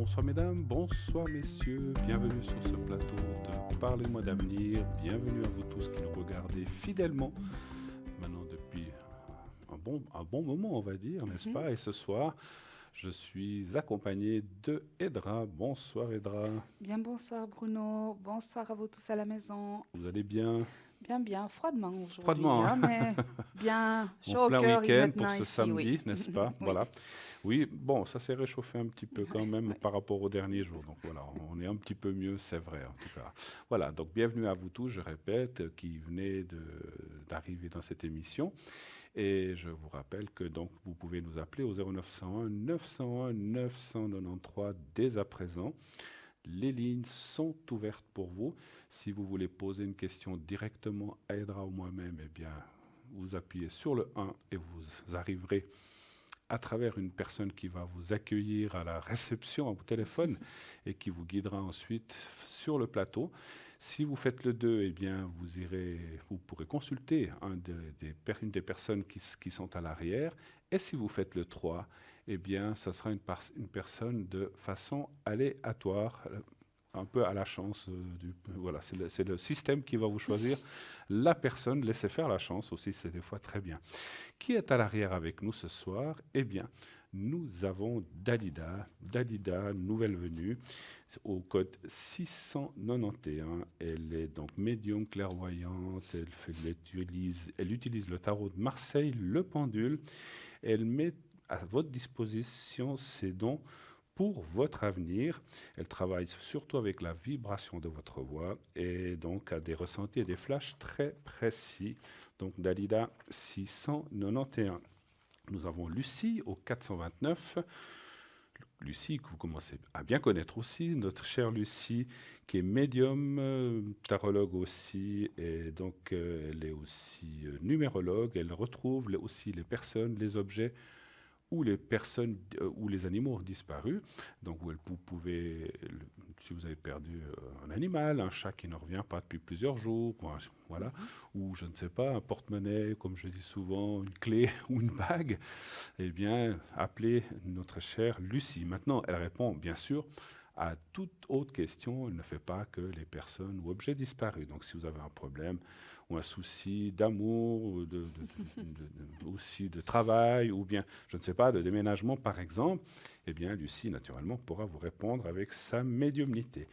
Bonsoir mesdames, bonsoir messieurs, bienvenue sur ce plateau de Parlez-moi d'avenir, bienvenue à vous tous qui nous regardez fidèlement, maintenant depuis un bon moment on va dire, n'est-ce pas? Et ce soir, je suis accompagné de Edra. Bonsoir Edra, Bien, bonsoir Bruno, bonsoir à vous tous à la maison. vous allez bien? Bien, froidement aujourd'hui, Froidement, hein? hein, mais bien En chaud au plein cœur week-end pour maintenant ce ici, oui. samedi, n'est-ce pas? Oui, Voilà. Oui, bon, ça s'est réchauffé un petit peu quand même oui. par rapport aux derniers jours. Donc voilà, on est un petit peu mieux, c'est vrai en tout cas. Voilà, donc bienvenue à vous tous, je répète, qui venez d'arriver dans cette émission. Et je vous rappelle que donc vous pouvez nous appeler au 0901 901 993 dès à présent. Les lignes sont ouvertes pour vous. Si vous voulez poser une question directement à Edra ou moi-même, eh bien, vous appuyez sur le 1 et vous arriverez à travers une personne qui va vous accueillir à la réception au téléphone et qui vous guidera ensuite sur le plateau. Si vous faites le 2, eh bien, vous pourrez consulter une des personnes qui sont à l'arrière. Et si vous faites le 3, eh bien, ça sera une personne de façon aléatoire, un peu à la chance. Voilà, c'est le système qui va vous choisir la personne. Laissez faire la chance aussi, c'est des fois très bien. Qui est à l'arrière avec nous ce soir? Eh bien, nous avons Dalida, nouvelle venue, au code 691. Elle est donc médium clairvoyante, elle utilise le tarot de Marseille, le pendule. Elle met à votre disposition ses dons pour votre avenir. Elle travaille surtout avec la vibration de votre voix et donc a des ressentis et des flashs très précis. Donc Dalida 691. Nous avons Lucie au 429. Lucie, que vous commencez à bien connaître aussi, notre chère Lucie, qui est médium, tarologue aussi, et donc elle est aussi numérologue. Elle retrouve aussi les personnes, les objets ou les personnes ou les animaux disparus. Donc vous pouvez, si vous avez perdu un animal, un chat qui ne revient pas depuis plusieurs jours, voilà, ou je ne sais pas, un porte-monnaie, comme je dis souvent, une clé ou une bague, eh bien, appelez notre chère Lucie. Maintenant, elle répond bien sûr à toute autre question. Elle ne fait pas que les personnes ou objets disparus. Donc, si vous avez un problème ou un souci d'amour, ou aussi de travail, ou bien, je ne sais pas, de déménagement par exemple, eh bien, Lucie, naturellement, pourra vous répondre avec sa médiumnité.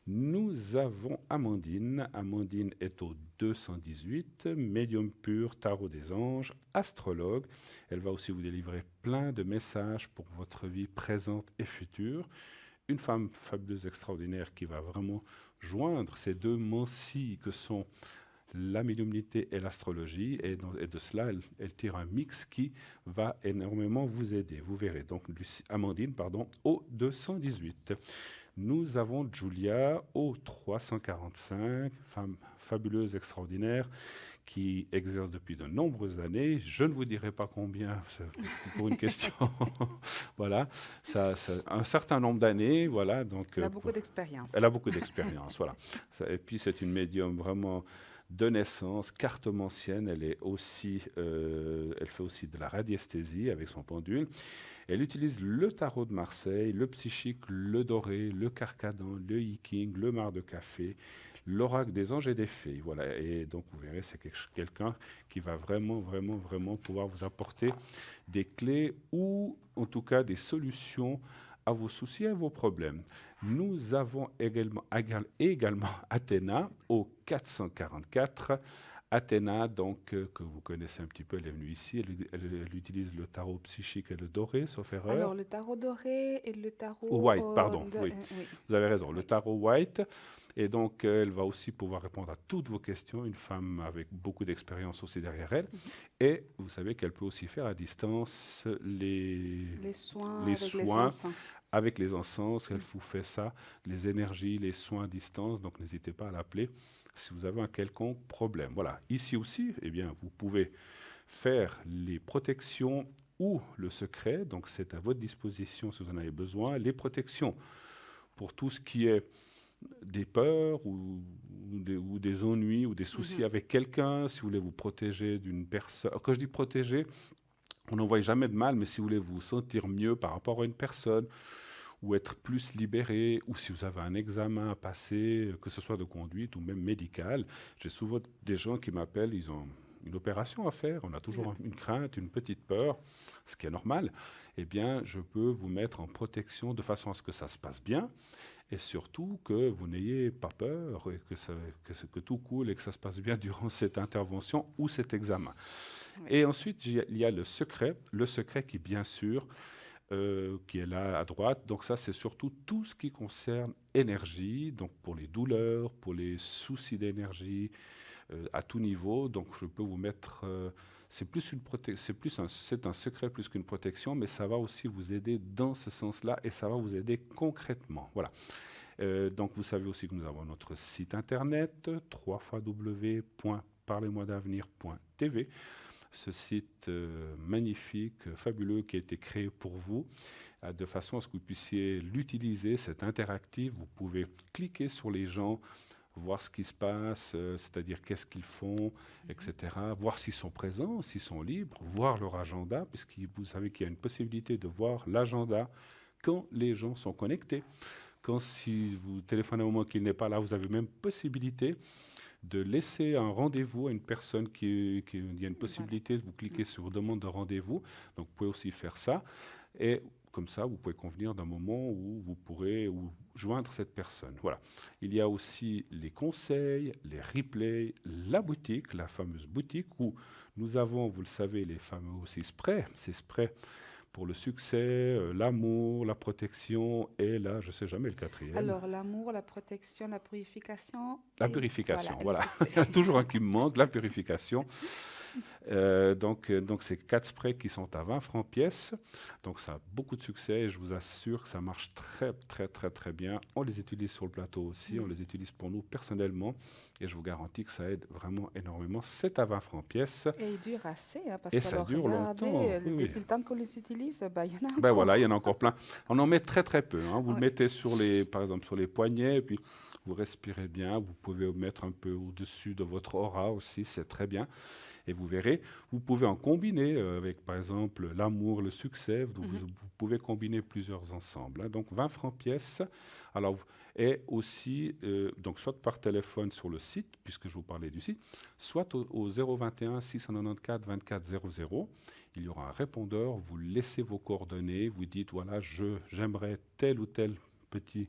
Nous avons Amandine. Amandine est au 218, médium pur, tarot des anges, astrologue. Elle va aussi vous délivrer plein de messages pour votre vie présente et future. Une femme fabuleuse, extraordinaire, qui va vraiment joindre ces deux manciles que sont la médiumnité et l'astrologie, et de cela, elle tire un mix qui va énormément vous aider. Vous verrez. Donc, Amandine, pardon, au 218. Nous avons Julia au 345, femme fabuleuse, extraordinaire, qui exerce depuis de nombreuses années. Je ne vous dirai pas combien, pour une question. Voilà, ça, un certain nombre d'années. Voilà, donc, Elle a beaucoup d'expérience. elle a beaucoup d'expérience. Voilà. Et puis, c'est une médium vraiment de naissance, cartomancienne. Elle fait aussi de la radiesthésie avec son pendule. Elle utilise le tarot de Marseille, le psychique, le doré, le carcadan, le hiking, le mar de café, l'oracle des anges et des fées. Voilà. Et donc, vous verrez, c'est quelqu'un qui va vraiment pouvoir vous apporter des clés ou, en tout cas, des solutions à vos soucis et à vos problèmes. Nous avons également Athéna au 444. Athéna, donc, que vous connaissez un petit peu, elle est venue ici, elle utilise le tarot psychique et le doré, sauf erreur. Alors, le tarot doré et le Ou tarot white, pardon, oui, oui. vous avez raison, le Oui. tarot white. Et donc, elle va aussi pouvoir répondre à toutes vos questions, une femme avec beaucoup d'expérience aussi derrière elle. Et vous savez qu'elle peut aussi faire à distance Les soins les avec les soins encens. avec les encens. Elle vous fait ça, les énergies, les soins à distance. Donc, n'hésitez pas à l'appeler si vous avez un quelconque problème. Voilà. Ici aussi, eh bien, vous pouvez faire les protections ou le secret. Donc, c'est à votre disposition si vous en avez besoin. Les protections pour tout ce qui est des peurs ou des ennuis ou des soucis avec quelqu'un, si vous voulez vous protéger d'une personne. Quand je dis protéger, on n'en voit jamais de mal, mais si vous voulez vous sentir mieux par rapport à une personne, ou être plus libéré, ou si vous avez un examen à passer, que ce soit de conduite ou même médical. J'ai souvent des gens qui m'appellent, ils ont une opération à faire, on a toujours une crainte, une petite peur, ce qui est normal. Eh bien, je peux vous mettre en protection de façon à ce que ça se passe bien et surtout que vous n'ayez pas peur et que tout coule et que ça se passe bien durant cette intervention ou cet examen. Oui. Et ensuite, il y a le secret qui, bien sûr, qui est là à droite. Donc ça, c'est surtout tout ce qui concerne énergie, donc pour les douleurs, pour les soucis d'énergie, à tout niveau. Donc je peux vous mettre, c'est plus c'est un secret plus qu'une protection, mais ça va aussi vous aider dans ce sens-là et ça va vous aider concrètement. Voilà. Donc vous savez aussi que nous avons notre site internet, www.parlez-moi-d'avenir.tv. Ce site magnifique, fabuleux, qui a été créé pour vous, de façon à ce que vous puissiez l'utiliser, c'est interactif. Vous pouvez cliquer sur les gens, voir ce qui se passe, c'est-à-dire qu'est-ce qu'ils font, etc. Voir s'ils sont présents, s'ils sont libres, voir leur agenda, puisque vous savez qu'il y a une possibilité de voir l'agenda quand les gens sont connectés. Quand si vous téléphonez au moment qu'il n'est pas là, vous avez même possibilité de laisser un rendez-vous à une personne il y a une possibilité, vous cliquez sur demande de rendez-vous, donc vous pouvez aussi faire ça, et comme ça, vous pouvez convenir d'un moment où vous pourrez joindre cette personne. Voilà. Il y a aussi les conseils, les replays, la boutique, la fameuse boutique où nous avons, vous le savez, les fameux aussi sprays, ces sprays pour le succès, l'amour, la protection, et là, je ne sais jamais le quatrième. Alors, l'amour, la protection, la purification. La purification, voilà. Il y a toujours un qui me manque, la purification. Donc c'est 4 sprays qui sont à 20 francs pièce. Donc ça a beaucoup de succès et je vous assure que ça marche très, très, très, très bien. On les utilise sur le plateau aussi, on les utilise pour nous personnellement et je vous garantis que ça aide vraiment énormément. C'est à 20 francs pièce. Et il dure assez, hein, parce Et que ça alors, dure regardez, longtemps. Oui. depuis le temps qu'on les utilise, il y en a encore. Ben voilà, il y en a encore plein. On en met très très peu. Hein. Vous le Ouais. mettez par exemple sur les poignets, et puis vous respirez bien. Vous pouvez le mettre un peu au-dessus de votre aura aussi, c'est très bien. Et vous verrez, vous pouvez en combiner avec, par exemple, l'amour, le succès. Vous pouvez combiner plusieurs ensemble. Hein. Donc 20 francs pièce. Alors, et aussi, donc soit par téléphone sur le site, puisque je vous parlais du site, soit au 021 694 24 00. Il y aura un répondeur, vous laissez vos coordonnées, vous dites, voilà, j'aimerais tel ou tel petit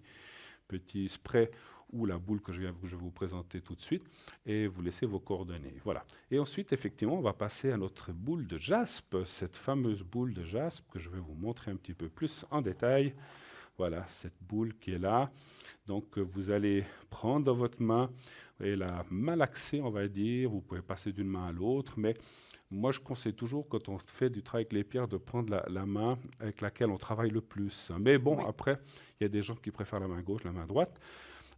spray ou la boule que je vais vous présenter tout de suite, et vous laissez vos coordonnées. Voilà. Et ensuite, effectivement, on va passer à notre boule de jaspe, cette fameuse boule de jaspe que je vais vous montrer un petit peu plus en détail. Voilà, cette boule qui est là. Donc, vous allez prendre dans votre main et la malaxer, on va dire. Vous pouvez passer d'une main à l'autre, mais moi, je conseille toujours, quand on fait du travail avec les pierres, de prendre la main avec laquelle on travaille le plus. Mais bon, Oui. après, il y a des gens qui préfèrent la main gauche, la main droite.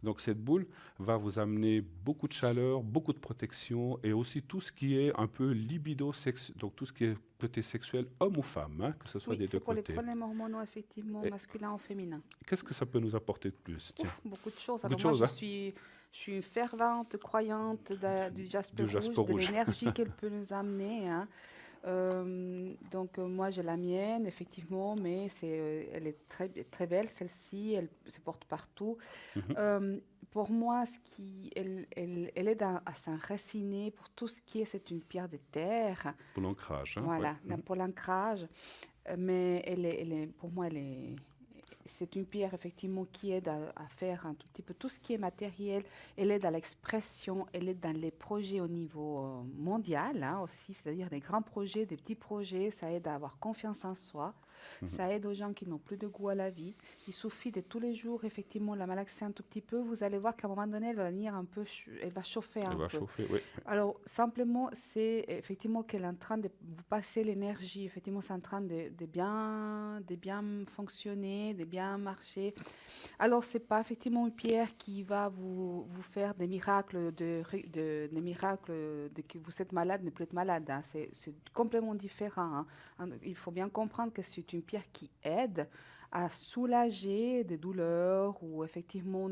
Donc cette boule va vous amener beaucoup de chaleur, beaucoup de protection et aussi tout ce qui est un peu libido, donc tout ce qui est côté sexuel, homme ou femme, hein, que ce soit Oui, des c'est deux pour les côtés. problèmes hormonaux, effectivement, Et masculins ou féminins. qu'est-ce que ça peut nous apporter de plus? Tiens, Beaucoup de choses. beaucoup Alors de moi, choses, hein, je suis une fervente croyante du jaspe du jaspe rouge, de rouge. l'énergie qu'elle peut nous amener, hein. Donc moi j'ai la mienne effectivement, mais elle est très, très belle celle-ci, elle se porte partout. Mhm. Pour moi, elle aide à s'enraciner pour tout ce qui est, c'est une pierre de terre, Pour l'ancrage. Hein, voilà, ouais. pour l'ancrage. Mais pour moi, c'est une pierre effectivement qui aide à faire un tout petit peu tout ce qui est matériel. Elle aide à l'expression, elle aide dans les projets au niveau mondial, hein, aussi, c'est-à-dire des grands projets, des petits projets. Ça aide à avoir confiance en soi. Ça aide aux gens qui n'ont plus de goût à la vie. Il suffit de tous les jours, effectivement, la malaxer un tout petit peu. Vous allez voir qu'à un moment donné, elle va venir un peu, elle va chauffer un Elle va peu. chauffer, oui. Alors, simplement, c'est effectivement qu'elle est en train de vous passer l'énergie. Effectivement, c'est en train de bien fonctionner, de bien marcher. Alors, ce n'est pas effectivement une pierre qui va vous faire des miracles, des miracles de que vous êtes malade, ne plus être malade. Hein. C'est complètement différent. Hein. Il faut bien comprendre que c'est une pierre qui aide à soulager des douleurs ou effectivement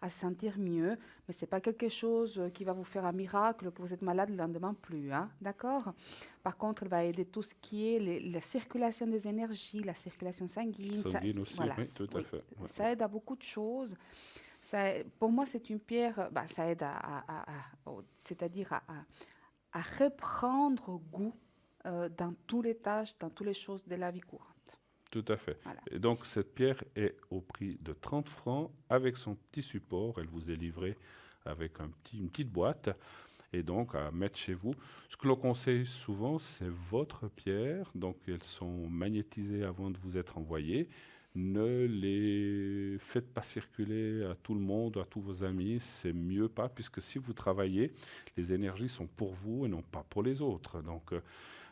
à se sentir mieux, mais ce n'est pas quelque chose qui va vous faire un miracle, que vous êtes malade le lendemain plus, hein, d'accord? Par contre, elle va aider tout ce qui est la circulation des énergies, la circulation sanguine, Sanguine aussi, voilà, oui, tout à oui, fait. Ouais. ça aide à beaucoup de choses. Pour moi, c'est une pierre, ça aide c'est-à-dire à reprendre goût dans tous les tâches, dans toutes les choses de la vie courante. Tout à fait. Voilà. Et donc, cette pierre est au prix de 30 francs avec son petit support. Elle vous est livrée avec une petite boîte et donc à mettre chez vous. Ce que l'on conseille souvent, c'est votre pierre. Donc, elles sont magnétisées avant de vous être envoyées. Ne les faites pas circuler à tout le monde, à tous vos amis. C'est mieux pas, puisque si vous travaillez, les énergies sont pour vous et non pas pour les autres. Donc,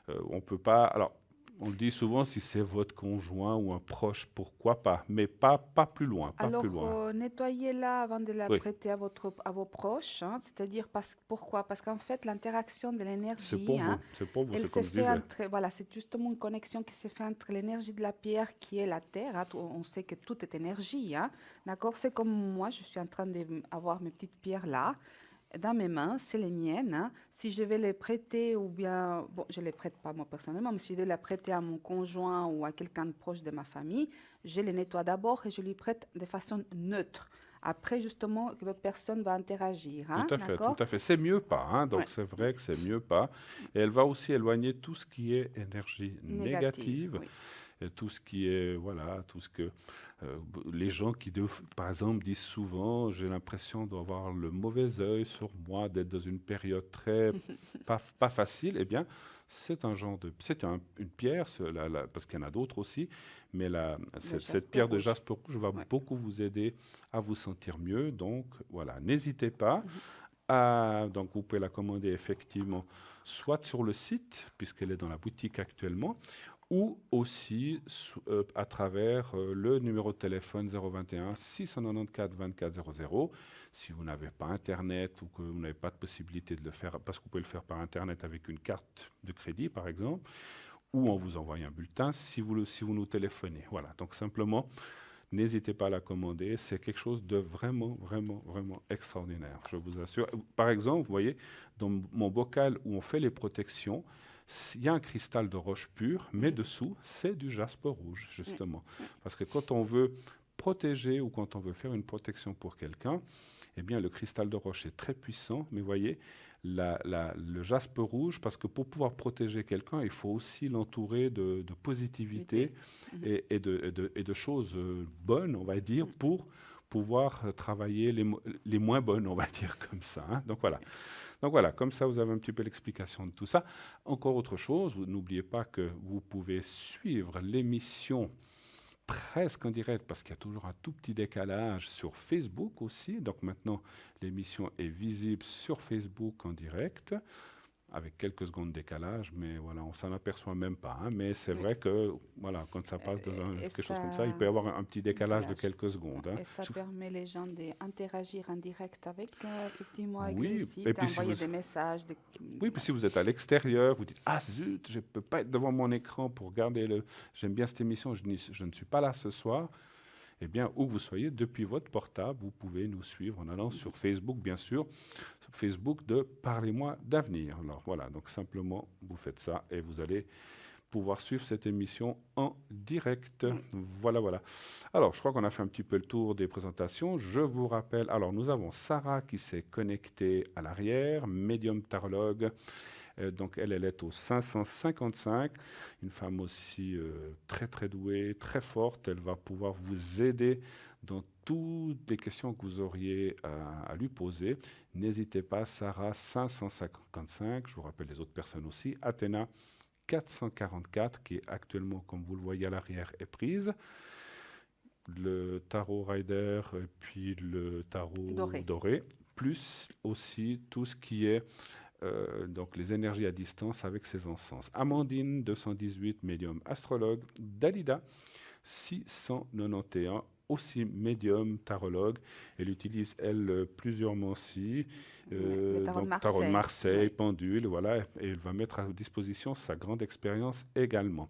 on peut pas. Alors, on le dit souvent, si c'est votre conjoint ou un proche, pourquoi pas, mais pas plus loin, pas plus Alors, loin. nettoyez-la avant de la Oui, prêter à vos proches, hein, c'est-à-dire pourquoi? Parce qu'en fait, l'interaction de c'est l'énergie, pour vous, hein, c'est pour vous, elle c'est se comme je fait disais. entre, voilà, c'est justement une connexion qui se fait entre l'énergie de la pierre qui est la terre, hein, on sait que tout est énergie, hein, d'accord? C'est comme moi, je suis en train d'avoir mes petites pierres là, dans mes mains, c'est les miennes, hein. Si je vais les prêter ou bien, bon, je ne les prête pas moi personnellement, mais si je vais les prêter à mon conjoint ou à quelqu'un de proche de ma famille, je les nettoie d'abord et je lui prête de façon neutre. Après, justement, que l'autre personne va interagir, Tout hein, à fait, tout d'accord? à fait. C'est mieux pas, hein, Ouais, donc c'est vrai que c'est mieux pas. Et elle va aussi éloigner tout ce qui est énergie négative, négative. oui. Et tout ce qui est, voilà, tout ce que les gens qui, par exemple, disent souvent, j'ai l'impression d'avoir le mauvais œil sur moi, d'être dans une période très pas facile, eh bien, c'est un genre une pierre, parce qu'il y en a d'autres aussi, mais Le cette jasper pierre de rouge, jaspe rouge va ouais. beaucoup vous aider à vous sentir mieux. Donc, voilà, n'hésitez pas. Mhm. Donc, vous pouvez la commander effectivement, soit sur le site, puisqu'elle est dans la boutique actuellement, ou aussi à travers le numéro de téléphone 021 694 24 00. Si vous n'avez pas Internet ou que vous n'avez pas de possibilité de le faire, parce que vous pouvez le faire par Internet avec une carte de crédit, par exemple, ou en vous envoyant un bulletin si vous nous téléphonez. Voilà, donc simplement, n'hésitez pas à la commander. C'est quelque chose de vraiment, vraiment, vraiment extraordinaire, je vous assure. Par exemple, vous voyez, dans mon bocal où on fait les protections, il y a un cristal de roche pure, mais Mhm. dessous, c'est du jaspe rouge, Mhm. justement. Parce que quand on veut protéger ou quand on veut faire une protection pour quelqu'un, eh bien, le cristal de roche est très puissant, mais voyez, le jaspe rouge, parce que pour pouvoir protéger quelqu'un, il faut aussi l'entourer de positivité Lutter. Mhm. et de choses bonnes, on va dire, Mhm. pour pouvoir travailler les moins bonnes, on va dire comme ça, hein. Donc voilà, comme ça vous avez un petit peu l'explication de tout ça. Encore autre chose, n'oubliez pas que vous pouvez suivre l'émission presque en direct, parce qu'il y a toujours un tout petit décalage sur Facebook aussi. Donc maintenant, l'émission est visible sur Facebook en direct, avec quelques secondes de décalage, mais voilà, on s'en aperçoit même pas, hein. Mais c'est Oui. vrai que voilà, quand ça passe dans Et quelque chose comme ça, il ça, peut y avoir un petit décalage de décalage. quelques secondes, hein. Et ça permet les gens d'interagir en direct avec, effectivement, avec le Oui, et site, puis si vous, envoyer des messages. oui, puis si vous êtes à l'extérieur, vous dites ah zut, je ne peux pas être devant mon écran pour regarder le. J'aime bien cette émission, je ne suis pas là ce soir. Eh bien, où que vous soyez, depuis votre portable, vous pouvez nous suivre en allant sur Facebook, bien sûr, sur Facebook de Parlez-moi d'avenir. Alors voilà, donc simplement, vous faites ça et vous allez pouvoir suivre cette émission en direct. Oui. Voilà, voilà. Alors, je crois qu'on a fait un petit peu le tour des présentations. Je vous rappelle, alors nous avons Sarah qui s'est connectée à l'arrière, médium tarologue. Donc elle est au 555, une femme aussi très très douée, très forte. Elle va pouvoir vous aider dans toutes les questions que vous auriez à lui poser. N'hésitez pas, Sarah 555, je vous rappelle les autres personnes aussi, Athéna 444, qui est actuellement, comme vous le voyez à l'arrière, est prise. Le tarot rider et puis le tarot Doré. doré, plus aussi tout ce qui est donc les énergies à distance avec ses encens. Amandine 218, médium astrologue. Dalida 691, aussi médium tarologue. Elle utilise, elle, plusieurs mancies, Ouais, le tarot de donc tarot de Marseille. Marseille, Oui. pendule, voilà, et elle va mettre à disposition sa grande expérience également.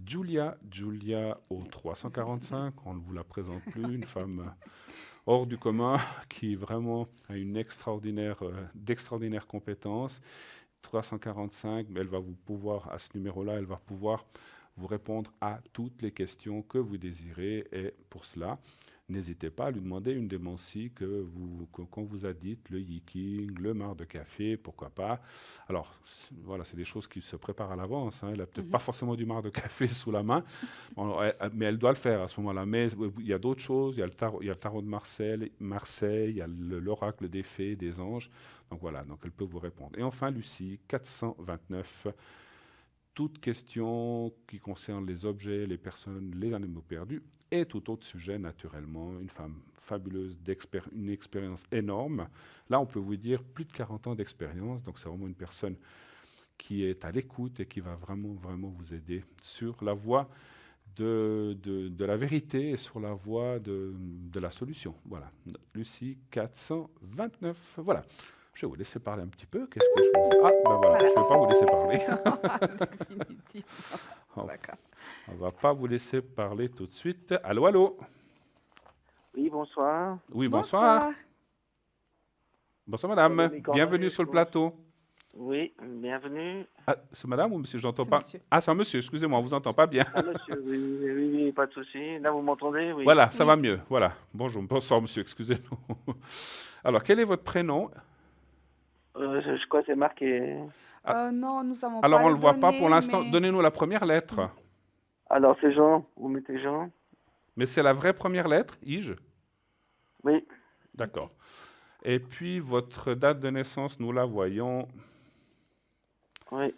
Julia au 345, on ne vous la présente plus, une femme hors du commun qui vraiment a d'extraordinaires compétences. 345, elle va vous pouvoir, à ce numéro-là, elle va pouvoir vous répondre à toutes les questions que vous désirez. Et pour cela, n'hésitez pas à lui demander une démentie qu'on vous a dites, le yiking, le marc de café, pourquoi pas. Alors, voilà, c'est des choses qui se préparent à l'avance, hein. Elle n'a peut-être pas forcément du marc de café sous la main, mais elle doit le faire à ce moment-là. Mais il y a d'autres choses, il y a le tarot de Marseille, il y a l'oracle des fées, des anges. Donc voilà, donc elle peut vous répondre. Et enfin, Lucie, 429. Toute question qui concerne les objets, les personnes, les animaux perdus et tout autre sujet, naturellement. Une femme fabuleuse, une expérience énorme. Là, on peut vous dire plus de 40 ans d'expérience. Donc, c'est vraiment une personne qui est à l'écoute et qui va vraiment, vraiment vous aider sur la voie de la vérité et sur la voie de la solution. Voilà. Lucie 429. Voilà. Je vais vous laisser parler un petit peu. Qu'est-ce que je pense? Ah, ben voilà, je ne vais pas vous laisser parler. Définitivement. On D'accord. ne va pas vous laisser parler tout de suite. Allô, allô? Oui, bonsoir. Oui, bonsoir. Bonsoir. Bonsoir, madame. Véronique André, Bienvenue sur le plateau. Oui, bienvenue. Ah, c'est madame ou monsieur? J'entends C'est pas. monsieur. Ah, c'est un monsieur, excusez-moi, on vous entend pas bien. Ah, monsieur, oui, oui, oui, oui, pas de souci. Là, vous m'entendez? Oui. Voilà, ça Oui. va mieux. Voilà. Bonjour, bonsoir, monsieur, excusez-nous. Alors, quel est votre prénom? Je crois que c'est marqué. Non, nous avons Alors, pas on le ne le voit pas pour donné, l'instant. mais Donnez-nous la première lettre. Alors, c'est Jean. Vous mettez Jean? Mais c'est la vraie première lettre, Ige? Oui. D'accord. Et puis, votre date de naissance, nous la voyons. Oui.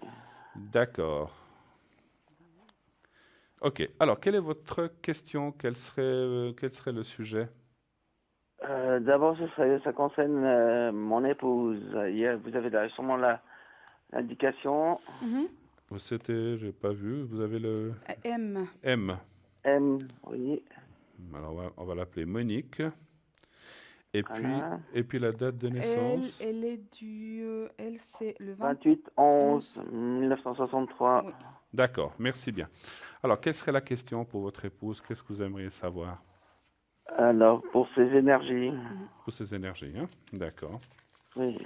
D'accord. OK. Alors, quelle est votre question? Quel serait le sujet? D'abord, ça concerne mon épouse. Vous avez sûrement l'indication. J'ai pas vu. Vous avez le M. M. M, oui. Alors, on va l'appeler Monique. Et puis, Voilà. et puis la date de naissance. Elle est du... elle, c'est le 28 11 1963. Oui. D'accord, merci bien. Alors, quelle serait la question pour votre épouse? Qu'est-ce que vous aimeriez savoir Alors, pour ses énergies. pour ces énergies, hein? D'accord. Oui.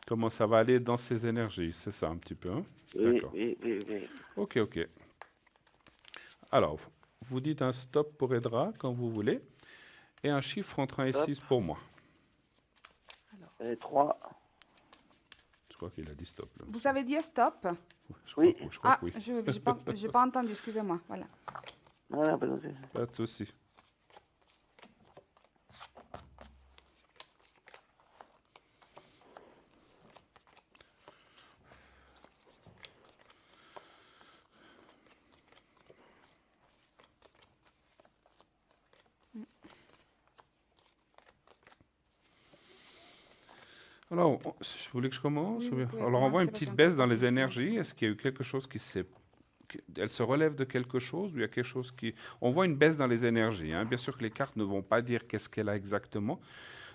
Comment ça va aller dans ces énergies? C'est ça un petit peu, hein? Oui, D'accord. oui, oui, oui. Ok, ok. Alors, vous dites un stop pour Edra quand vous voulez, et un chiffre entre 1 et Stop. 6 pour moi. Et 3. Je crois qu'il a dit stop. Là. Vous avez dit stop? Je Oui. crois Ah, que oui. je n'ai pas entendu, excusez-moi. Voilà. Voilà, pas de souci. Pas de souci. Alors, vous voulez que je commence? Oui, ou vous bien- pouvez Alors, on voit une commencer, petite parce que baisse j'ai dans encore les pas énergies. Est-ce qu'il y a eu quelque chose qui s'est... Elle se relève de quelque chose ou il y a quelque chose qui... On voit une baisse dans les énergies, hein. Bien sûr que les cartes ne vont pas dire qu'est-ce qu'elle a exactement,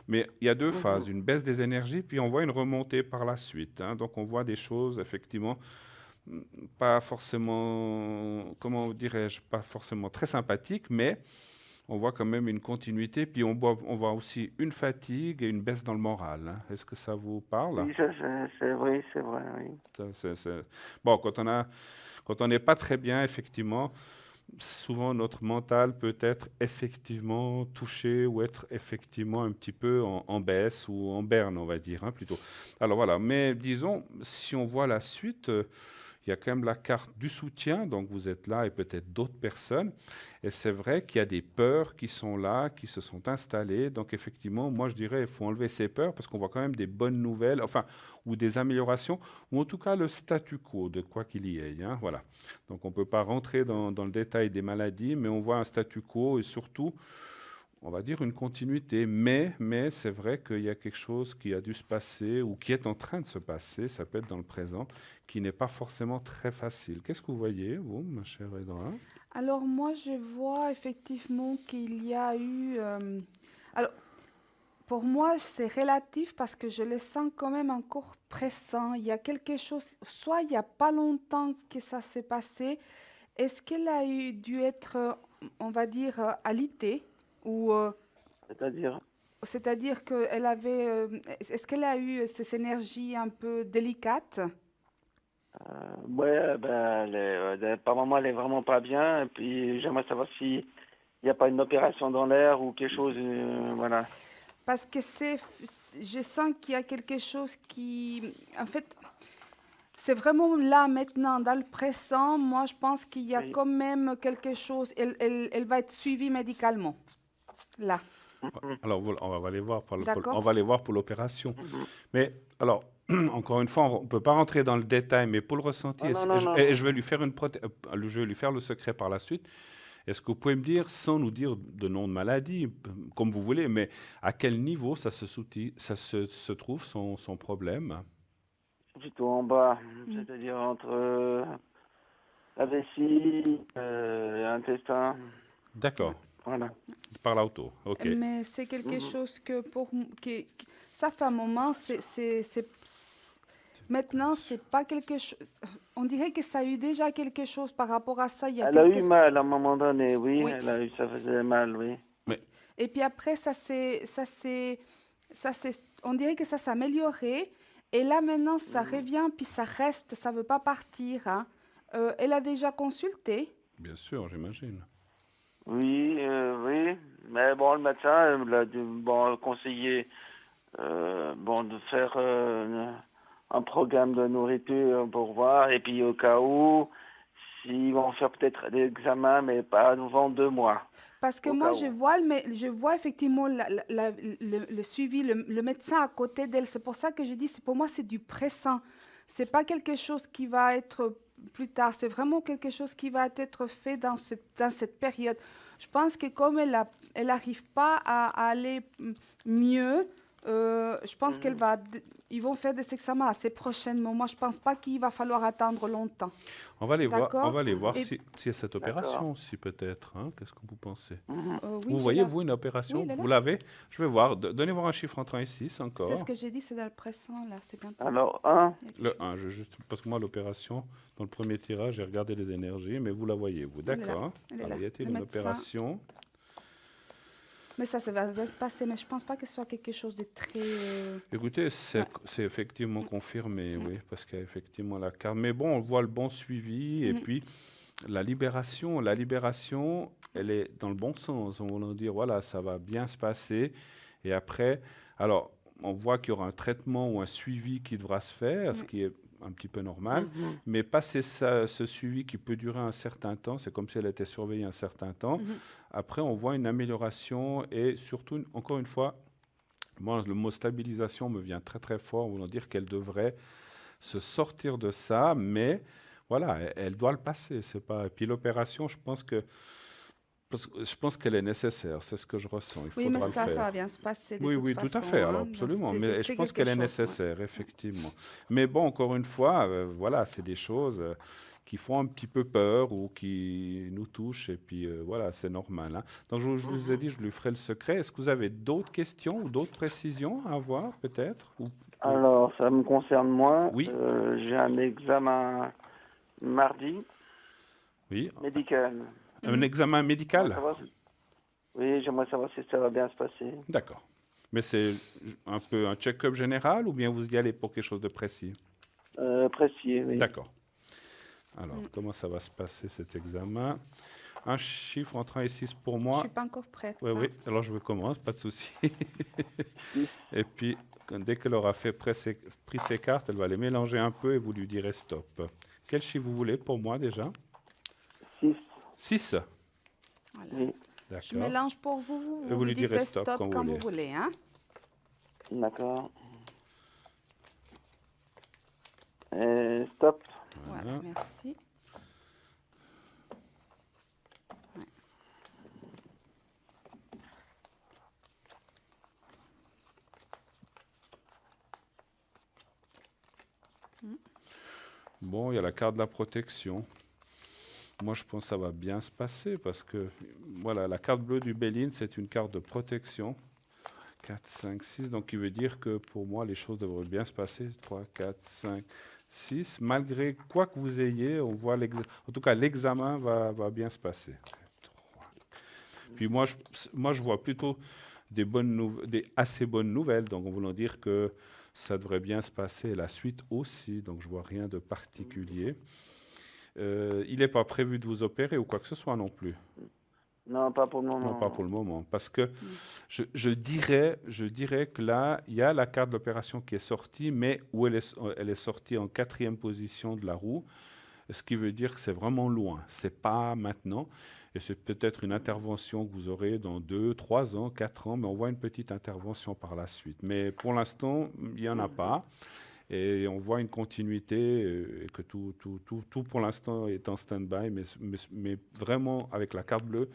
mais il y a deux phases, une baisse des énergies, puis on voit une remontée par la suite, hein. Donc, on voit des choses, effectivement, pas forcément, comment dirais-je, pas forcément très sympathiques, mais on voit quand même une continuité, puis on voit aussi une fatigue et une baisse dans le moral, hein. Est-ce que ça vous parle? Oui, ça, c'est vrai, c'est vrai, oui. Bon, quand on n'est pas très bien, effectivement, souvent notre mental peut être effectivement touché ou être effectivement un petit peu en baisse ou en berne, on va dire, hein, plutôt. Alors voilà, mais disons, si on voit la suite, il y a quand même la carte du soutien, donc vous êtes là et peut-être d'autres personnes. Et c'est vrai qu'il y a des peurs qui sont là, qui se sont installées. Donc effectivement, moi je dirais il faut enlever ces peurs parce qu'on voit quand même des bonnes nouvelles, enfin, ou des améliorations, ou en tout cas le statu quo de quoi qu'il y ait, hein, voilà. Donc on ne peut pas rentrer dans le détail des maladies, mais on voit un statu quo et surtout, on va dire une continuité, mais c'est vrai qu'il y a quelque chose qui a dû se passer ou qui est en train de se passer, ça peut être dans le présent, qui n'est pas forcément très facile. Qu'est-ce que vous voyez, vous, ma chère Edra? Alors moi, je vois effectivement qu'il y a eu... alors, pour moi, c'est relatif parce que je le sens quand même encore pressant. Il y a quelque chose, soit il n'y a pas longtemps que ça s'est passé, est-ce qu'elle a dû être, on va dire, alitée ou C'est-à-dire, c'est-à-dire qu'elle avait, est-ce qu'elle a eu ces énergies un peu délicates? ouais, ben, par moment, elle est vraiment pas bien. Et puis, j'aimerais savoir s'il n'y a pas une opération dans l'air ou quelque chose, voilà. Parce que je sens qu'il y a quelque chose qui, en fait, c'est vraiment là maintenant, dans le présent. Moi, je pense qu'il y a Oui. quand même quelque chose. Elle va être suivie médicalement, là. Mhm, Alors, on va aller voir D'accord? on va aller voir pour l'opération. mhm. Mais alors, encore une fois, on ne peut pas rentrer dans le détail, mais pour le ressenti, Oh, non, non, non, et non. je vais lui faire je vais lui faire le secret par la suite. Est-ce que vous pouvez me dire, sans nous dire de nom de maladie, comme vous voulez, mais à quel niveau se trouve son problème? Plutôt en bas, Mm. c'est-à-dire entre la vessie, l'intestin, D'accord, voilà. par l'auto, ok. Mais c'est quelque Mhm. chose que ça fait un moment, maintenant, c'est pas quelque chose. On dirait que ça a eu déjà quelque chose par rapport à ça il y a Elle a eu quelques. mal à un moment donné, oui, Oui. ça faisait mal, oui. Mais Et puis après, on dirait que ça s'est amélioré. Et là, maintenant, ça Mhm. revient, puis ça reste, ça veut pas partir, hein. Elle a déjà consulté. bien sûr, j'imagine. Oui, oui, mais bon, le médecin l'a bon, conseillé bon, de faire un programme de nourriture pour voir, et puis au cas où, s'ils vont faire peut-être des examens, mais pas avant 2 mois, Parce que au moi, cas où. mais je vois effectivement le suivi, le médecin à côté d'elle. C'est pour ça que je dis, pour moi, c'est du pressant. C'est pas quelque chose qui va être plus tard. C'est vraiment quelque chose qui va être fait dans cette période. Je pense que comme elle n'arrive pas à aller mieux, je pense Mhm. ils vont faire des examens assez prochainement. Moi, je pense pas qu'il va falloir attendre longtemps. On D'accord? va aller voir Et s'il y a cette D'accord. opération aussi, peut-être, hein. Qu'est-ce que vous pensez? Mhm. oui, Vous j'ai voyez, là. vous, une Oui, opération? elle est là. Vous l'avez? Je vais voir. Donnez-moi un chiffre entre 1 et 6 C'est ce encore. que j'ai dit, c'est dans le pressant, là, c'est bientôt. Alors, Il y a quelque Le chose. 1, parce que moi, l'opération, dans le premier tirage, j'ai regardé les énergies, mais vous la voyez, vous. Elle est là, D'accord. elle est Alors, là. y a-t-il Le une médecin. opération? Mais ça va bien se passer, mais je pense pas que ce soit quelque chose de très. Écoutez, Ouais. c'est effectivement Mm, confirmé, mm, oui, parce qu'il y a effectivement la carte. Mais bon, on voit le bon suivi, et mm, puis la libération, elle est dans le bon sens. On va dire, voilà, ça va bien se passer. Et après, alors, on voit qu'il y aura un traitement ou un suivi qui devra se faire, ce mm, qui est un petit peu normal. mhm. Mais passer ça, ce suivi qui peut durer un certain temps, c'est comme si elle était surveillée un certain temps. mhm. Après, on voit une amélioration et surtout, encore une fois, moi, le mot stabilisation me vient très très fort, voulant dire qu'elle devrait se sortir de ça, mais voilà, elle doit le passer. C'est pas. Et puis l'opération, je pense qu'elle est nécessaire. C'est ce que je ressens. Il Oui, mais faudra le ça va faire. bien se passer de Oui, toute oui, tout à façon, fait. Alors hein. Donc, absolument. Mais je c'est pense quelque qu'elle est chose, ouais. nécessaire, effectivement. Mais bon, encore une fois, voilà, c'est des choses qui font un petit peu peur ou qui nous touchent. Et puis voilà, c'est normal, hein. Donc je vous ai dit, je lui ferai le secret. Est-ce que vous avez d'autres questions ou d'autres précisions à avoir, peut-être ou- Alors, ça me concerne moi. Oui, J'ai un examen mardi oui. médical. Un Mhm. examen J'aimerais médical? savoir oui, j'aimerais savoir si ça va bien se passer. D'accord. Mais c'est un peu un check-up général ou bien vous y allez pour quelque chose de précis? Précis, oui. D'accord. Alors, Mm. comment ça va se passer cet examen? Un chiffre entre 1 et 6 pour Je suis moi. pas encore prête, Oui, hein. oui. Alors, je commence, pas de souci. 6, Et puis, dès qu'elle aura pris ses cartes, elle va les mélanger un peu et vous lui direz stop. Quel chiffre vous voulez pour moi déjà? 6, 6. Voilà. oui, Je D'accord. mélange pour vous, Et vous vous me lui direz dites stop stop quand vous quand vous voulez. voulez, hein. d'accord. Stop. Voilà, Voilà. merci. Bon, il y a la carte de la protection. Moi, je pense que ça va bien se passer parce que, voilà, la carte bleue du Béline, c'est une carte de protection. 4, 5, 6, donc qui veut dire que pour moi, les choses devraient bien se passer. 3, 4, 5, 6. Malgré quoi que vous ayez, on voit en tout cas, l'examen va bien se passer. 3. Puis moi, je vois plutôt des assez bonnes nouvelles, donc en voulant dire que ça devrait bien se passer. La suite aussi, donc je vois rien de particulier. Il n'est pas prévu de vous opérer ou quoi que ce soit non plus. Non, pas pour le Non, pas moment. pour le moment. Parce que je dirais que là, il y a la carte d'opération qui est sortie, mais où elle est sortie en 4e position de la roue, ce qui veut dire que c'est vraiment loin. C'est pas maintenant. Et c'est peut-être une intervention que vous aurez dans 2, 3 ans, 4 ans, mais on voit une petite intervention par la suite. Mais pour l'instant, il n'y en a pas. Et on voit une continuité et que tout pour l'instant est en stand-by, mais vraiment avec la carte bleue,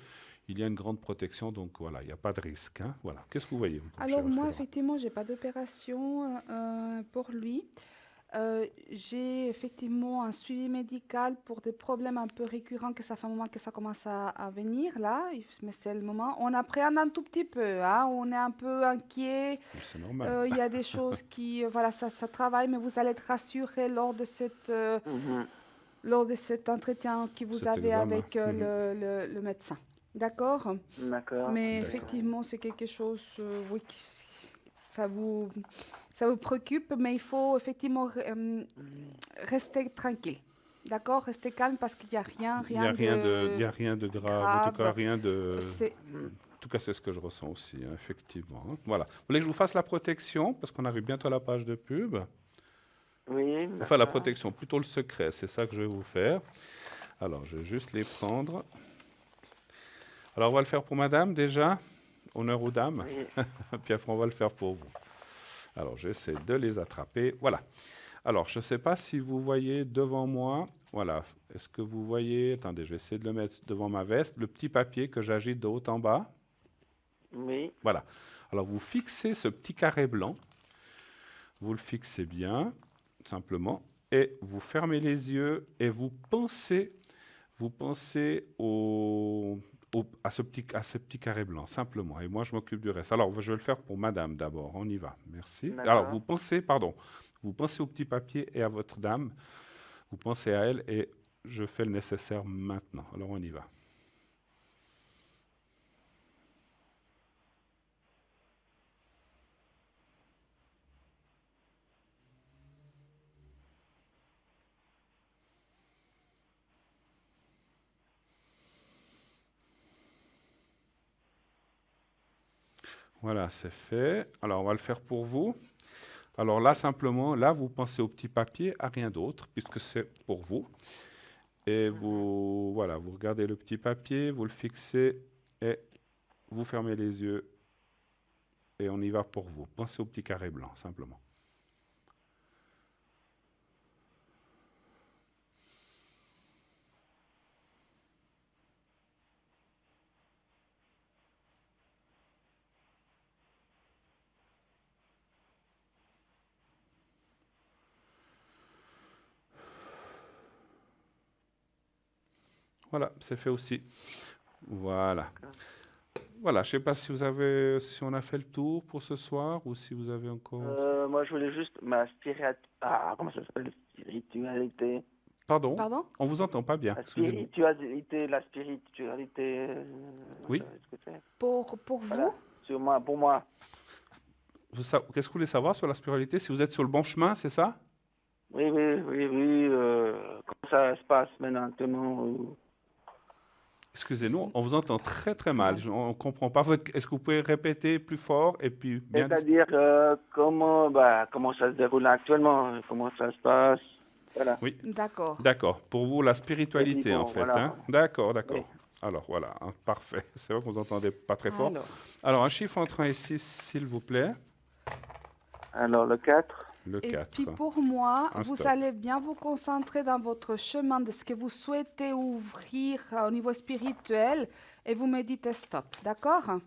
il y a une grande protection, donc voilà, il n'y a pas de risque, hein. Voilà. Qu'est-ce que vous voyez, vous, Alors chère moi, Flora? effectivement, j'ai pas d'opération pour lui. J'ai effectivement un suivi médical pour des problèmes un peu récurrents que ça fait un moment que ça commence à venir là, mais c'est le moment. On appréhende un tout petit peu, hein, on est un peu inquiet. C'est normal. Il y a des choses qui, voilà, ça travaille, mais vous allez être rassuré Mhm. lors de cet entretien que vous Cet avez examen. avec le médecin. D'accord? D'accord. Mais D'accord. effectivement, c'est quelque chose, oui, ça vous, ça vous préoccupe, mais il faut effectivement rester tranquille. D'accord? Rester calme parce qu'il n'y a rien, Il n'y rien a rien de, il de y a rien de grave, en tout cas grave. rien de... C'est, En tout cas, c'est ce que je ressens aussi, hein, effectivement, hein. Voilà. Vous voulez que je vous fasse la protection, parce qu'on arrive bientôt à la page de pub. Oui, Enfin, la d'accord. protection, plutôt le secret, c'est ça que je vais vous faire. Alors, je vais juste les prendre. Alors, on va le faire pour madame déjà, honneur aux dames, Oui. puis après, on va le faire pour vous. Alors, j'essaie de les attraper. Voilà. Alors, je ne sais pas si vous voyez devant moi, voilà, est-ce que vous voyez, attendez, je vais essayer de le mettre devant ma veste, le petit papier que j'agite de haut en bas. Oui. Voilà. Alors, vous fixez ce petit carré blanc, vous le fixez bien, simplement, et vous fermez les yeux et vous pensez à ce petit carré blanc, simplement. Et moi, je m'occupe du reste. Alors, je vais le faire pour madame d'abord. On y va. Merci. Alors, D'accord. vous pensez au petit papier et à votre dame. Vous pensez à elle et je fais le nécessaire maintenant. Alors, on y va. Voilà, c'est fait. Alors, on va le faire pour vous. Alors là, simplement, là, vous pensez au petit papier, à rien d'autre, puisque c'est pour vous. Et voilà, vous regardez le petit papier, vous le fixez et vous fermez les yeux et on y va pour vous. Pensez au petit carré blanc, simplement. Voilà, c'est fait aussi. Voilà. Voilà, je ne sais pas si on a fait le tour pour ce soir ou si vous avez encore... Moi, je voulais juste comment ça s'appelle? Spiritualité. Pardon? pardon? On vous entend pas bien, excusez-nous. La spiritualité. Vous Oui? savez ce que c'est? Pour vous? Voilà. Pour moi. Qu'est-ce que vous voulez savoir sur la spiritualité? Si vous êtes sur le bon chemin, c'est ça? Oui, oui, oui, oui. Comment ça se passe maintenant, actuellement? Excusez-nous, on vous entend très très Très mal. mal. On ne comprend pas votre... Est-ce que vous pouvez répéter plus fort et puis bien... C'est-à-dire comment ça se déroule actuellement, comment ça se passe. Voilà. Oui, D'accord. d'accord. Pour vous, la Le spiritualité en niveau, fait, voilà. hein? D'accord, Oui. d'accord. Alors voilà, hein, parfait. C'est vrai que vous entendez pas très fort. Alors, Alors un chiffre entre 1 et 6, s'il vous plaît. Alors, le 4. Le et 4. puis pour moi, Un vous stop. allez bien vous concentrer dans votre chemin de ce que vous souhaitez ouvrir au niveau spirituel et vous me dites stop. D'accord?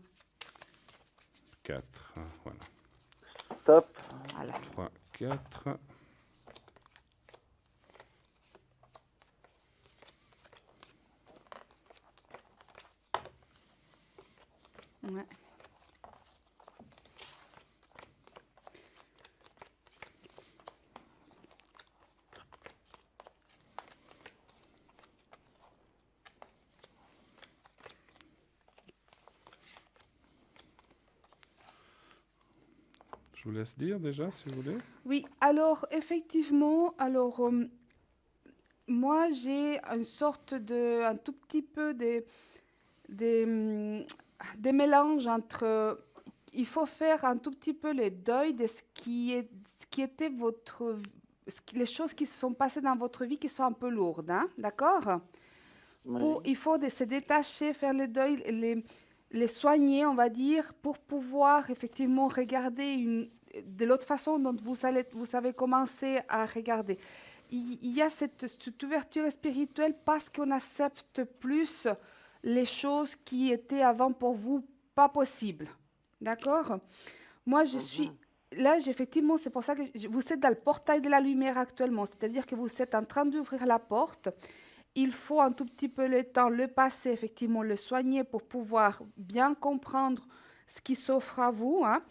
4. Voilà. Stop. Voilà. 3, 4. Ouais. Je vous laisse dire déjà, si vous voulez. Oui, alors effectivement, moi j'ai une sorte un tout petit peu des, hum, des mélanges entre. Il faut faire un tout petit peu le deuil de ce qui était les choses qui se sont passées dans votre vie qui sont un peu lourdes, hein, d'accord? Oui. Il faut se détacher, faire le deuil, les soigner, on va dire, pour pouvoir effectivement regarder de l'autre façon dont vous avez commencé à regarder. Il y a cette ouverture spirituelle parce qu'on accepte plus les choses qui étaient avant pour vous pas possibles. D'accord? Moi, je suis Mhm. là, effectivement, c'est pour ça que vous êtes dans le portail de la lumière actuellement, c'est-à-dire que vous êtes en train d'ouvrir la porte. Il faut un tout petit peu le temps, le passer, effectivement, le soigner pour pouvoir bien comprendre ce qui s'offre à vous, hein.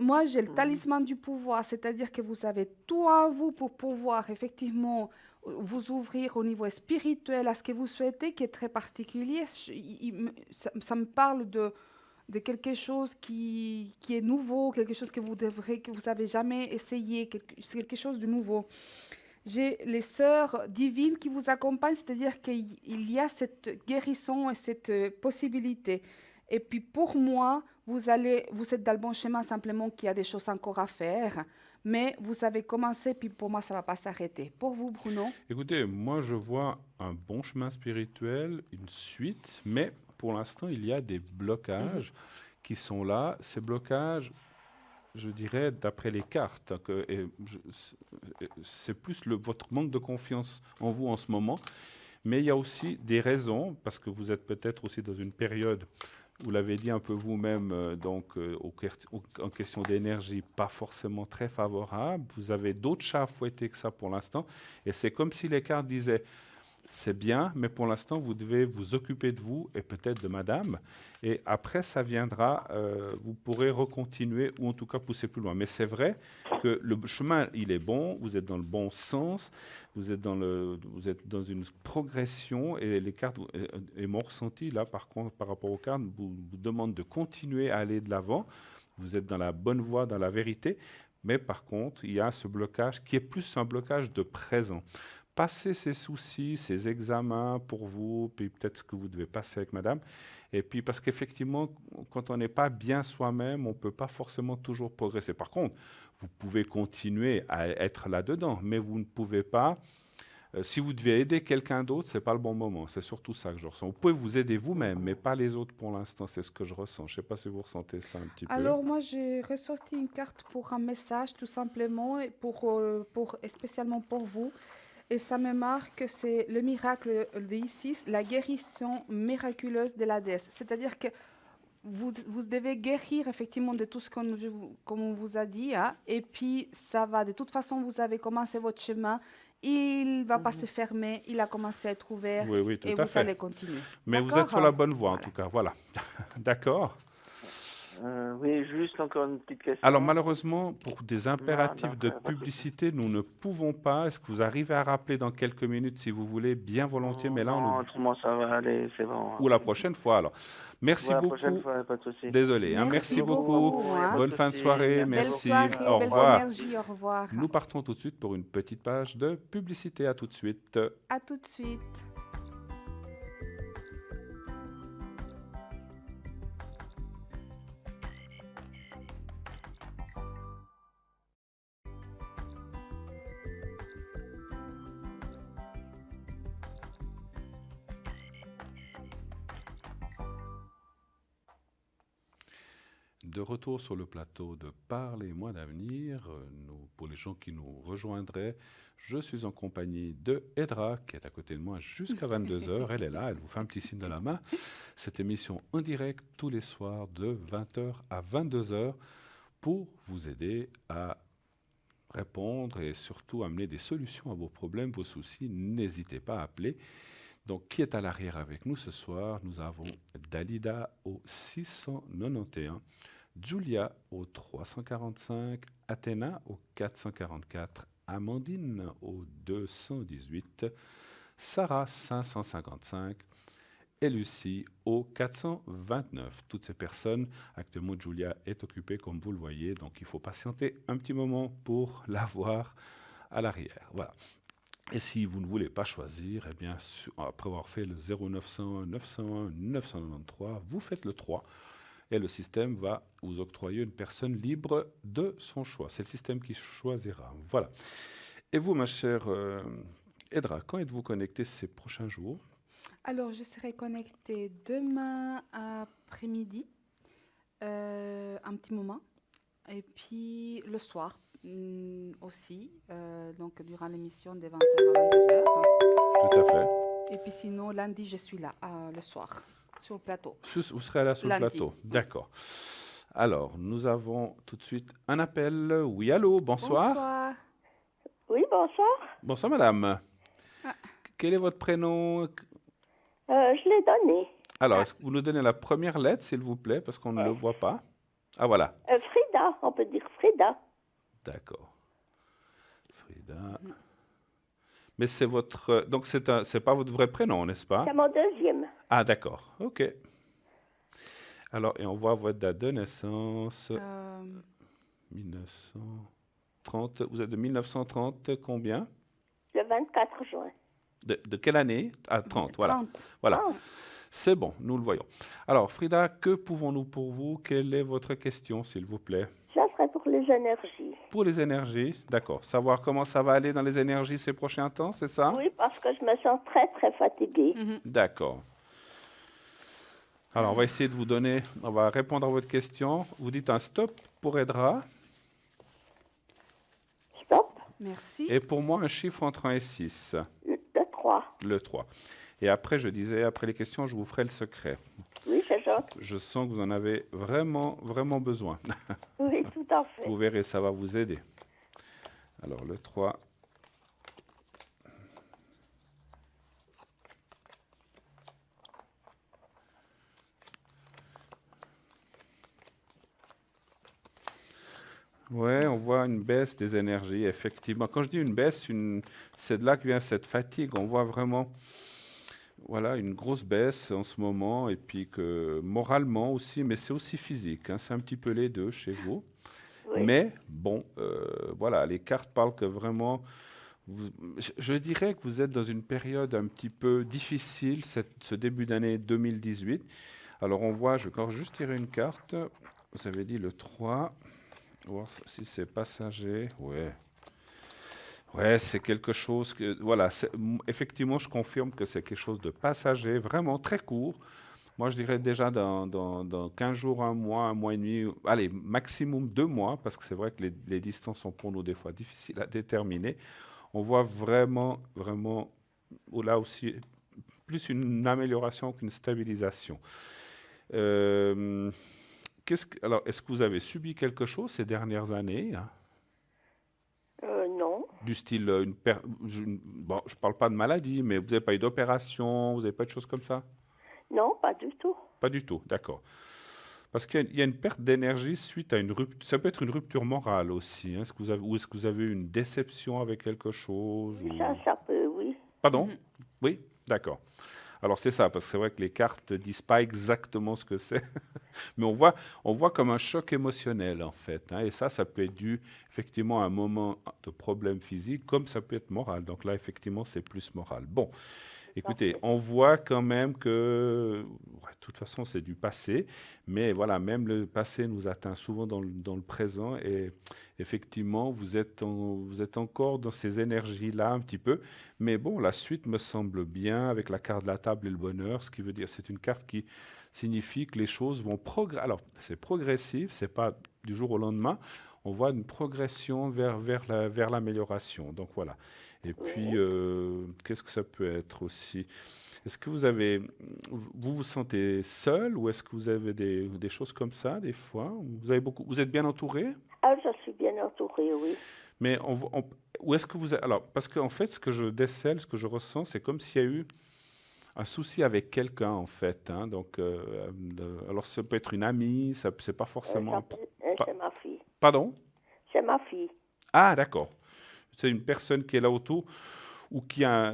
Moi, j'ai le Mhm. talisman du pouvoir, c'est-à-dire que vous avez tout en vous pour pouvoir effectivement vous ouvrir au niveau spirituel à ce que vous souhaitez, qui est très particulier. Ça me parle de quelque chose qui est nouveau, quelque chose que vous avez jamais essayé, c'est quelque chose de nouveau. J'ai les sœurs divines qui vous accompagnent, c'est-à-dire qu'il y a cette guérison et cette possibilité. Et puis pour moi, vous êtes dans le bon chemin, simplement qu'il y a des choses encore à faire, mais vous avez commencé, puis pour moi, ça ne va pas s'arrêter. Pour vous, Bruno? Écoutez, moi je vois un bon chemin spirituel, une suite, mais pour l'instant il y a des Mhm. blocages qui sont là. Ces blocages, je dirais, d'après les cartes, c'est plus votre manque de confiance en vous en ce moment, mais il y a aussi des raisons, parce que vous êtes peut-être aussi dans une période, vous l'avez dit un peu vous-même, en question d'énergie, pas forcément très favorable. Vous avez d'autres chats à fouetter que ça pour l'instant, et c'est comme si les cartes disaient, c'est bien, mais pour l'instant, vous devez vous occuper de vous et peut-être de madame. Et après, ça viendra, vous pourrez recontinuer ou en tout cas pousser plus loin. Mais c'est vrai que le chemin, il est bon, vous êtes dans le bon sens, vous êtes dans une progression et les cartes, et mon ressenti là, par contre, par rapport aux cartes, vous demandent de continuer à aller de l'avant. Vous êtes dans la bonne voie, dans la vérité. Mais par contre, il y a ce blocage qui est plus un blocage de présent. Passez ces soucis, ces examens pour vous, puis peut-être ce que vous devez passer avec madame. Et puis parce qu'effectivement, quand on n'est pas bien soi-même, on ne peut pas forcément toujours progresser. Par contre, vous pouvez continuer à être là-dedans, mais vous ne pouvez pas. Si vous devez aider quelqu'un d'autre, ce n'est pas le bon moment. C'est surtout ça que je ressens. Vous pouvez vous aider vous-même, mais Mhm. pas les autres pour l'instant. C'est ce que je ressens. Je ne sais pas si vous ressentez ça un petit peu. Alors moi, j'ai ressorti une carte pour un message, tout simplement, et et spécialement pour vous. Et ça me marque, c'est le miracle d'Isis, la guérison miraculeuse de la déesse. C'est-à-dire que vous devez guérir effectivement de tout ce comme on vous a dit, hein, et puis ça va. De toute façon, vous avez commencé votre chemin. Il ne va pas se Mhm. fermer, il a commencé à être ouvert Oui, oui, tout et à vous fait. allez continuer. Mais vous êtes D'accord? sur la bonne voie, en Voilà. tout cas. Voilà. D'accord. Oui, juste encore une petite Alors question. malheureusement, pour des Non, impératifs non, de pas de souci. publicité, nous ne pouvons pas. Est-ce que vous arrivez à rappeler dans quelques minutes, si vous voulez, bien volontiers, mais là, Non, autrement ça va aller, c'est bon, ou hein. la prochaine fois alors. Merci Ouais, la prochaine beaucoup. fois, pas de souci. Désolé, hein, Merci Merci merci beaucoup. beaucoup, beaucoup, il n'y a pas hein. de Bonne fin de souci. soirée. Merci Belle beaucoup. Merci. soirée, Au belles revoir. énergies, au revoir. Nous partons tout de suite pour une petite page de publicité. À tout de suite. À tout de suite. De retour sur le plateau de Parlez-moi d'avenir, pour les gens qui nous rejoindraient, je suis en compagnie de Edra, qui est à côté de moi jusqu'à 22 heures. Elle est là, elle vous fait un petit signe de la main. Cette émission en direct tous les soirs de 20 heures à 22 heures pour vous aider à répondre et surtout amener des solutions à vos problèmes, vos soucis. N'hésitez pas à appeler. Donc, qui est à l'arrière avec nous ce soir? Nous avons Dalida au 691. Julia au 345, Athéna au 444, Amandine au 218, Sarah 555, et Lucie au 429. Toutes ces personnes, actuellement Julia est occupée comme vous le voyez, donc il faut patienter un petit moment pour la voir à l'arrière. Voilà. Et si vous ne voulez pas choisir, eh bien, après avoir fait le 0901, 901, 993, vous faites le 3 et le système va vous octroyer une personne libre de son choix. C'est le système qui choisira. Voilà. Et vous, ma chère Edra, quand êtes-vous connectée ces prochains jours? Alors, je serai connectée demain après-midi, un petit moment, et puis le soir aussi, donc durant l'émission de 20h à 22h. Tout à fait. Et puis sinon, lundi, je suis là, le soir, sur le plateau. Vous serez là sur le Lundi. plateau. D'accord. Alors, nous avons tout de suite un appel. Oui, allô, bonsoir. Bonsoir. Oui, bonsoir. Bonsoir, madame. Ah. Quel est votre prénom? Je l'ai donné. Alors, est-ce que vous nous donnez la première lettre, s'il vous plaît, parce qu'on ne le voit pas? Ah, voilà. Frida, on peut dire Frida. D'accord. Frida. Mais c'est votre... Donc, c'est pas votre vrai prénom, n'est-ce pas? C'est mon deuxième. Ah, d'accord. OK. Alors, et on voit votre date de naissance. 1930. Vous êtes de 1930, combien? Le 24 juin. De quelle année? Ah, 30, voilà. 30. Voilà. Oh, C'est bon, nous le voyons. Alors, Frida, que pouvons-nous pour vous? Quelle est votre question, s'il vous plaît? ça serait pour les énergies. Pour les énergies, d'accord. Savoir comment ça va aller dans les énergies ces prochains temps, c'est ça? Oui, parce que je me sens très, très fatiguée. D'accord. Alors, on va essayer de vous donner, on va répondre à votre question. Vous dites un stop pour Edra, Stop. Merci. et pour moi, un chiffre entre 1 et 6, Le 3. le 3. Et après, je disais, après les questions, je vous ferai le secret. Oui, c'est gentil. Je sens que vous en avez vraiment, vraiment besoin. Oui, tout à fait. Vous verrez, ça va vous aider. Alors, le 3. Ouais, on voit une baisse des énergies, effectivement. Quand je dis une baisse, c'est de là que vient cette fatigue. On voit vraiment, voilà, une grosse baisse en ce moment, et puis que moralement aussi, mais c'est aussi physique, hein, c'est un petit peu les deux chez vous. Oui. Mais bon, voilà, les cartes parlent que vraiment, je dirais que vous êtes dans une période un petit peu difficile, ce début d'année 2018. Alors on voit, je vais encore juste tirer une carte. Vous avez dit le 3. Voir si c'est passager. Ouais. Ouais, c'est quelque chose que. Voilà, effectivement, je confirme que c'est quelque chose de passager, vraiment très court. Moi, je dirais déjà dans 15 jours, un mois et demi, allez, maximum 2 mois, parce que c'est vrai que les distances sont pour nous des fois difficiles à déterminer. On voit vraiment, vraiment, là aussi, plus une amélioration qu'une stabilisation. Alors, est-ce que vous avez subi quelque chose ces dernières années, hein? Non. Du style, bon, je ne parle pas de maladie, mais vous n'avez pas eu d'opération, vous n'avez pas de choses comme ça? Non, pas du tout. Pas du tout, d'accord. Parce qu'il y a une perte d'énergie suite à une rupture. Ça peut être une rupture morale aussi, hein. Ou est-ce que vous avez eu une déception avec quelque chose? Oui, ça peut, oui. Pardon? Oui, d'accord. Alors c'est ça, parce que c'est vrai que les cartes disent pas exactement ce que c'est, mais on voit comme un choc émotionnel en fait, hein, et ça peut être dû effectivement à un moment de problème physique, comme ça peut être moral. Donc là, effectivement, c'est plus moral. Bon, écoutez, on voit quand même que, ouais, de toute façon, c'est du passé, mais voilà, même le passé nous atteint souvent dans le présent, et effectivement, vous êtes encore dans ces énergies-là un petit peu, mais bon, la suite me semble bien avec la carte de la table et le bonheur, ce qui veut dire, c'est une carte qui signifie que les choses vont progresser. Alors, c'est progressif, c'est pas du jour au lendemain, on voit une progression vers l'amélioration, donc voilà. Et puis, qu'est-ce que ça peut être aussi? Est-ce que vous vous sentez seul, ou est-ce que vous avez des choses comme ça des fois? Vous êtes bien entouré? Ah, je suis bien entourée, oui. Mais où est-ce que alors, parce qu'en fait, ce que je décèle, ce que je ressens, c'est comme s'il y a eu un souci avec quelqu'un, en fait, hein. Donc, alors ça peut être une amie, c'est pas forcément. C'est ma fille. Pardon? C'est ma fille. Ah, d'accord. C'est une personne qui est là autour. ou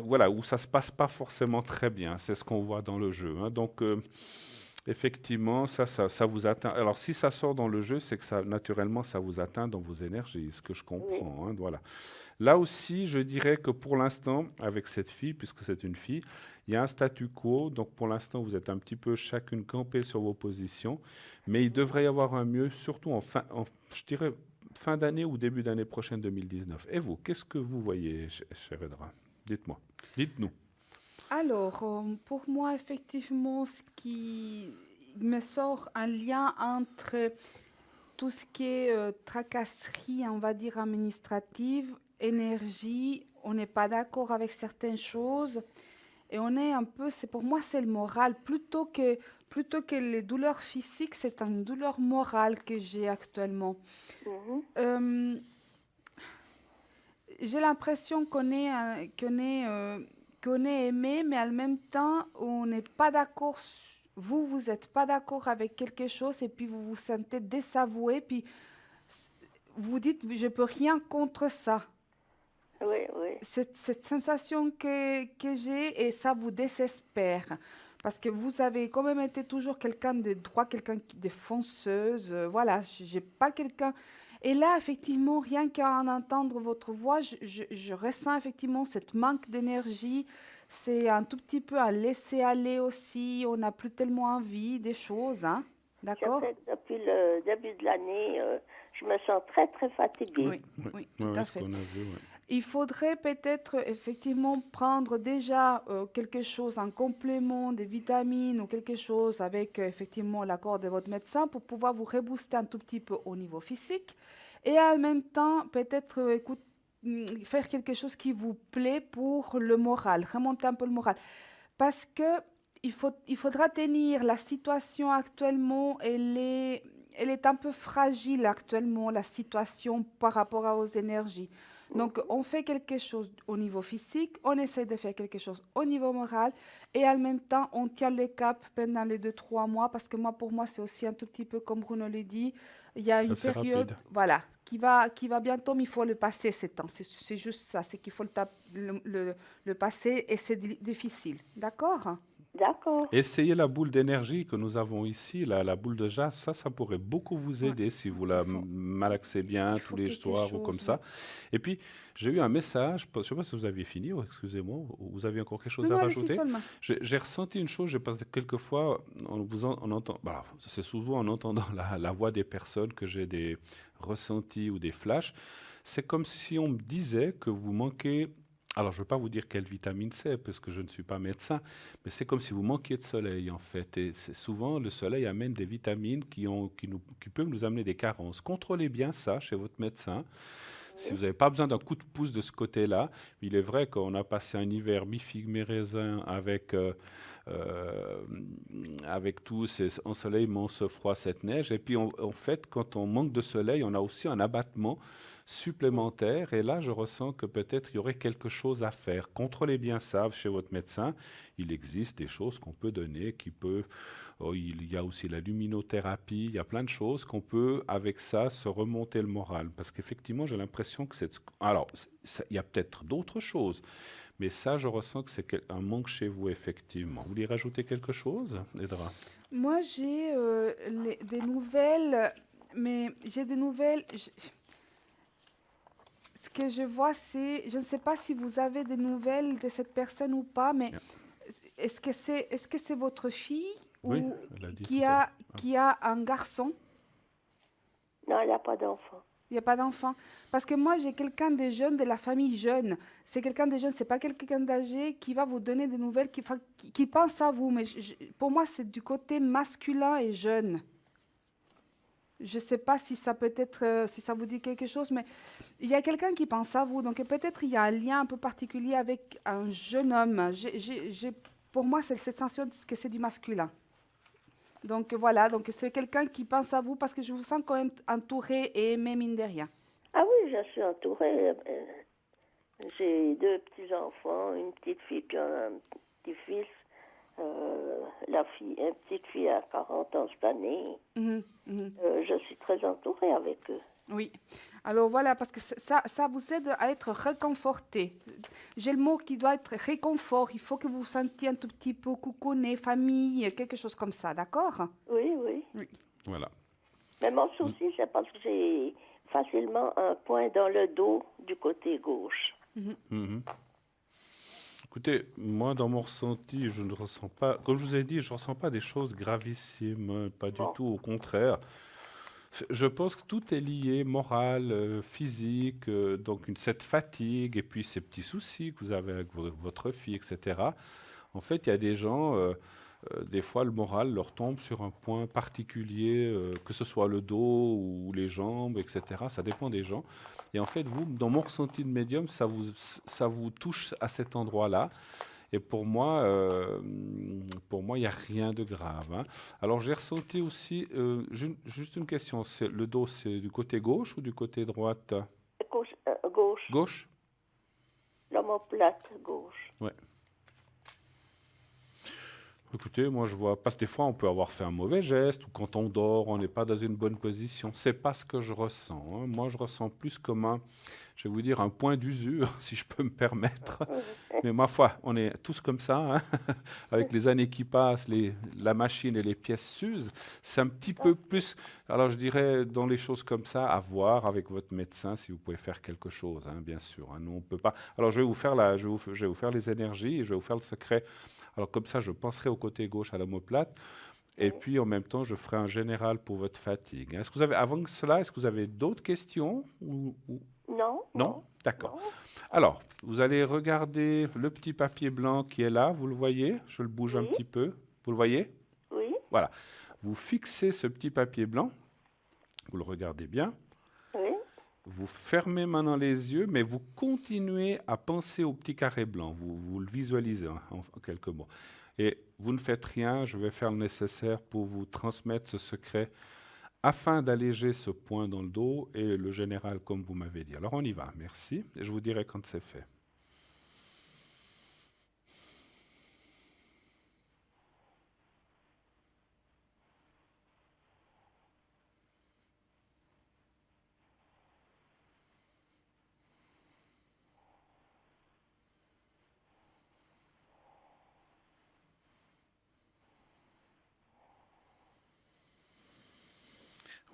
voilà, où ça ne se passe pas forcément très bien. C'est ce qu'on voit dans le jeu, hein. Donc, effectivement, ça vous atteint. Alors, si ça sort dans le jeu, c'est que ça, naturellement, ça vous atteint dans vos énergies, ce que je Oui. comprends, hein, voilà. Là aussi, je dirais que pour l'instant, avec cette fille, puisque c'est une fille, il y a un statu quo. Donc, pour l'instant, vous êtes un petit peu chacune campée sur vos positions. Mais il devrait y avoir un mieux, surtout je dirais, fin d'année ou début d'année prochaine 2019. Et vous, qu'est-ce que vous voyez, cher Edra? Dites-moi. Dites-nous. Alors, pour moi, effectivement, ce qui me sort un lien entre tout ce qui est tracasserie, on va dire administrative, énergie, on n'est pas d'accord avec certaines choses et on est un peu, c'est pour moi, c'est le moral. Plutôt que les douleurs physiques, c'est une douleur morale que j'ai actuellement. Mhm. Euh, j'ai l'impression qu'on est aimé, mais en même temps, on n'est pas d'accord. Vous n'êtes pas d'accord avec quelque chose et puis vous vous sentez désavoué, puis vous dites, je peux rien contre ça. Oui, oui. Cette sensation que j'ai et ça vous désespère. Parce que vous avez quand même été toujours quelqu'un de droit, de fonceuse. Voilà, j'ai pas quelqu'un. Et là, effectivement, rien qu'à en entendre votre voix, je ressens effectivement cette manque d'énergie. C'est un tout petit peu à laisser aller aussi. On n'a plus tellement envie des choses, hein. Ça D'accord? fait que depuis le début de l'année, je me sens très, très fatiguée. Oui, Oui, oui, oui, tout oui, à ce fait. qu'on a vu, oui. Il faudrait peut-être effectivement prendre déjà quelque chose en complément des vitamines ou quelque chose avec effectivement l'accord de votre médecin pour pouvoir vous rebooster un tout petit peu au niveau physique et en même temps peut-être faire quelque chose qui vous plaît pour le moral, remonter un peu le moral. Parce que il faudra tenir la situation actuellement, elle est un peu fragile actuellement, la situation par rapport aux énergies. Donc, on fait quelque chose au niveau physique, on essaie de faire quelque chose au niveau moral, et en même temps, on tient le cap pendant les 2, 3 mois, parce que moi, pour moi, c'est aussi un tout petit peu comme Bruno l'a dit, il y a une Assez période, rapide. voilà, qui va bientôt, mais il faut le passer, ces temps. C'est juste ça, c'est qu'il faut le passer, et c'est difficile. D'accord? D'accord. Essayez la boule d'énergie que nous avons ici, la boule de jazz, ça pourrait beaucoup vous Ouais. aider si vous Il la faut, malaxez bien il tous faut les quelque soirs ou comme chose, oui. ça. Et puis, j'ai eu un message, je ne sais pas si vous aviez fini, excusez-moi, ou vous aviez encore quelque chose Non, à non, allez-y rajouter. seulement. J'ai ressenti une chose, parce que quelquefois, on entend, voilà, c'est souvent en entendant la voix des personnes que j'ai des ressentis ou des flashs. C'est comme si on me disait que vous manquez. Alors, je ne veux pas vous dire quelle vitamine c'est, parce que je ne suis pas médecin, mais c'est comme si vous manquiez de soleil, en fait. Et souvent, le soleil amène des vitamines qui peuvent nous amener des carences. Contrôlez bien ça chez votre médecin. Si vous n'avez pas besoin d'un coup de pouce de ce côté-là, il est vrai qu'on a passé un hiver mi-figue, mi-raisin euh, avec tout ces ensoleillements, ce froid, cette neige. Et puis, en fait, quand on manque de soleil, on a aussi un abattement supplémentaire. Et là, je ressens que peut-être il y aurait quelque chose à faire. Contrôlez bien ça chez votre médecin. Il existe des choses qu'on peut donner, il y a aussi la luminothérapie, il y a plein de choses qu'on peut, avec ça, se remonter le moral. Parce qu'effectivement, j'ai l'impression que c'est. Alors, il y a peut-être d'autres choses, mais ça, je ressens que c'est un manque chez vous, effectivement. Vous voulez rajouter quelque chose, Edra? Moi, j'ai des nouvelles, mais j'ai des nouvelles. Ce que je vois, c'est, je ne sais pas si vous avez des nouvelles de cette personne ou pas, mais Yeah. est-ce que c'est votre fille Oui, ou elle a dit qui tout à l'heure. qui a un garçon? Non, elle n'a pas d'enfant. Il n'y a pas d'enfant. Parce que moi, j'ai quelqu'un de jeune, de la famille jeune. C'est quelqu'un de jeune, c'est pas quelqu'un d'âgé qui va vous donner des nouvelles, qui pense à vous. Mais pour moi, c'est du côté masculin et jeune. Je ne sais pas si ça peut être, si ça vous dit quelque chose, mais il y a quelqu'un qui pense à vous. Donc peut-être il y a un lien un peu particulier avec un jeune homme. Pour moi, c'est cette sensation que c'est du masculin. Donc voilà, donc c'est quelqu'un qui pense à vous parce que je vous sens quand même entouré et aimé, mine de rien. Ah oui, je suis entourée. J'ai 2 petits-enfants, une petite fille puis un petit-fils. La petite fille a 40 ans cette année. Mhm, mhm. Je suis très entourée avec eux. Oui. Alors voilà, parce que ça vous aide à être réconforté. J'ai le mot qui doit être réconfort. Il faut que vous vous sentiez un tout petit peu coucouné, famille, quelque chose comme ça, d'accord? Oui, oui. Oui. Voilà. Mais mon souci, c'est parce que j'ai facilement un point dans le dos du côté gauche. Mhm. Écoutez, moi, dans mon ressenti, je ne ressens pas, comme je vous ai dit, je ne ressens pas des choses gravissimes, pas du Bon, tout, au contraire. Je pense que tout est lié, moral, physique, donc cette fatigue et puis ces petits soucis que vous avez avec votre fille, etc. En fait, il y a des gens, des fois, le moral leur tombe sur un point particulier, que ce soit le dos ou les jambes, etc. Ça dépend des gens. Et en fait, vous, dans mon ressenti de médium, ça vous touche à cet endroit-là. Et pour moi, il n'y a rien de grave, hein. Alors, j'ai ressenti aussi, juste une question, le dos, c'est du côté gauche ou du côté droite? gauche, Gauche? l'omoplate gauche. Ouais. Écoutez, moi je vois, parce que des fois on peut avoir fait un mauvais geste, ou quand on dort, on n'est pas dans une bonne position. C'est pas ce que je ressens, hein. Moi je ressens plus comme je vais vous dire, un point d'usure, si je peux me permettre. Mais ma foi, on est tous comme ça, hein. Avec les années qui passent, la machine et les pièces s'usent. C'est un petit peu plus, alors je dirais, dans les choses comme ça, à voir avec votre médecin si vous pouvez faire quelque chose, hein, bien sûr, hein. Nous, on peut pas. Alors je vais vous faire je vais vous faire les énergies et je vais vous faire le secret. Alors comme ça, je penserai au côté gauche à l'omoplate. Et Oui. puis en même temps, je ferai un général pour votre fatigue, hein. Est-ce que vous avez, avant cela, est-ce que vous avez d'autres questions Non, Non? non, D'accord. non. Alors, vous allez regarder le petit papier blanc qui est là, vous le voyez? Je le bouge un Oui, petit peu. Vous le voyez? oui, Voilà. Vous fixez ce petit papier blanc, vous le regardez bien, oui. vous fermez maintenant les yeux, mais vous continuez à penser au petit carré blanc. Vous le visualisez, hein, en quelques mots. Et vous ne faites rien, je vais faire le nécessaire pour vous transmettre ce secret afin d'alléger ce point dans le dos et le général comme vous m'avez dit. Alors on y va, merci, et je vous dirai quand c'est fait.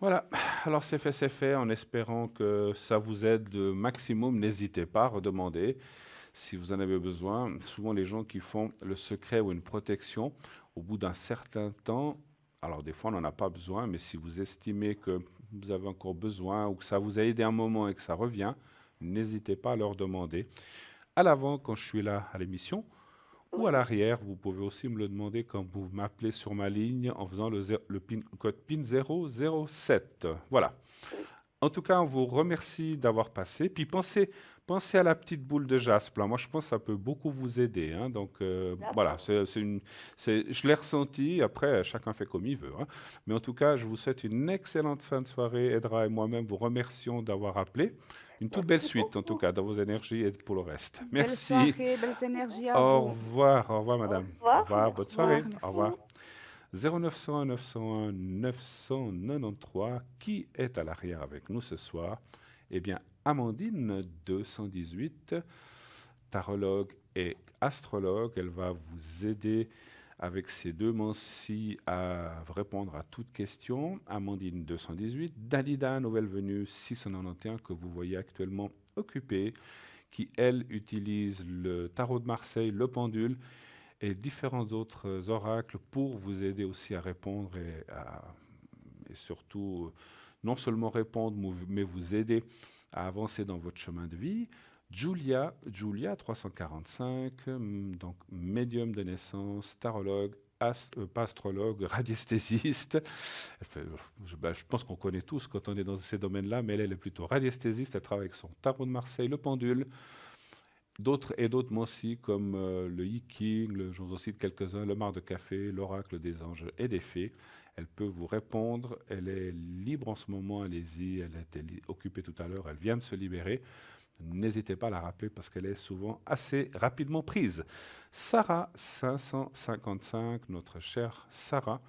Voilà, alors c'est fait, en espérant que ça vous aide le maximum. N'hésitez pas à redemander si vous en avez besoin. Souvent, les gens qui font le secret ou une protection, au bout d'un certain temps, alors des fois on n'en a pas besoin, mais si vous estimez que vous avez encore besoin ou que ça vous a aidé un moment et que ça revient, n'hésitez pas à leur demander. À l'avant, quand je suis là à l'émission, ou à Oui. l'arrière, vous pouvez aussi me le demander quand vous m'appelez sur ma ligne en faisant le code PIN 007. Voilà. Oui. En tout cas, on vous remercie d'avoir passé. Puis pensez à la petite boule de jaspe, là. Moi, je pense que ça peut beaucoup vous aider, hein. Donc, voilà, D'accord. je l'ai ressenti. Après, chacun fait comme il veut, hein. Mais en tout cas, je vous souhaite une excellente fin de soirée. Edra et moi-même vous remercions d'avoir appelé. Une toute belle Merci suite, en tout beaucoup. cas, dans vos énergies et pour le reste. Belle Merci. soirée, belles énergies à Au vous. revoir, Au madame. Au revoir. revoir, bonne Au revoir, soirée. Merci Au revoir. merci. beaucoup. 0901 901 993. Qui est à l'arrière avec nous ce soir? Eh bien, Amandine 218, tarologue et astrologue. Elle va vous aider avec ces deux manci à répondre à toutes questions. Amandine 218, Dalida, nouvelle venue 691 que vous voyez actuellement occupée, qui elle utilise le tarot de Marseille, le pendule et différents autres oracles pour vous aider aussi à répondre et surtout non seulement répondre, mais vous aider à avancer dans votre chemin de vie. Julia 345, donc médium de naissance, tarologue, pas astrologue, radiesthésiste. Je pense qu'on connaît tous quand on est dans ces domaines-là, mais elle est plutôt radiesthésiste. Elle travaille avec son tarot de Marseille, le pendule. D'autres aussi, comme le Yi-King, je vous en cite quelques-uns, le mar de café, l'oracle des anges et des fées. Elle peut vous répondre, elle est libre en ce moment, allez-y, elle était occupée tout à l'heure, elle vient de se libérer. N'hésitez pas à la rappeler parce qu'elle est souvent assez rapidement prise. Sarah 555, notre chère Sarah,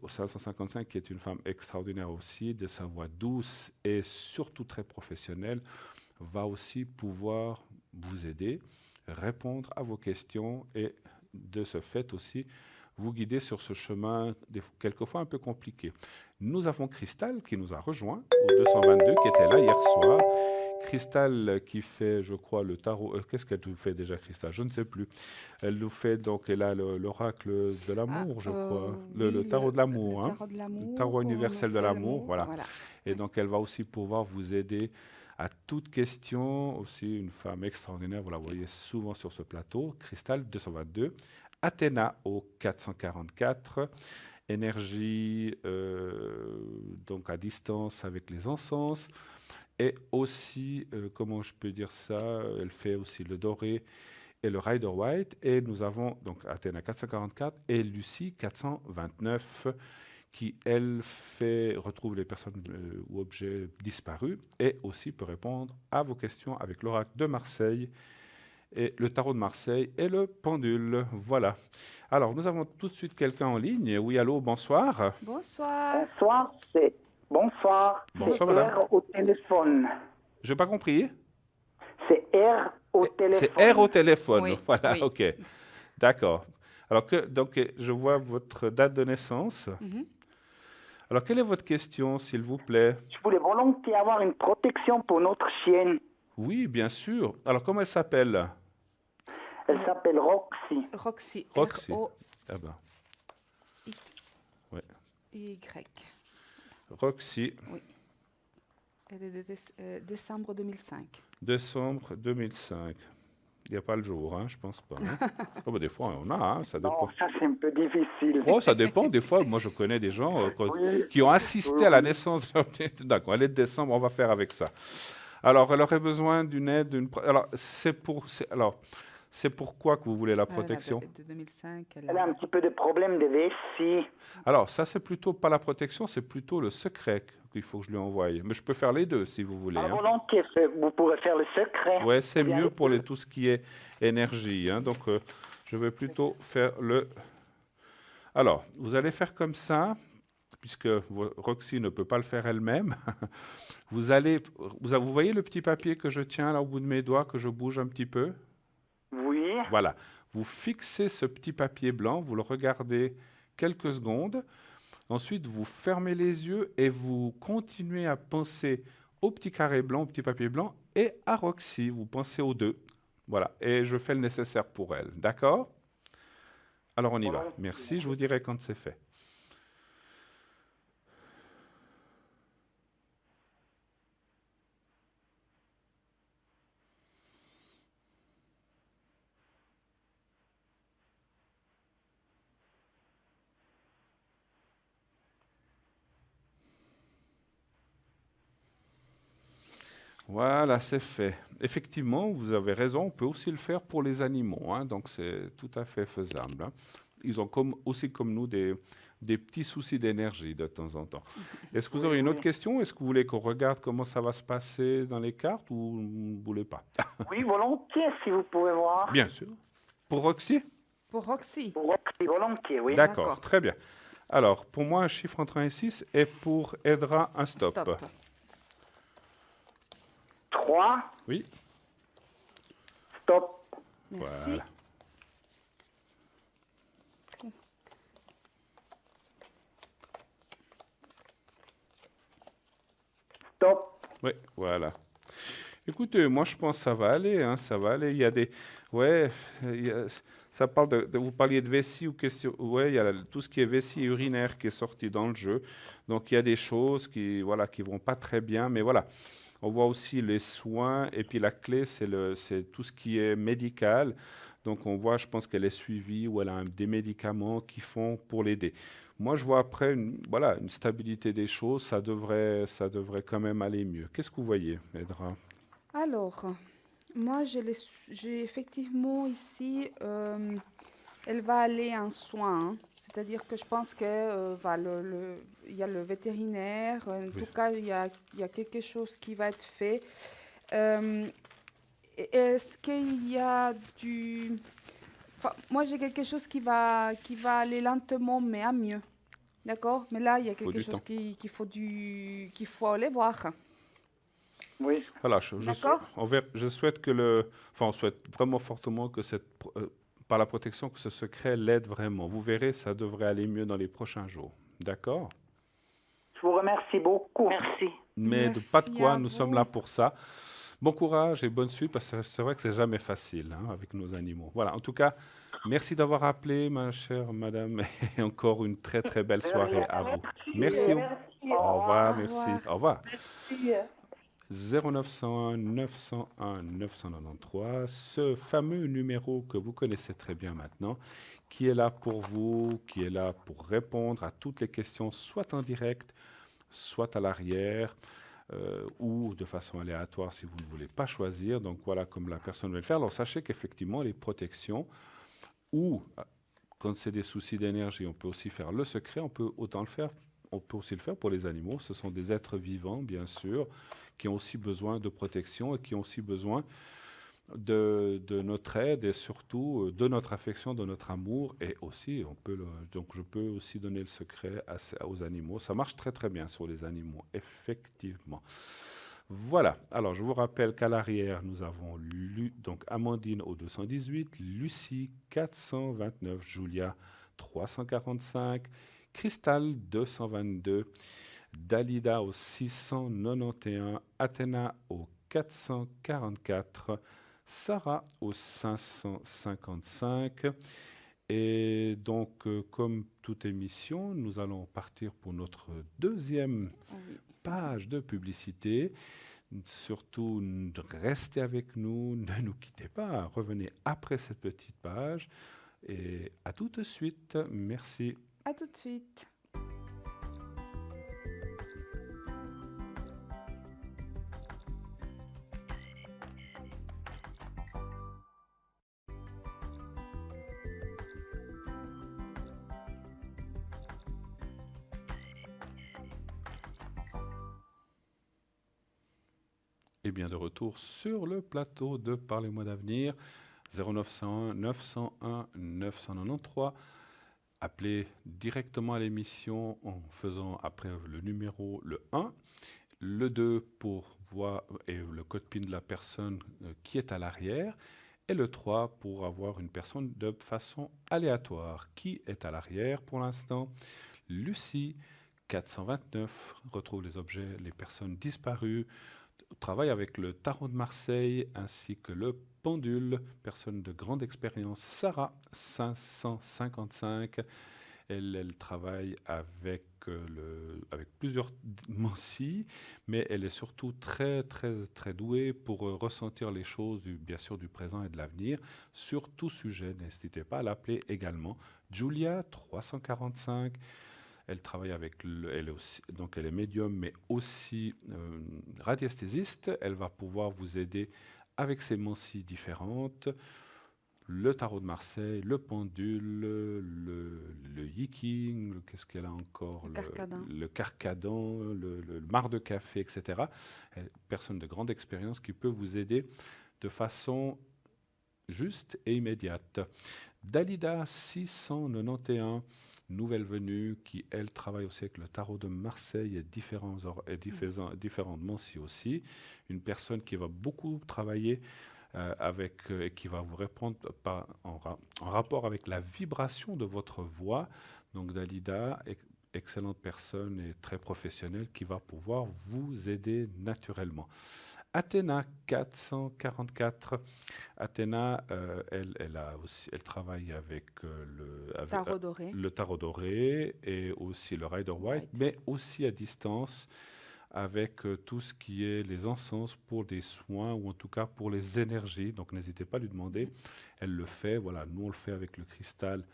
au 555, qui est une femme extraordinaire aussi, de sa voix douce et surtout très professionnelle, va aussi pouvoir vous aider, répondre à vos questions et de ce fait aussi vous guider sur ce chemin quelquefois un peu compliqué. Nous avons Cristal qui nous a rejoint au 222, qui était là hier soir. Cristal qui fait, je crois, le tarot. Qu'est-ce qu'elle nous fait déjà, Cristal? Je ne sais plus. Elle nous fait donc, elle a l'oracle de l'amour, je crois. Le tarot de l'amour, le hein. tarot de Le l'amour, tarot universel de l'amour, voilà. voilà. Et donc, elle va aussi pouvoir vous aider à toute question. Aussi, une femme extraordinaire, vous la voyez souvent sur ce plateau. Cristal 222. Athéna au 444. Énergie donc à distance avec les encens. Et aussi, comment je peux dire ça, elle fait aussi le doré et le Rider White. Et nous avons donc Athéna 444 et Lucie 429 qui, elle, retrouve les personnes ou objets disparus et aussi peut répondre à vos questions avec l'oracle de Marseille et le tarot de Marseille et le pendule. Voilà. Alors, nous avons tout de suite quelqu'un en ligne. Oui, allô, bonsoir. Bonsoir. Bonsoir, Bonsoir, c'est madame. R au téléphone. Je n'ai pas compris. C'est R au téléphone. C'est R au téléphone. Oui, Voilà, oui. ok. D'accord. Alors, donc, je vois votre date de naissance. Mhm. Alors, quelle est votre question, s'il vous plaît? Je voulais volontiers avoir une protection pour notre chienne. Oui, bien sûr. Alors, comment elle s'appelle? Elle s'appelle Roxy. Roxy. Roxy. R-O-X-Y. Ah ben, ouais. Roxy, Elle est de décembre 2005. décembre 2005. Il n'y a pas le jour, hein, je pense pas. Hein. Oh, ben, des fois, on a, hein, ça dépend. Non, ça c'est un peu difficile. Oh, ça dépend. Des fois, moi, je connais des gens Oui. qui ont assisté à la naissance. D'accord, elle est de décembre, on va faire avec ça. Alors, elle aurait besoin d'une aide. Alors, c'est pourquoi que vous voulez la protection? De 2005. Elle a un petit peu de problème de vessie. Alors, ça, c'est plutôt pas la protection, c'est plutôt le secret qu'il faut que je lui envoie. Mais je peux faire les deux, si vous voulez. Alors, Hein. volontiers, vous pourrez faire le secret. Ouais, c'est Bien mieux les pour deux. tout ce qui est énergie. Hein. Donc, je vais plutôt faire le... Alors, vous allez faire comme ça, puisque Roxy ne peut pas le faire elle-même. Vous voyez le petit papier que je tiens là au bout de mes doigts, que je bouge un petit peu? Oui. Voilà. Vous fixez ce petit papier blanc, vous le regardez quelques secondes. Ensuite, vous fermez les yeux et vous continuez à penser au petit carré blanc, au petit papier blanc et à Roxy. Vous pensez aux deux. Voilà. Et je fais le nécessaire pour elle. D'accord? Alors, on y va. Merci. Je vous dirai quand c'est fait. Voilà, c'est fait. Effectivement, vous avez raison, on peut aussi le faire pour les animaux, hein, donc c'est tout à fait faisable. Hein. Ils ont aussi comme nous des petits soucis d'énergie de temps en temps. Est-ce que vous aurez une autre question? Est-ce que vous voulez qu'on regarde comment ça va se passer dans les cartes ou vous ne voulez pas? Oui, volontiers, si vous pouvez voir. Bien sûr. Pour Roxy? Pour Roxy. Pour Roxy, volontiers, oui. D'accord, D'accord. très bien. Alors, pour moi, un chiffre entre 1 et 6 et pour Edra, un stop. 3. Oui, Stop. Merci. voilà. Stop. Oui, voilà. Écoutez, moi je pense que ça va aller, hein, ça va aller. Il y a des, ouais, ça parle vous parliez de vessie ou question, ouais, il y a tout ce qui est vessie urinaire qui est sorti dans le jeu. Donc il y a des choses qui, voilà, qui vont pas très bien, mais voilà. On voit aussi les soins et puis la clé, c'est tout ce qui est médical. Donc on voit, je pense qu'elle est suivie ou elle a des médicaments qui font pour l'aider. Moi, je vois après voilà, une stabilité des choses, ça devrait quand même aller mieux. Qu'est-ce que vous voyez, Edra? Alors, moi, j'ai effectivement ici, elle va aller en soins. Hein. C'est-à-dire que je pense que il y a le vétérinaire. En Oui. tout cas, il y a quelque chose qui va être fait. Est-ce qu'il y a Enfin, moi, j'ai quelque chose qui va aller lentement, mais à mieux. D'accord? Mais là, il y a Il faut quelque du chose temps. qu'il faut aller voir. Oui. Voilà, D'accord? je souhaite enfin, on souhaite vraiment fortement que par la protection, que ce secret l'aide vraiment. Vous verrez, ça devrait aller mieux dans les prochains jours. D'accord? Je vous remercie beaucoup. Merci. Mais de pas de Merci quoi, à nous sommes là vous. pour ça. Bon courage et bonne suite, parce que c'est vrai que c'est jamais facile hein, avec nos animaux. Voilà, en tout cas, merci d'avoir appelé, ma chère madame, et encore une très très belle De soirée rien. à vous. Merci. Merci, Merci. au Au revoir, revoir. Au merci, revoir. au revoir. Merci. 0901 901 993, ce fameux numéro que vous connaissez très bien maintenant, qui est là pour vous, qui est là pour répondre à toutes les questions, soit en direct, soit à l'arrière, ou de façon aléatoire si vous ne voulez pas choisir. Donc voilà comme la personne va le faire. Alors sachez qu'effectivement, les protections, ou quand c'est des soucis d'énergie, on peut aussi faire le secret, on peut autant le faire. On peut aussi le faire pour les animaux. Ce sont des êtres vivants, bien sûr, qui ont aussi besoin de protection et qui ont aussi besoin de notre aide et surtout de notre affection, de notre amour. Et aussi, donc je peux aussi donner le secret aux animaux. Ça marche très très bien sur les animaux, effectivement. Voilà, alors je vous rappelle qu'à l'arrière, nous avons donc Amandine au 218, Lucie 429, Julia 345, Cristal 222, Dalida au 691, Athéna au 444, Sarah au 555. Et donc, comme toute émission, nous allons partir pour notre deuxième Oui. page de publicité. Surtout, restez avec nous, ne nous quittez pas, revenez après cette petite page. Et à tout de suite, merci. À tout de suite. Et bien de retour sur le plateau de Parlez-moi d'avenir, 0901 901 993. Appelez directement à l'émission en faisant après le numéro le 1, le 2 pour voir et le code PIN de la personne qui est à l'arrière, et le 3 pour avoir une personne de façon aléatoire. Qui est à l'arrière pour l'instant? Lucie, 429, retrouve les objets, les personnes disparues, travaille avec le tarot de Marseille ainsi que le pendule, personne de grande expérience. Sarah, 555, elle travaille avec plusieurs mancies, mais elle est surtout très, très, très douée pour ressentir les choses, bien sûr, du présent et de l'avenir, sur tout sujet. N'hésitez pas à l'appeler également. Julia, 345. Elle travaille elle est aussi, donc elle est médium, mais aussi radiesthésiste. Elle va pouvoir vous aider avec ses mancies différentes. Le tarot de Marseille, le pendule, le yiking, qu'est-ce qu'elle a encore? Le carcadin. Le carcadan, le marc de café, etc. Personne de grande expérience qui peut vous aider de façon juste et immédiate. Dalida 691, nouvelle venue, qui elle travaille aussi avec le tarot de Marseille et différentes mancies aussi. Une personne qui va beaucoup travailler et qui va vous répondre en rapport avec la vibration de votre voix. Donc Dalida, excellente personne et très professionnelle qui va pouvoir vous aider naturellement. Athéna 444. Athéna, elle travaille avec Tarot doré. le tarot doré et aussi le Rider-Waite, mais aussi à distance avec tout ce qui est les encens pour des soins ou en tout cas pour les énergies. Donc n'hésitez pas à lui demander. Elle le fait, voilà, nous on le fait avec le cristal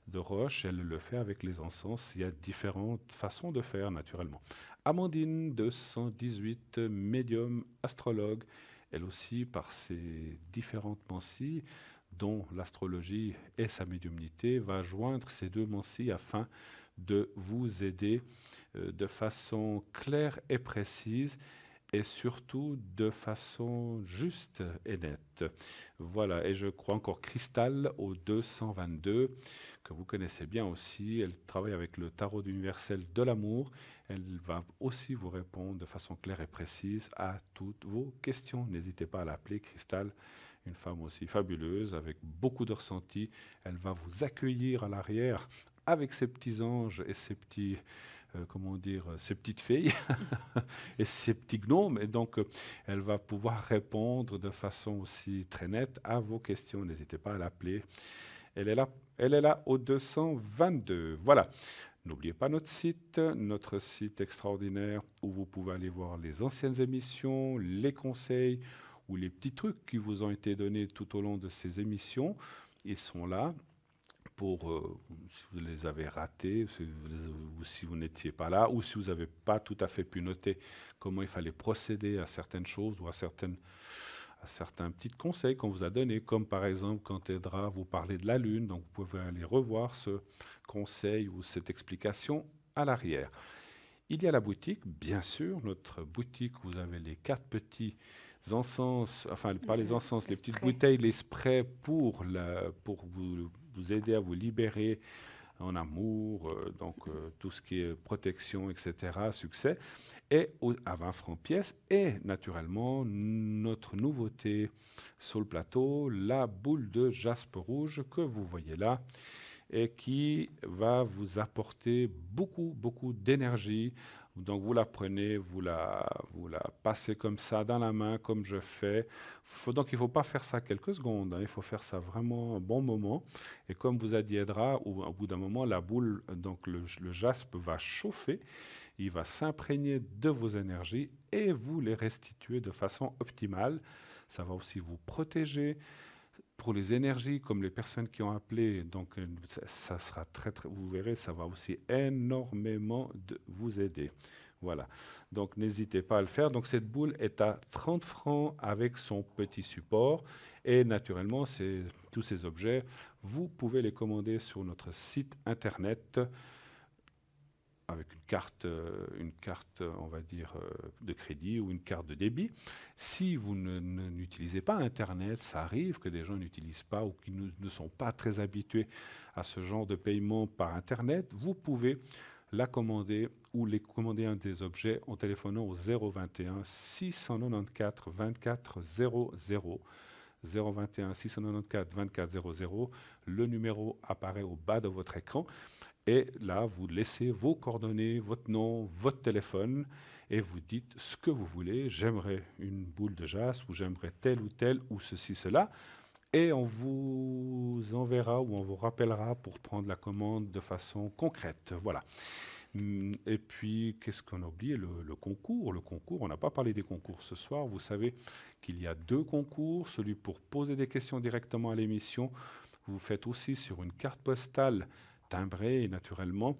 de roche, elle le fait avec les encens. Il y a différentes façons de faire naturellement. Amandine 218, médium, astrologue, elle aussi par ses différentes mancies, dont l'astrologie et sa médiumnité, va joindre ces deux mancies afin de vous aider de façon claire et précise et surtout de façon juste et nette. Voilà, et je crois encore Cristal au 222, que vous connaissez bien aussi. Elle travaille avec le tarot universel de l'amour. Elle va aussi vous répondre de façon claire et précise à toutes vos questions. N'hésitez pas à l'appeler, Cristal, une femme aussi fabuleuse, avec beaucoup de ressenti. Elle va vous accueillir à l'arrière avec ses petits anges et ses petits, comment dire, ses petites fées et ses petits gnomes. Et donc, elle va pouvoir répondre de façon aussi très nette à vos questions. N'hésitez pas à l'appeler. Elle est là au 222. Voilà. N'oubliez pas notre site extraordinaire où vous pouvez aller voir les anciennes émissions, les conseils ou les petits trucs qui vous ont été donnés tout au long de ces émissions. Ils sont là pour, si vous les avez ratés, ou si vous n'étiez pas là, ou si vous n'avez pas tout à fait pu noter comment il fallait procéder à certaines choses ou à certains petits conseils qu'on vous a donnés, comme par exemple quand Edra vous parlait de la Lune, donc vous pouvez aller revoir ce conseil ou cette explication à l'arrière. Il y a la boutique, bien sûr, notre boutique, vous avez les 4 petits encens, enfin pas les encens, les petites bouteilles, les sprays pour vous aider à vous libérer en amour, tout ce qui est protection, etc., succès, et à 20 francs pièce. Et naturellement, notre nouveauté sur le plateau, la boule de jaspe rouge que vous voyez là, et qui va vous apporter beaucoup, beaucoup d'énergie. Donc vous la prenez, vous la passez comme ça dans la main, comme je fais. Donc il ne faut pas faire ça quelques secondes, il faut faire ça vraiment un bon moment. Et comme vous a dit Edra, au bout d'un moment, la boule, donc le jaspe va chauffer, il va s'imprégner de vos énergies et vous les restituer de façon optimale. Ça va aussi vous protéger. Pour les énergies, comme les personnes qui ont appelé, donc ça sera vous verrez, ça va aussi énormément vous aider. Voilà, donc n'hésitez pas à le faire. Donc cette boule est à 30 francs avec son petit support. Et naturellement, tous ces objets, vous pouvez les commander sur notre site internet avec une carte, on va dire, de crédit ou une carte de débit. Si vous n'utilisez pas Internet, ça arrive que des gens n'utilisent pas ou qui ne sont pas très habitués à ce genre de paiement par Internet, vous pouvez la commander ou les commander un des objets en téléphonant au 021 694 24 00. 021 694 24 00. Le numéro apparaît au bas de votre écran. Et là, vous laissez vos coordonnées, votre nom, votre téléphone, et vous dites ce que vous voulez. J'aimerais une boule de jaspe, ou j'aimerais tel, ou ceci, cela. Et on vous enverra ou on vous rappellera pour prendre la commande de façon concrète. Voilà. Et puis, qu'est-ce qu'on a oublié? Le concours. Le concours, on n'a pas parlé des concours ce soir. Vous savez qu'il y a 2 concours. Celui pour poser des questions directement à l'émission. Vous faites aussi sur une carte postale timbré naturellement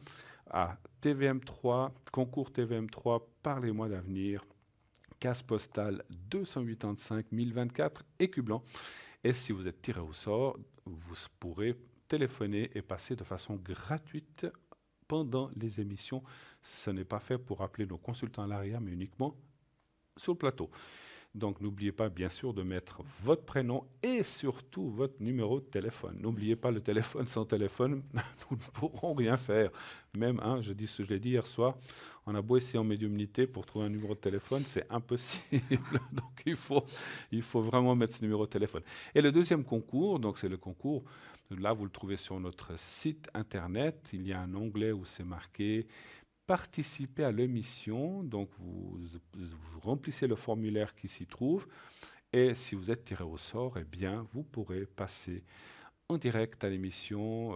à TVM3, concours TVM3 par les mois d'avenir, case postale 285 1024 écu blanc. Et si vous êtes tiré au sort, vous pourrez téléphoner et passer de façon gratuite pendant les émissions. Ce n'est pas fait pour appeler nos consultants à l'arrière, mais uniquement sur le plateau. Donc, n'oubliez pas, bien sûr, de mettre votre prénom et surtout votre numéro de téléphone. N'oubliez pas le téléphone. Sans téléphone, nous ne pourrons rien faire. Même, je l'ai dit hier soir, on a beau essayer en médiumnité pour trouver un numéro de téléphone, c'est impossible. Donc, il faut vraiment mettre ce numéro de téléphone. Et le deuxième concours, donc c'est le concours, là, vous le trouvez sur notre site internet. Il y a un onglet où c'est marqué participer à l'émission, donc vous remplissez le formulaire qui s'y trouve, et si vous êtes tiré au sort, eh bien, vous pourrez passer en direct à l'émission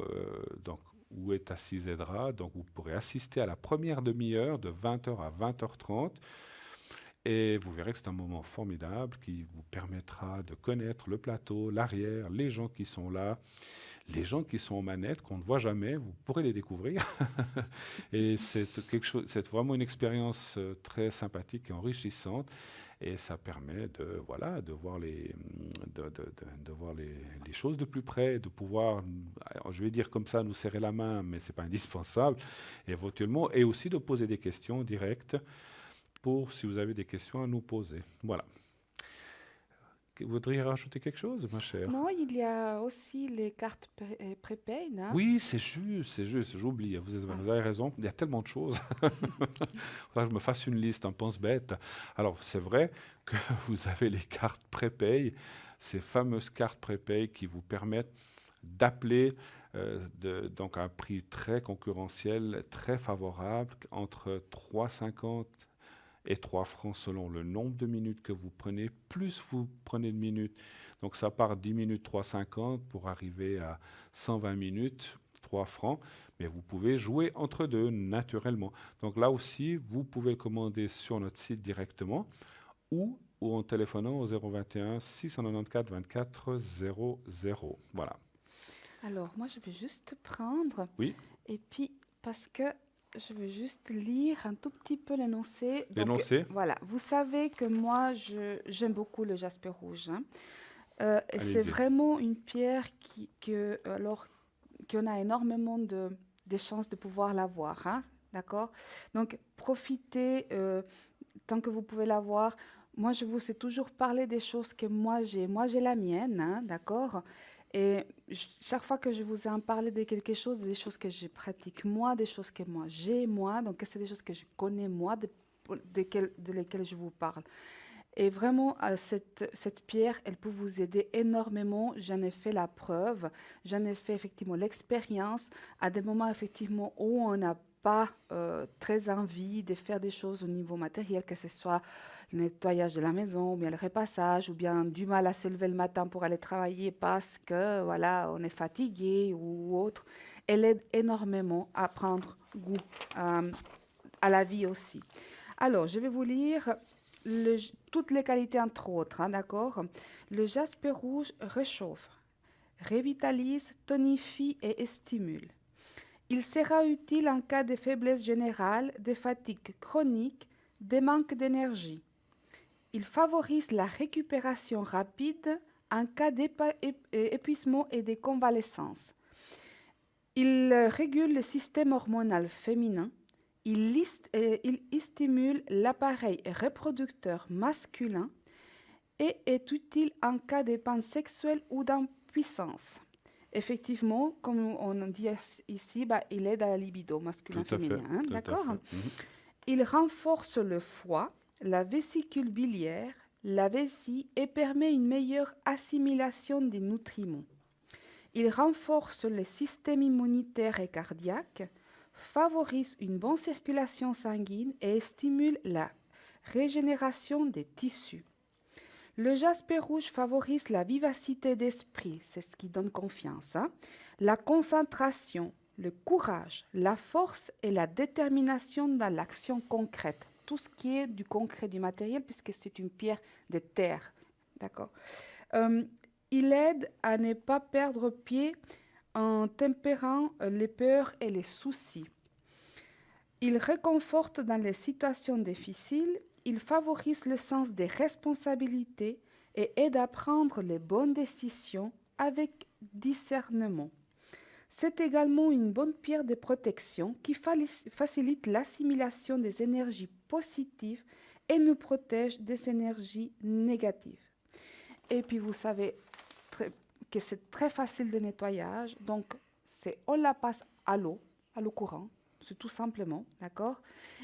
où est assise Edra, donc vous pourrez assister à la première demi-heure de 20h à 20h30, et vous verrez que c'est un moment formidable qui vous permettra de connaître le plateau, l'arrière, les gens qui sont là, les gens qui sont aux manettes, qu'on ne voit jamais, vous pourrez les découvrir. Et c'est vraiment une expérience très sympathique et enrichissante. Et ça permet de voir les choses de plus près, de pouvoir, je vais dire comme ça, nous serrer la main, mais ce n'est pas indispensable, éventuellement, et aussi de poser des questions directes pour si vous avez des questions à nous poser. Voilà. Vous voudriez rajouter quelque chose, ma chère? Non, il y a aussi les cartes prépaid, hein. Oui, c'est juste, j'oublie, vous avez raison, il y a tellement de choses. Il faudra que je me fasse une liste, un pense-bête. Alors, c'est vrai que vous avez les cartes prépay, ces fameuses cartes prépay qui vous permettent d'appeler donc à un prix très concurrentiel, très favorable, entre 3,50 et 3 francs selon le nombre de minutes que vous prenez, plus vous prenez de minutes. Donc ça part 10 minutes 3,50 pour arriver à 120 minutes, 3 francs, mais vous pouvez jouer entre deux naturellement. Donc là aussi, vous pouvez le commander sur notre site directement ou en téléphonant au 021 694 24 00. Voilà. Alors, moi, je vais juste prendre. Oui. Et puis, parce que je veux juste lire un tout petit peu l'énoncé. Donc, L'énoncé. voilà, vous savez que moi, j'aime beaucoup le jasper rouge, hein. Et c'est Allez-y. vraiment une pierre qu'on a énormément des chances de pouvoir l'avoir, hein, d'accord? Donc, profitez tant que vous pouvez l'avoir. Moi, je vous ai toujours parlé des choses que moi j'ai. Moi, j'ai la mienne, hein, d'accord? Et chaque fois que je vous ai en parlé de quelque chose, des choses que je pratique moi, des choses que moi j'ai moi, donc c'est des choses que je connais moi, de lesquelles je vous parle. Et vraiment, cette pierre, elle peut vous aider énormément. J'en ai fait la preuve, j'en ai fait effectivement l'expérience à des moments effectivement où on n'a pas très envie de faire des choses au niveau matériel, que ce soit le nettoyage de la maison, ou bien le repassage, ou bien du mal à se lever le matin pour aller travailler parce que voilà, on est fatigué ou autre. Elle aide énormément à prendre goût à la vie aussi. Alors, je vais vous lire toutes les qualités entre autres, hein, d'accord? Le jasper rouge réchauffe, revitalise, tonifie et stimule. Il sera utile en cas de faiblesse générale, de fatigue chronique, de manque d'énergie. Il favorise la récupération rapide en cas d'épuisement et de convalescence. Il régule le système hormonal féminin. Il stimule l'appareil reproducteur masculin et est utile en cas de panne sexuelle ou d'impuissance. Effectivement, comme on dit ici, il aide à la libido masculin-féminin. Hein, d'accord? Il renforce le foie, la vésicule biliaire, la vessie et permet une meilleure assimilation des nutriments. Il renforce le système immunitaire et cardiaque, favorise une bonne circulation sanguine et stimule la régénération des tissus. Le jasper rouge favorise la vivacité d'esprit, c'est ce qui donne confiance, hein, la concentration, le courage, la force et la détermination dans l'action concrète. Tout ce qui est du concret, du matériel, puisque c'est une pierre de terre. D'accord. Il aide à ne pas perdre pied en tempérant les peurs et les soucis. Il réconforte dans les situations difficiles, il favorise le sens des responsabilités et aide à prendre les bonnes décisions avec discernement. C'est également une bonne pierre de protection qui facilite l'assimilation des énergies positives et nous protège des énergies négatives. Et puis vous savez que c'est très facile de nettoyage, donc on la passe à l'eau courant, c'est tout simplement, d'accord?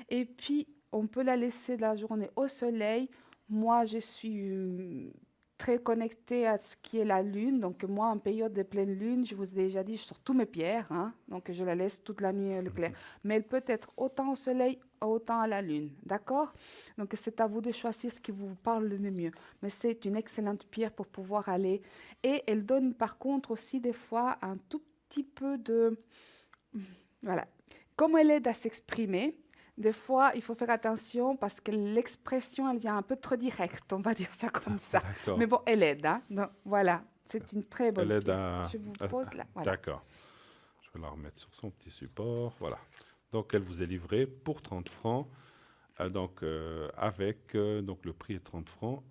Et puis on peut la laisser la journée au soleil. Moi, je suis très connectée à ce qui est la lune, donc moi, en période de pleine lune, je vous ai déjà dit, je sors tous mes pierres, hein, donc je la laisse toute la nuit au clair. Mais elle peut être autant au soleil, autant à la lune, d'accord? Donc c'est à vous de choisir ce qui vous parle le mieux. Mais c'est une excellente pierre pour pouvoir aller. Et elle donne par contre aussi des fois un tout petit peu de... Voilà. Comme elle aide à s'exprimer, des fois, il faut faire attention parce que l'expression, elle vient un peu trop directe, on va dire ça comme ça. Mais bon, elle aide, hein? Donc, voilà, c'est une très bonne pierre. Je vous pose là. Voilà. D'accord. Je vais la remettre sur son petit support. Voilà. Donc, elle vous est livrée pour 30 francs. Avec donc le prix est 30 francs.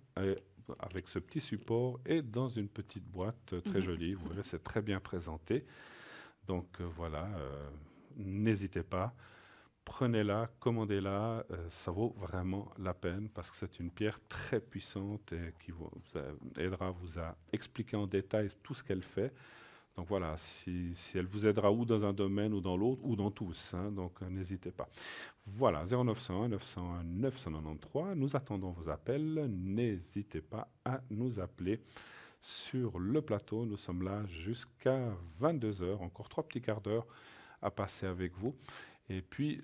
Avec ce petit support et dans une petite boîte très jolie. Vous voyez, c'est très bien présenté. Donc, voilà. N'hésitez pas. prenez-la, commandez-la, ça vaut vraiment la peine parce que c'est une pierre très puissante et qui vous aidera, vous à expliquer en détail tout ce qu'elle fait. Donc voilà, si elle vous aidera ou dans un domaine ou dans l'autre, ou dans tous, hein, donc n'hésitez pas. Voilà, 0901 901 993, nous attendons vos appels, n'hésitez pas à nous appeler sur le plateau, nous sommes là jusqu'à 22 heures, encore 3 petits quarts d'heure à passer avec vous. Et puis,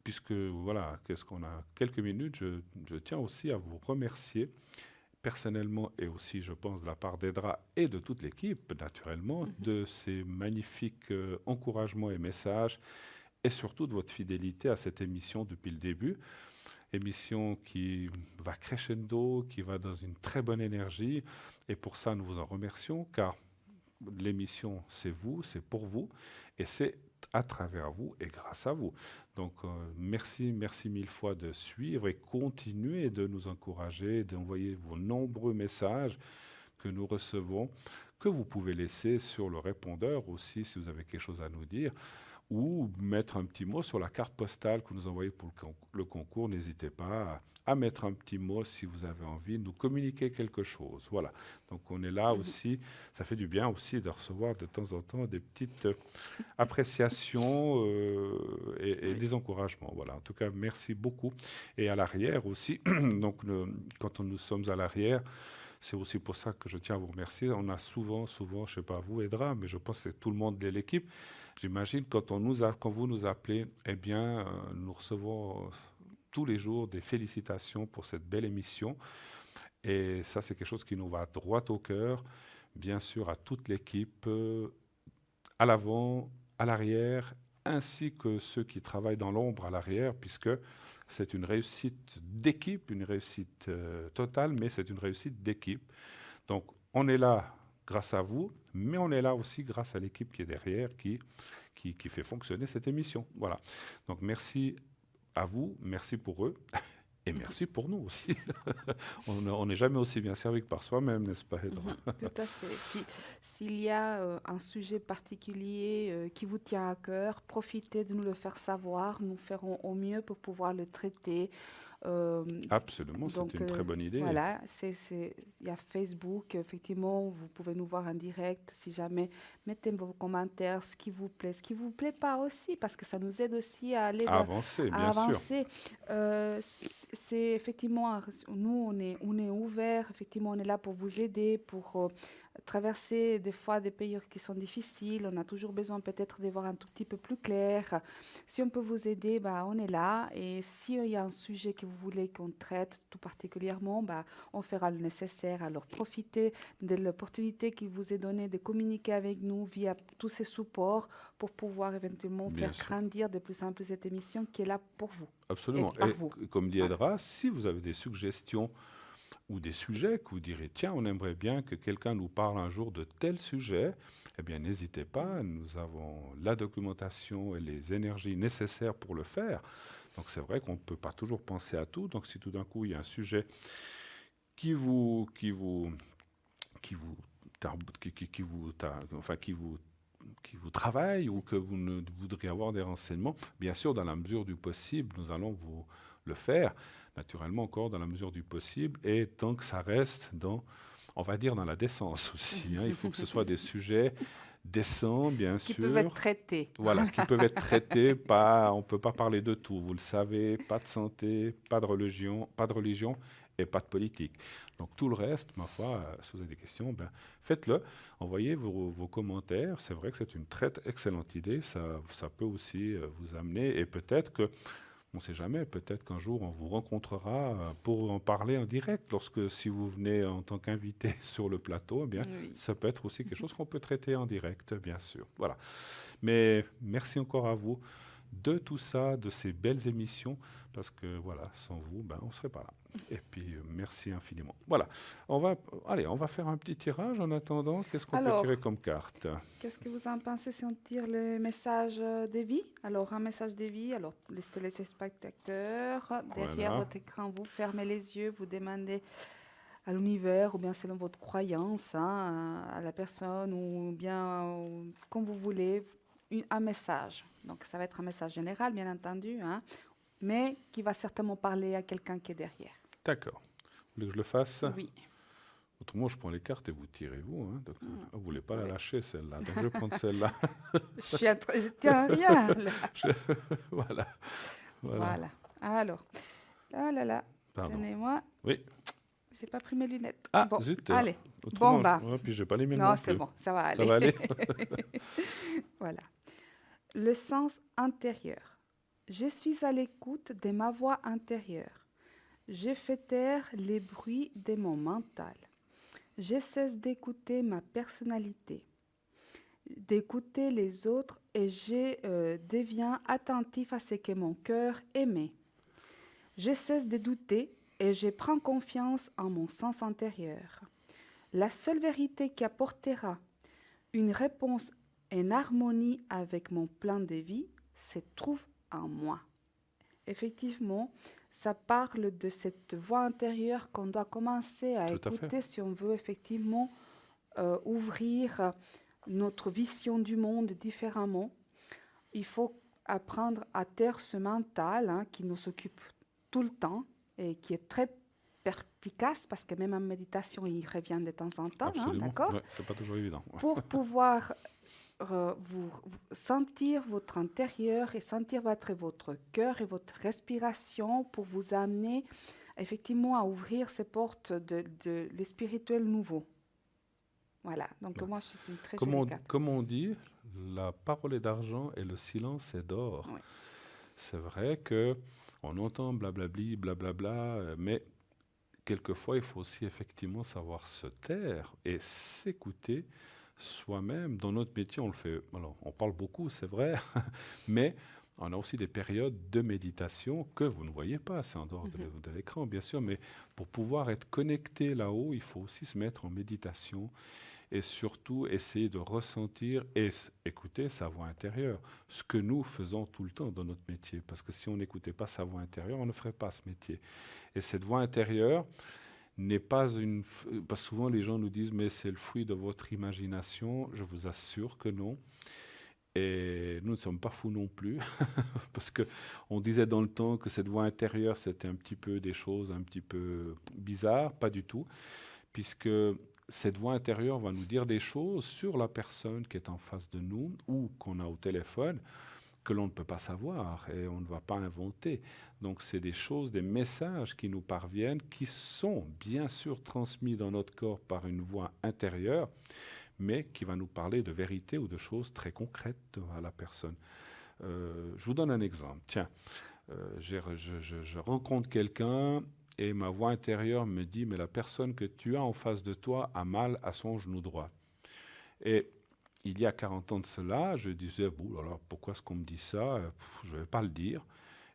puisque voilà, qu'est-ce qu'on a quelques minutes, je tiens aussi à vous remercier personnellement et aussi, je pense, de la part d'Edra et de toute l'équipe, naturellement, de ces magnifiques encouragements et messages, et surtout de votre fidélité à cette émission depuis le début. Émission qui va crescendo, qui va dans une très bonne énergie, et pour ça, nous vous en remercions, car l'émission, c'est vous, c'est pour vous, et c'est à travers vous et grâce à vous. Donc, merci mille fois de suivre et continuer de nous encourager, d'envoyer vos nombreux messages que nous recevons, que vous pouvez laisser sur le répondeur aussi si vous avez quelque chose à nous dire, ou mettre un petit mot sur la carte postale que nous envoyez pour le concours. N'hésitez pas à mettre un petit mot si vous avez envie de nous communiquer quelque chose. Voilà. Donc on est là aussi. Ça fait du bien aussi de recevoir de temps en temps des petites appréciations et des encouragements. Voilà. En tout cas, merci beaucoup. Et à l'arrière aussi, donc quand nous sommes à l'arrière, c'est aussi pour ça que je tiens à vous remercier. On a souvent, je ne sais pas vous, Edra, mais je pense que c'est tout le monde de l'équipe. J'imagine quand vous nous appelez, eh bien, nous recevons tous les jours des félicitations pour cette belle émission. Et ça, c'est quelque chose qui nous va droit au cœur. Bien sûr, à toute l'équipe, à l'avant, à l'arrière, ainsi que ceux qui travaillent dans l'ombre à l'arrière, puisque c'est une réussite d'équipe, une réussite totale, mais c'est une réussite d'équipe. Donc, on est là grâce à vous, mais on est là aussi grâce à l'équipe qui est derrière, qui fait fonctionner cette émission. Voilà. Donc, merci à vous, merci pour eux, et merci pour nous aussi. On n'est jamais aussi bien servi que par soi-même, n'est-ce pas, Edra? Tout à fait. Puis, s'il y a un sujet particulier qui vous tient à cœur, profitez de nous le faire savoir. Nous ferons au mieux pour pouvoir le traiter. Absolument, c'est une très bonne idée. Voilà, il y a Facebook, effectivement, vous pouvez nous voir en direct. Si jamais, mettez vos commentaires, ce qui vous plaît pas aussi, parce que ça nous aide aussi à aller avancer, bien sûr. C'est effectivement, nous, on est ouvert, effectivement, on est là pour vous aider, pour traverser des fois des pays qui sont difficiles. On a toujours besoin peut-être de voir un tout petit peu plus clair. Si on peut vous aider, bah, on est là. Et s'il y a un sujet que vous voulez qu'on traite tout particulièrement, bah, on fera le nécessaire. Alors profitez de l'opportunité qu'il vous est donnée de communiquer avec nous via tous ces supports pour pouvoir éventuellement faire grandir de plus en plus cette émission qui est là pour vous. Absolument. Et comme dit Edra, si vous avez des suggestions ou des sujets que vous direz, tiens, on aimerait bien que quelqu'un nous parle un jour de tel sujet, eh bien, n'hésitez pas, nous avons la documentation et les énergies nécessaires pour le faire. Donc, c'est vrai qu'on ne peut pas toujours penser à tout. Donc, si tout d'un coup, il y a un sujet qui vous travaille ou que vous ne voudriez avoir des renseignements, bien sûr, dans la mesure du possible, nous allons vous le faire, naturellement encore dans la mesure du possible, et tant que ça reste dans, on va dire, dans la décence aussi. Hein. Il faut que ce soit des sujets décents, bien sûr. Qui peuvent être traités. Voilà, qui peuvent être traités. On ne peut pas parler de tout, vous le savez, pas de santé, pas de religion et pas de politique. Donc tout le reste, ma foi, si vous avez des questions, ben, faites-le, envoyez vos commentaires. C'est vrai que c'est une très excellente idée, ça peut aussi vous amener, et peut-être que, on ne sait jamais, peut-être qu'un jour on vous rencontrera pour en parler en direct, si vous venez en tant qu'invité sur le plateau, eh bien, ça peut être aussi quelque chose qu'on peut traiter en direct, bien sûr. Voilà. Mais merci encore à vous de tout ça, de ces belles émissions, parce que voilà, sans vous, ben, on ne serait pas là. Et puis, merci infiniment. Voilà, on va faire un petit tirage en attendant. Qu'est-ce qu'on peut tirer comme carte? Qu'est-ce que vous en pensez si on tire le message de vie? Alors, un message de vie, alors les téléspectateurs, derrière votre écran, vous fermez les yeux, vous demandez à l'univers, ou bien selon votre croyance, hein, à la personne, ou bien comme vous voulez, un message. Donc, ça va être un message général, bien entendu, hein, mais qui va certainement parler à quelqu'un qui est derrière. D'accord. Vous voulez que je le fasse? Oui. Autrement, je prends les cartes et vous tirez vous. Hein. Donc, vous ne voulez pas la Oui. lâcher, celle-là. Donc, je vais prendre celle-là. Je tiens rien. Là. Voilà. Voilà. Alors, oh là là, Pardon. tenez-moi. Oui. J'ai pas pris mes lunettes. Ah, bon, zut. allez. Autrement, Bon, bah. puis j'ai pas les miennes Non, non c'est plus. bon, ça va aller. Ça va aller? Voilà. Le sens intérieur. Je suis à l'écoute de ma voix intérieure. Je fais taire les bruits de mon mental. Je cesse d'écouter ma personnalité, d'écouter les autres et je deviens attentif à ce que mon cœur aimait. Je cesse de douter et je prends confiance en mon sens intérieur. La seule vérité qui apportera une réponse en harmonie avec mon plan de vie se trouve en moi. Effectivement, ça parle de cette voix intérieure qu'on doit commencer à Tout à fait. écouter si on veut effectivement ouvrir notre vision du monde différemment. Il faut apprendre à taire ce mental hein, qui nous occupe tout le temps et qui est très perspicace parce que même en méditation, il revient de temps en temps, hein, Absolument. d'accord? Ouais, c'est pas toujours évident. Ouais. Pour pouvoir vous sentir votre intérieur et sentir votre cœur et votre respiration pour vous amener effectivement à ouvrir ces portes de les spirituels nouveaux. Voilà, donc Ouais. moi c'est une très Comme jolie carte. comme on dit, la parole est d'argent et le silence est d'or. Oui. C'est vrai que on entend blablabli, blablabla, mais quelquefois, il faut aussi effectivement savoir se taire et s'écouter soi-même. Dans notre métier, on le fait. Alors, on parle beaucoup, c'est vrai, mais on a aussi des périodes de méditation que vous ne voyez pas. C'est en dehors de l'écran, bien sûr, mais pour pouvoir être connecté là-haut, il faut aussi se mettre en méditation et surtout essayer de ressentir et écouter sa voix intérieure. Ce que nous faisons tout le temps dans notre métier. Parce que si on n'écoutait pas sa voix intérieure, on ne ferait pas ce métier. Et cette voix intérieure n'est pas une... Parce que souvent les gens nous disent, mais c'est le fruit de votre imagination. Je vous assure que non. Et nous ne sommes pas fous non plus, parce qu'on disait dans le temps que cette voix intérieure, c'était un petit peu des choses un petit peu bizarres, pas du tout, puisque cette voix intérieure va nous dire des choses sur la personne qui est en face de nous ou qu'on a au téléphone que l'on ne peut pas savoir et on ne va pas inventer. Donc c'est des choses, des messages qui nous parviennent, qui sont bien sûr transmis dans notre corps par une voix intérieure, mais qui va nous parler de vérité ou de choses très concrètes à la personne. Je vous donne un exemple. Tiens, je rencontre quelqu'un et ma voix intérieure me dit « mais la personne que tu as en face de toi a mal à son genou droit ». Et il y a 40 ans de cela, je disais « bon, alors pourquoi est-ce qu'on me dit ça? Je ne vais pas le dire ».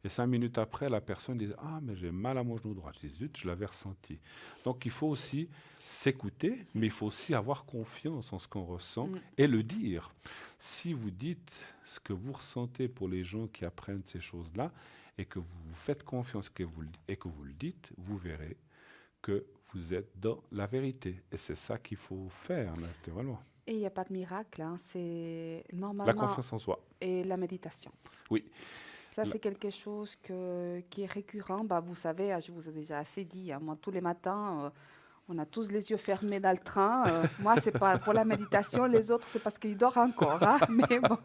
Et 5 minutes après, la personne disait « ah, mais j'ai mal à mon genou droit ». Je dis « zut, je l'avais ressenti ». Donc il faut aussi s'écouter, mais il faut aussi avoir confiance en ce qu'on ressent et le dire. Si vous dites ce que vous ressentez pour les gens qui apprennent ces choses-là et que vous faites confiance et que vous le dites, vous verrez que vous êtes dans la vérité. Et c'est ça qu'il faut faire, naturellement. Et il n'y a pas de miracle, hein, c'est normalement... La confiance en soi. Et la méditation. Oui. Ça, c'est quelque chose qui est récurrent. Bah, vous savez, je vous ai déjà assez dit, hein, moi, tous les matins, on a tous les yeux fermés dans le train. Moi, c'est pas pour la méditation. Les autres, c'est parce qu'ils dorment encore. Hein, mais bon,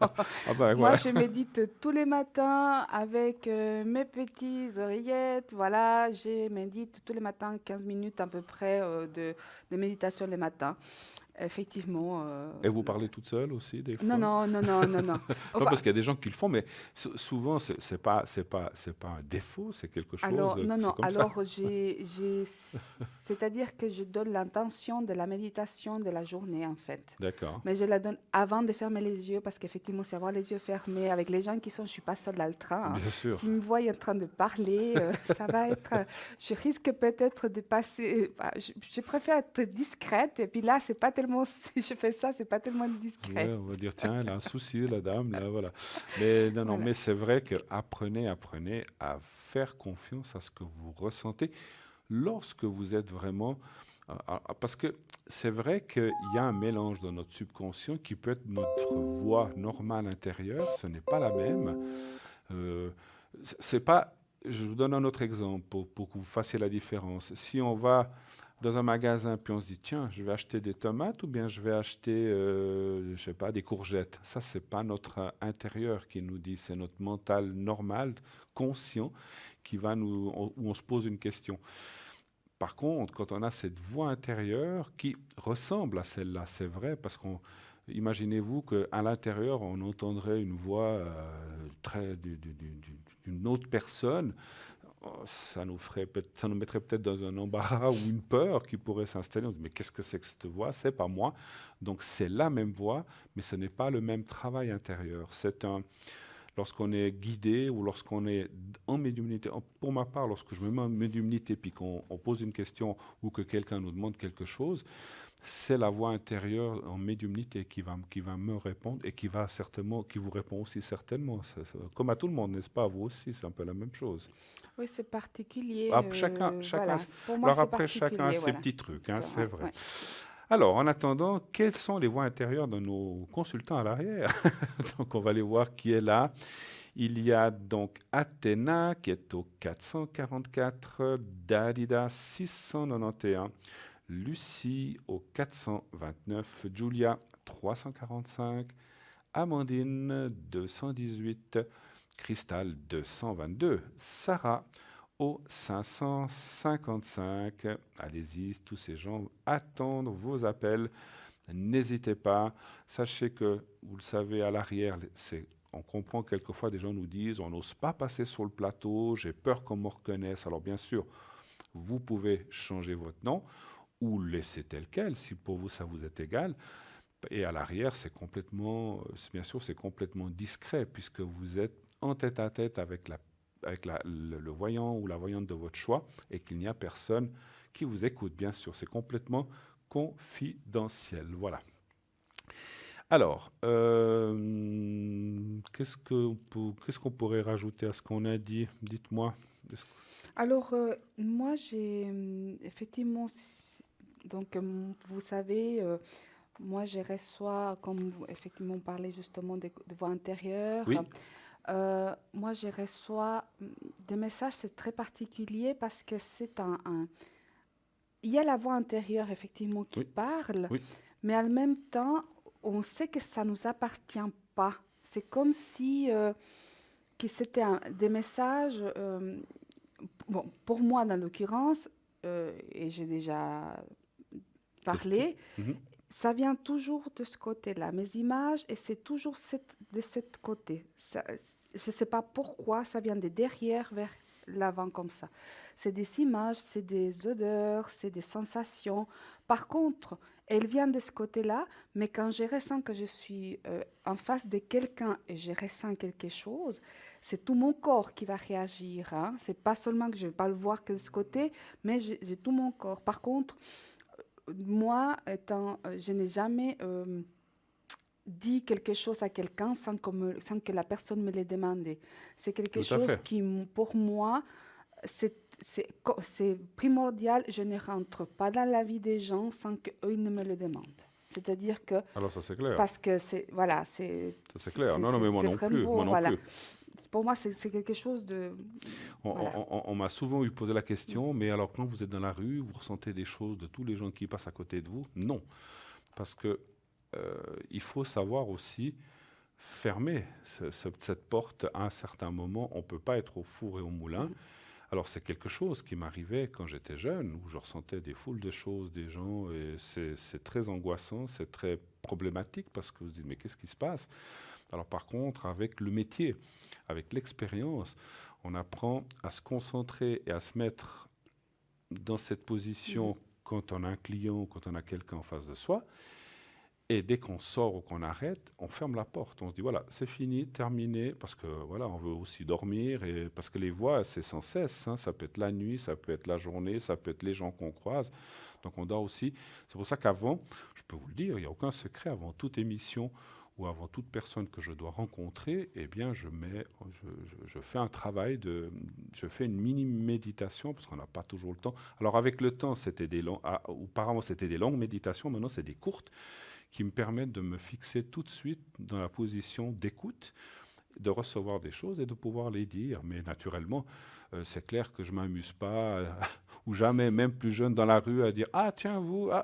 moi, je médite tous les matins avec mes petites oreillettes. Voilà, je médite tous les matins 15 minutes à peu près de méditation le matin. Effectivement. Et vous parlez toute seule aussi, des fois? Non. Non, parce qu'il y a des gens qui le font, mais souvent, c'est pas un défaut, c'est quelque chose. Alors, non. Alors, ça. c'est-à-dire que je donne l'intention de la méditation de la journée, en fait. D'accord. Mais je la donne avant de fermer les yeux, parce qu'effectivement, c'est avoir les yeux fermés avec les gens qui sont, je ne suis pas seule dans le train. Hein. Bien sûr. S'ils me voient en train de parler, ça va être... je risque peut-être de passer... je préfère être discrète, et puis là, c'est pas tellement... Si je fais ça, c'est pas tellement discret. Ouais, on va dire, tiens, elle a un souci, la dame, là, voilà. Mais non, Voilà. mais c'est vrai que apprenez à faire confiance à ce que vous ressentez lorsque vous êtes vraiment Parce que c'est vrai qu'il y a un mélange dans notre subconscient qui peut être notre voix normale intérieure, ce n'est pas la même. Euh, c'est pas, je vous donne un autre exemple pour que vous fassiez la différence. Si on va dans un magasin puis on se dit tiens, je vais acheter des tomates ou bien je vais acheter, je sais pas, des courgettes. Ça, c'est pas notre intérieur qui nous dit, c'est notre mental normal, conscient, qui va où on se pose une question. Par contre, quand on a cette voix intérieure qui ressemble à celle-là, c'est vrai, parce qu'on, imaginez-vous qu'à l'intérieur, on entendrait une voix d'une autre personne, ça nous mettrait peut-être dans un embarras ou une peur qui pourrait s'installer. On se dit, mais qu'est-ce que c'est que cette voix? C'est pas moi. Donc c'est la même voix, mais ce n'est pas le même travail intérieur. Lorsqu'on est guidé ou lorsqu'on est en médiumnité, pour ma part, lorsque je me mets en médiumnité puis qu'on pose une question ou que quelqu'un nous demande quelque chose, c'est la voix intérieure en médiumnité qui va me répondre et qui vous répond aussi certainement. Comme à tout le monde, n'est-ce pas? À vous aussi, c'est un peu la même chose. Oui, c'est particulier. Chacun, Voilà, pour moi, alors c'est après, chacun a particulier. ses Voilà. petits trucs, hein, Donc, c'est vrai. ouais. Alors, en attendant, quelles sont les voix intérieures de nos consultants à l'arrière? Donc, on va aller voir qui est là. Il y a donc Athéna qui est au 444, Dalida 691, Lucie au 429, Julia 345, Amandine 218, Cristal 222, Sarah au 555. Allez-y, tous ces gens attendent vos appels. N'hésitez pas. Sachez que, vous le savez, à l'arrière, on comprend quelquefois des gens nous disent on n'ose pas passer sur le plateau, j'ai peur qu'on me reconnaisse. Alors bien sûr, vous pouvez changer votre nom ou le laisser tel quel si pour vous ça vous est égal. Et à l'arrière, bien sûr, c'est complètement discret puisque vous êtes en tête à tête avec le voyant ou la voyante de votre choix et qu'il n'y a personne qui vous écoute. Bien sûr, c'est complètement confidentiel. Voilà. Alors, qu'est-ce qu'on pourrait rajouter à ce qu'on a dit? Dites-moi. Alors, moi, j'ai effectivement, donc, vous savez, moi, je reçois, comme vous, effectivement, vous parlez justement de voix intérieure. Oui, Moi, je reçois des messages, c'est très particulier parce que il y a la voix intérieure, effectivement, qui oui, parle, oui, mais en même temps, on sait que ça ne nous appartient pas. C'est comme si que c'était des messages, bon, pour moi, dans l'occurrence, et j'ai déjà parlé, mhm, ça vient toujours de ce côté-là. Mes images, et c'est toujours de ce côté. Je ne sais pas pourquoi, ça vient de derrière vers l'avant comme ça. C'est des images, c'est des odeurs, c'est des sensations. Par contre, elles viennent de ce côté-là, mais quand je ressens que je suis en face de quelqu'un et je ressens quelque chose, c'est tout mon corps qui va réagir. Hein. Ce n'est pas seulement que je ne vais pas le voir que de ce côté, mais j'ai tout mon corps. Par contre, moi, je n'ai jamais dit quelque chose à quelqu'un sans que la personne me l'ait demandé. C'est quelque tout à chose fait. qui, pour moi, c'est primordial. Je ne rentre pas dans la vie des gens sans qu'eux ne me le demandent. C'est-à-dire que, Alors ça c'est clair. parce que c'est, voilà, c'est Ça c'est clair. Non, non, mais moi non plus. vraiment, Moi non voilà. plus. Pour moi, c'est quelque chose de, voilà. On m'a souvent eu posé la question, mais alors quand vous êtes dans la rue, vous ressentez des choses de tous les gens qui passent à côté de vous? Non. Parce que il faut savoir aussi fermer cette porte à un certain moment. On ne peut pas être au four et au moulin. Alors c'est quelque chose qui m'arrivait quand j'étais jeune, où je ressentais des foules de choses, des gens, et c'est très angoissant, c'est très problématique parce que vous vous dites mais qu'est-ce qui se passe? Alors par contre, avec le métier, avec l'expérience, on apprend à se concentrer et à se mettre dans cette position quand on a un client, quand on a quelqu'un en face de soi. Et dès qu'on sort ou qu'on arrête, on ferme la porte. On se dit, voilà, c'est fini, terminé, parce que voilà, on veut aussi dormir, et parce que les voix, c'est sans cesse. Hein, ça peut être la nuit, ça peut être la journée, ça peut être les gens qu'on croise. Donc on dort aussi. C'est pour ça qu'avant, je peux vous le dire, il n'y a aucun secret, avant toute émission, ou avant toute personne que je dois rencontrer, eh bien, je fais un travail je fais une mini méditation parce qu'on n'a pas toujours le temps. Alors avec le temps, auparavant c'était des longues méditations, maintenant c'est des courtes qui me permettent de me fixer tout de suite dans la position d'écoute, de recevoir des choses et de pouvoir les dire. Mais naturellement, c'est clair que je ne m'amuse pas, ou jamais, même plus jeune, dans la rue, à dire « Ah, tiens,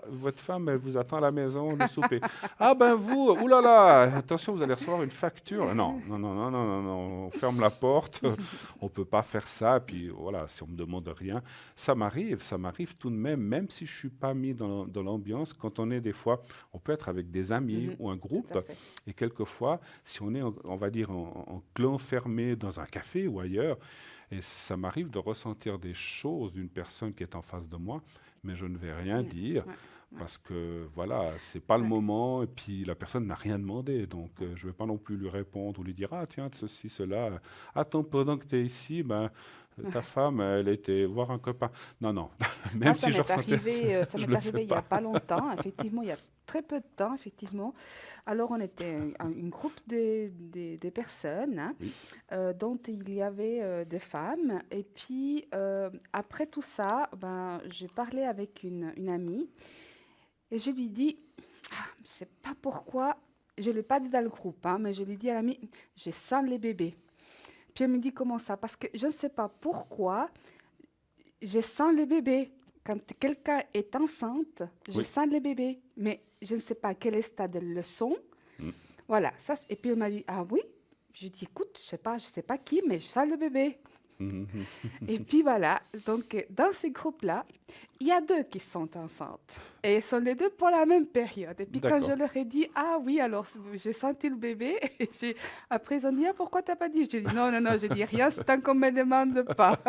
votre femme, elle vous attend à la maison, le souper. Ah, ben vous, oulala, attention, vous allez recevoir une facture. » Non, non, non, non, non, non, non, on ferme la porte, on ne peut pas faire ça. Puis voilà, si on me demande rien, ça m'arrive tout de même, même si je ne suis pas mis dans l'ambiance, quand on est des fois, on peut être avec des amis ou un Tout groupe, à fait. et quelquefois, si on est, on va dire, en clan fermé dans un café ou ailleurs, et ça m'arrive de ressentir des choses d'une personne qui est en face de moi, mais je ne vais rien dire Ouais, ouais, parce que voilà, c'est pas le ouais. moment et puis la personne n'a rien demandé. Donc je ne vais pas non plus lui répondre ou lui dire ah tiens, ceci, cela. Attends, pendant que tu es ici, ben, ta femme, elle était voir un copain. Non, non, Moi, même ça si je m'est ressentais ça, arrivé, ça je m'est le fais arrivé il n'y a pas. pas longtemps, effectivement, il y a très peu de temps, effectivement. Alors, on était un groupe de personnes, hein, Oui. dont il y avait des femmes. Et puis, après tout ça, ben, j'ai parlé avec une amie et je lui dis, ah, je ne sais pas pourquoi, je ne l'ai pas dit dans le groupe, hein, mais je lui dis à l'amie, je sens les bébés. Puis elle me dit, comment ça? Parce que je ne sais pas pourquoi, je sens les bébés. Quand quelqu'un est enceinte, je Oui. sens les bébés, mais je ne sais pas quel stade elles le sont. Mm. Voilà, ça, et puis elle m'a dit, ah oui? Je dis, écoute, je sais pas qui, mais je sens le bébé. Mhm. Et puis voilà, donc dans ce groupe-là, il y a deux qui sont enceintes. Et elles sont les deux pour la même période. Et puis quand je D'accord. leur ai dit, ah oui, alors j'ai senti le bébé, et après ils ont dit, ah pourquoi t'as pas dit? Je dis, non, non, non, je dis rien tant qu'on me demande pas.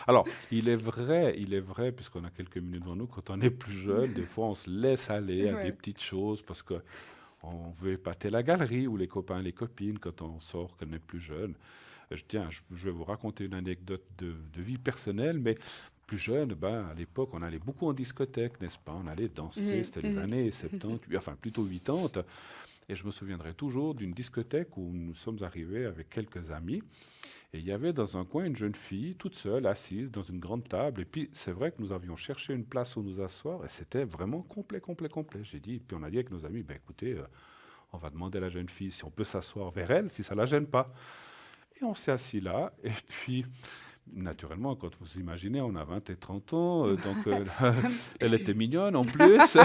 Alors, il est vrai, puisqu'on a quelques minutes devant nous, quand on est plus jeune, des fois on se laisse aller à des Ouais. petites choses parce que on veut épater la galerie ou les copains, les copines quand on sort, quand on est plus jeune. Je vais vous raconter une anecdote de vie personnelle, mais plus jeune, ben, à l'époque, on allait beaucoup en discothèque, n'est-ce pas? On allait danser, Mhm, c'était les mhm. années 70, enfin plutôt 80. Et je me souviendrai toujours d'une discothèque où nous sommes arrivés avec quelques amis. Et il y avait dans un coin une jeune fille, toute seule, assise dans une grande table. Et puis, c'est vrai que nous avions cherché une place où nous asseoir. Et c'était vraiment complet, complet, complet. J'ai dit, puis on a dit avec nos amis, ben, écoutez, on va demander à la jeune fille si on peut s'asseoir vers elle, si ça la gêne pas. Et on s'est assis là. Et puis, naturellement, quand vous imaginez, on a 20 et 30 ans. Donc, elle était mignonne en plus.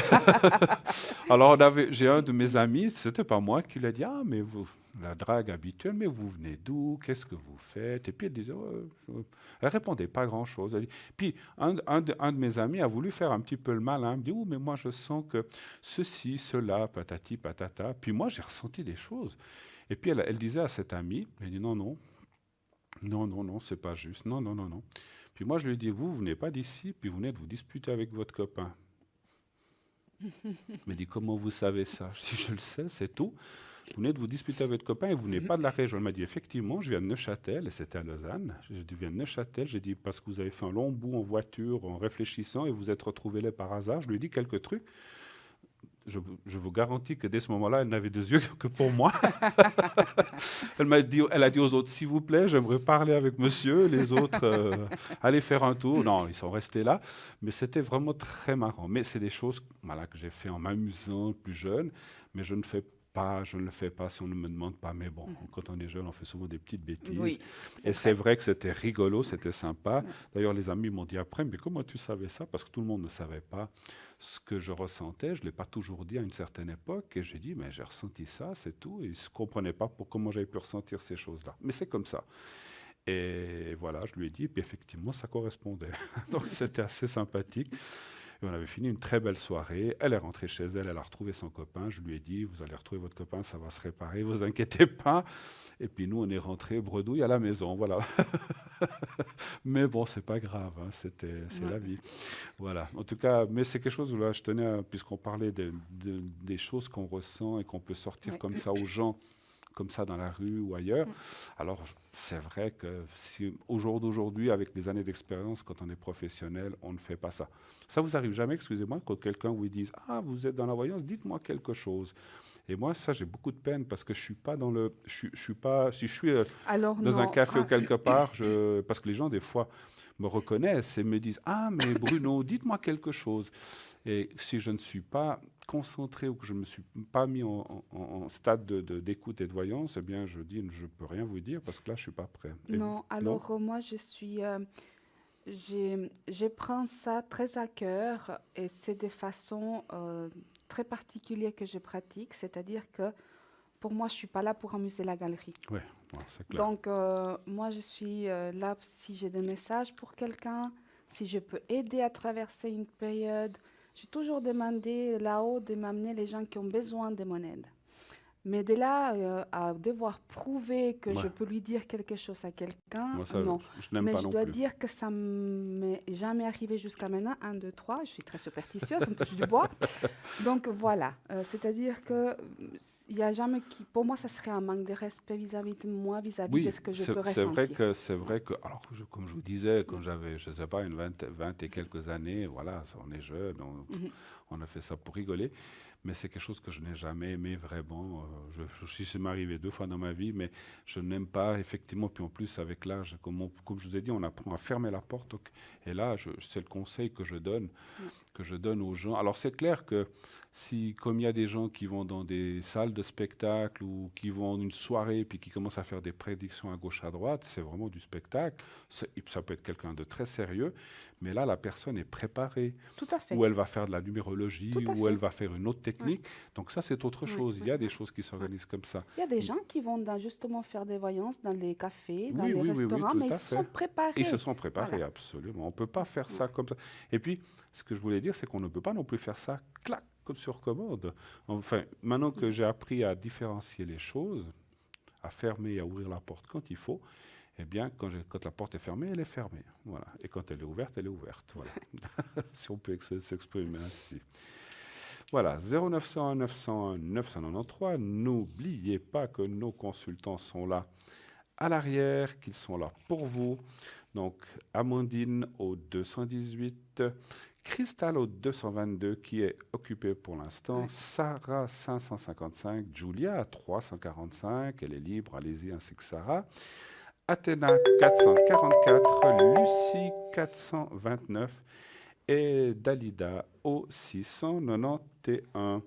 Alors, j'ai un de mes amis, c'était pas moi, qui lui a dit, ah, mais vous, la drague habituelle, mais vous venez d'où? Qu'est-ce que vous faites? Et puis elle disait, ouais, elle répondait pas grand-chose. Puis un de mes amis a voulu faire un petit peu le malin. Il me dit, oh, mais moi je sens que ceci, cela, patati, patata. Puis moi j'ai ressenti des choses. Et puis elle disait à cette amie, elle dit, non, non, non, non, non, c'est pas juste. Non, non, non, non. Puis moi je lui ai dit, vous venez pas d'ici, puis vous venez de vous disputer avec votre copain. Elle me dit, comment vous savez ça? Je dis, je le sais, c'est tout. Vous venez de vous disputer avec votre copain et vous n'êtes pas de la région. Elle m'a dit, effectivement, je viens de Neuchâtel, et c'était à Lausanne. Je viens de Neuchâtel, j'ai dit, parce que vous avez fait un long bout en voiture, en réfléchissant, et vous êtes retrouvés là par hasard. Je lui ai dit quelques trucs. Je vous garantis que dès ce moment-là, elle n'avait des yeux que pour moi. Elle a dit aux autres, s'il vous plaît, j'aimerais parler avec monsieur. Les autres, allez faire un tour. Non, ils sont restés là. Mais c'était vraiment très marrant. Mais c'est des choses voilà, que j'ai fait en m'amusant plus jeune. Mais je ne le fais pas si on ne me demande pas. Mais bon, quand on est jeune, on fait souvent des petites bêtises. Oui, Et c'est vrai. vrai que c'était rigolo, c'était sympa. D'ailleurs, les amis m'ont dit après, mais comment tu savais ça? Parce que tout le monde ne savait pas ce que je ressentais. Je ne l'ai pas toujours dit à une certaine époque. Et j'ai dit, mais j'ai ressenti ça, c'est tout. Et ils ne comprenaient pas comment j'avais pu ressentir ces choses-là. Mais c'est comme ça. Et voilà, je lui ai dit, puis effectivement, ça correspondait. Donc c'était assez sympathique. Et on avait fini une très belle soirée. Elle est rentrée chez elle, elle a retrouvé son copain. Je lui ai dit, vous allez retrouver votre copain, ça va se réparer, vous inquiétez pas. Et puis nous, on est rentrés bredouille à la maison, voilà. Mais bon, c'est pas grave, hein, c'est Ouais. la vie. Voilà. En tout cas, mais c'est quelque chose où là, je tenais, puisqu'on parlait des choses qu'on ressent et qu'on peut sortir Ouais. comme ça aux gens, comme ça dans la rue ou ailleurs. Alors, c'est vrai que si, au jour d'aujourd'hui, avec des années d'expérience, quand on est professionnel, on ne fait pas ça. Ça vous arrive jamais, excusez-moi, quand quelqu'un vous dise « Ah, vous êtes dans la voyance, dites-moi quelque chose ». Et moi, ça, j'ai beaucoup de peine parce que je suis pas dans le, je suis pas, si je suis Alors dans un non, café ou quelque part, parce que les gens, des fois, me reconnaissent et me disent, ah, mais Bruno, dites-moi quelque chose. Et si je ne suis pas concentré ou que je ne me suis pas mis en stade d'écoute et de voyance, eh bien, je dis, je ne peux rien vous dire parce que là, je ne suis pas prêt. Et vous? non. Non? Alors moi, je prends ça très à cœur et c'est de façon très particulière que je pratique, c'est-à-dire que pour moi, je suis pas là pour amuser la galerie. Oui, c'est clair. Donc, moi, je suis là si j'ai des messages pour quelqu'un, si je peux aider à traverser une période. J'ai toujours demandé là-haut de m'amener les gens qui ont besoin de mon aide. Mais de là à devoir prouver que Ouais. je peux lui dire quelque chose à quelqu'un, Moi, ça, non. je n'aime Mais pas je non dois plus. dire que ça m'est jamais arrivé jusqu'à maintenant. 1, 2, 3, je suis très superstitieuse, on touche du bois. Donc voilà, c'est-à-dire que il y a jamais qui, pour moi, ça serait un manque de respect vis-à-vis de moi, vis-à-vis de Oui, ce que je peux c'est vrai ressentir. c'est vrai que, alors, comme je vous disais, quand j'avais, je ne sais pas, une 20 et quelques années, voilà, on est jeune, Mhm. on a fait ça pour rigoler, mais c'est quelque chose que je n'ai jamais aimé vraiment. Si c'est m'arrivé 2 fois dans ma vie, mais je n'aime pas, effectivement, puis en plus, avec l'âge, comme je vous ai dit, on apprend à fermer la porte, et là, c'est le conseil Ouais. que je donne aux gens. Alors c'est clair que si, comme il y a des gens qui vont dans des salles de spectacle ou qui vont en une soirée puis qui commencent à faire des prédictions à gauche à droite, c'est vraiment du spectacle. Ça peut être quelqu'un de très sérieux, mais là la personne est préparée, Tout à fait, ou elle va faire de la tout numérologie, à ou elle fait. va faire une autre Ouais, technique. Donc ça c'est autre ouais, chose. Il ouais, y a des ouais, choses qui ouais. s'organisent comme ça. Il y a des gens qui vont justement faire des voyances dans les cafés, dans Oui, les oui, oui, oui, restaurants, tout mais ils à se sont fait. Ils se préparés. sont Voilà. préparés, absolument. On ne peut pas faire Ouais. ça comme ça. Et puis, ce que je voulais dire, c'est qu'on ne peut pas non plus faire ça, clac, comme sur commande. Enfin, maintenant que j'ai appris à différencier les choses, à fermer et à ouvrir la porte quand il faut, eh bien, quand la porte est fermée, elle est fermée. Voilà. Et quand elle est ouverte, elle est ouverte. Voilà. Si on peut s'exprimer ainsi. Voilà, 0901 901 993. N'oubliez pas que nos consultants sont là à l'arrière, qu'ils sont là pour vous. Donc, Amandine au 218, Cristal au 222 qui est occupée pour l'instant, Ouais. Sarah 555, Julia à 345, elle est libre, allez-y ainsi que Sarah. Athéna 444, Lucie 429 et Dalida au 691.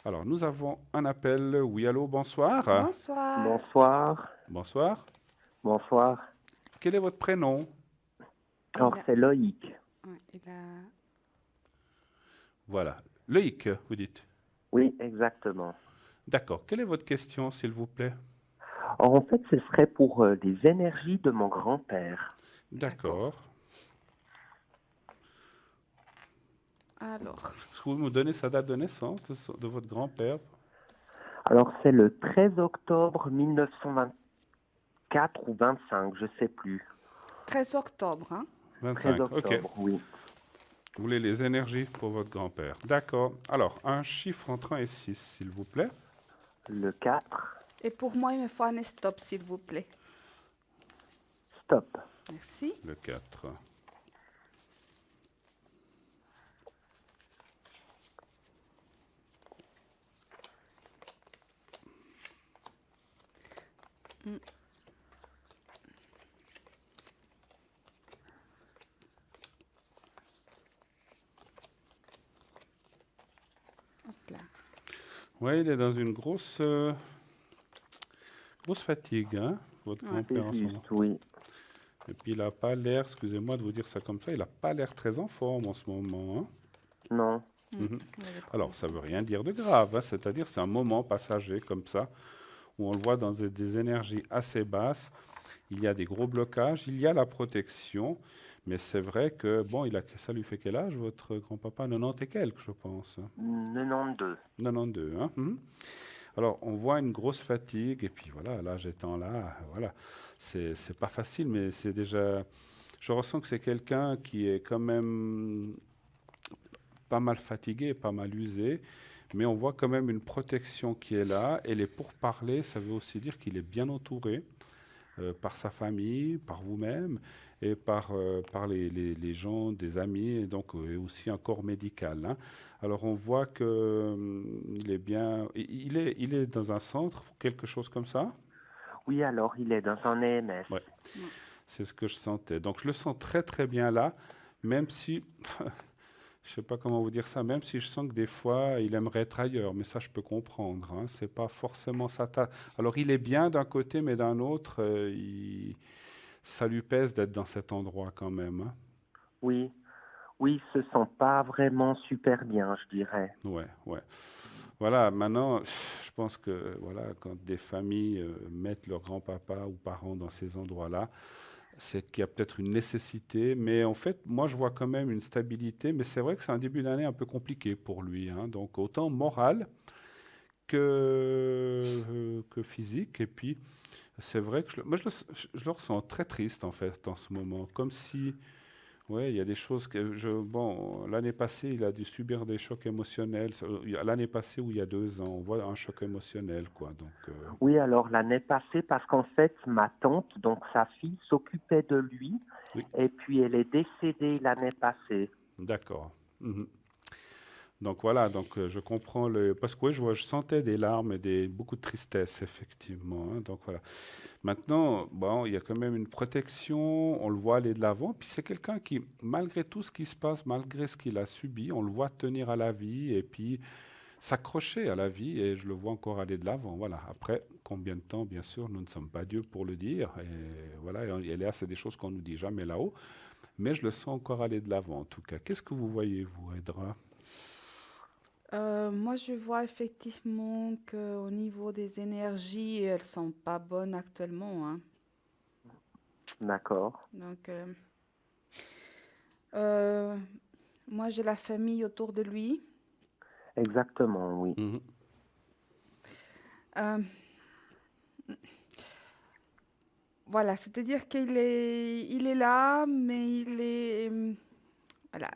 Alors, nous avons un appel. Oui, allô, bonsoir. Bonsoir. Bonsoir. Bonsoir. Bonsoir. Quel est votre prénom? Alors, Il a, c'est Loïc. ouais, il a, Voilà. Loïc, vous dites. Oui, exactement. D'accord. Quelle est votre question, s'il vous plaît? Alors, en fait, ce serait pour les énergies de mon grand-père. D'accord. alors, Est-ce que vous me donnez sa date de naissance de votre grand-père? Alors, c'est le 13 octobre 1924 ou 25, je sais plus. 13 octobre, hein? 13 25. Ok. octobre, oui. Vous voulez les énergies pour votre grand-père. D'accord. Alors, un chiffre entre 1 et 6, s'il vous plaît. Le 4, Et pour moi, il me faut un stop, s'il vous plaît. stop. Merci. Le 4. Hop là. Oui, il est dans une grosse fatigue, hein, votre Ouais. grand-père C'est en ce moment. juste, oui. Et puis il n'a pas l'air, excusez-moi de vous dire ça comme ça, il n'a pas l'air très en forme en ce moment, hein. Non. Mhm. Il a des problèmes. Alors, ça ne veut rien dire de grave, hein, c'est-à-dire c'est un moment passager comme ça, où on le voit dans des énergies assez basses. Il y a des gros blocages, il y a la protection, mais c'est vrai que, bon, ça lui fait quel âge, votre grand-papa? 90 et quelques, je pense. 92. 92, hein. Mhm. Alors, on voit une grosse fatigue, et puis voilà, l'âge étant là, voilà, c'est pas facile, mais c'est déjà. Je ressens que c'est quelqu'un qui est quand même pas mal fatigué, pas mal usé, mais on voit quand même une protection qui est là, et les pourparlers, ça veut aussi dire qu'il est bien entouré. par sa famille, par vous-même et par les gens, des amis, et donc et aussi un corps médical, hein. Alors on voit que il est bien, il est dans un centre, quelque chose comme ça? Oui, alors il est dans un EMS. Ouais, Ouais. c'est ce que je sentais. Donc je le sens très très bien là, même si je sais pas comment vous dire ça, même si je sens que des fois, il aimerait être ailleurs, mais ça, je peux comprendre, hein. C'est pas forcément ça. Alors, il est bien d'un côté, mais d'un autre, ça lui pèse d'être dans cet endroit quand même, hein. Oui, oui, il se sent pas vraiment super bien, je dirais. Ouais, ouais. Voilà, maintenant, je pense que voilà, quand des familles mettent leur grand-papa ou parents dans ces endroits-là, c'est qu'il y a peut-être une nécessité, mais en fait, moi, je vois quand même une stabilité, mais c'est vrai que c'est un début d'année un peu compliqué pour lui, hein. Donc, autant moral que physique. Et puis, c'est vrai que moi, je le ressens très triste, en fait, en ce moment. Comme si, ouais, il y a des choses que bon, l'année passée, il a dû subir des chocs émotionnels. L'année passée ou il y a 2 ans, on voit un choc émotionnel, quoi. Donc, Oui, alors l'année passée, parce qu'en fait, ma tante, donc sa fille, s'occupait de lui, oui, et puis elle est décédée l'année passée. d'accord. Mhm. Donc voilà, donc je comprends parce que ouais, je sentais des larmes et beaucoup de tristesse, effectivement, hein. Donc voilà. Maintenant, bon, il y a quand même une protection, on le voit aller de l'avant, puis c'est quelqu'un qui, malgré tout ce qui se passe, malgré ce qu'il a subi, on le voit tenir à la vie et puis s'accrocher à la vie, et je le vois encore aller de l'avant. Voilà. Après, combien de temps, bien sûr, nous ne sommes pas Dieu pour le dire, et voilà, et là, c'est des choses qu'on nous dit jamais là-haut, mais je le sens encore aller de l'avant, en tout cas. Qu'est-ce que vous voyez, vous, Edra? Moi, je vois effectivement qu'au niveau des énergies, elles sont pas bonnes actuellement, hein. D'accord. Donc, euh, moi, j'ai la famille autour de lui. Exactement, oui. Mhm. Euh, voilà, c'est-à-dire il est là, mais voilà,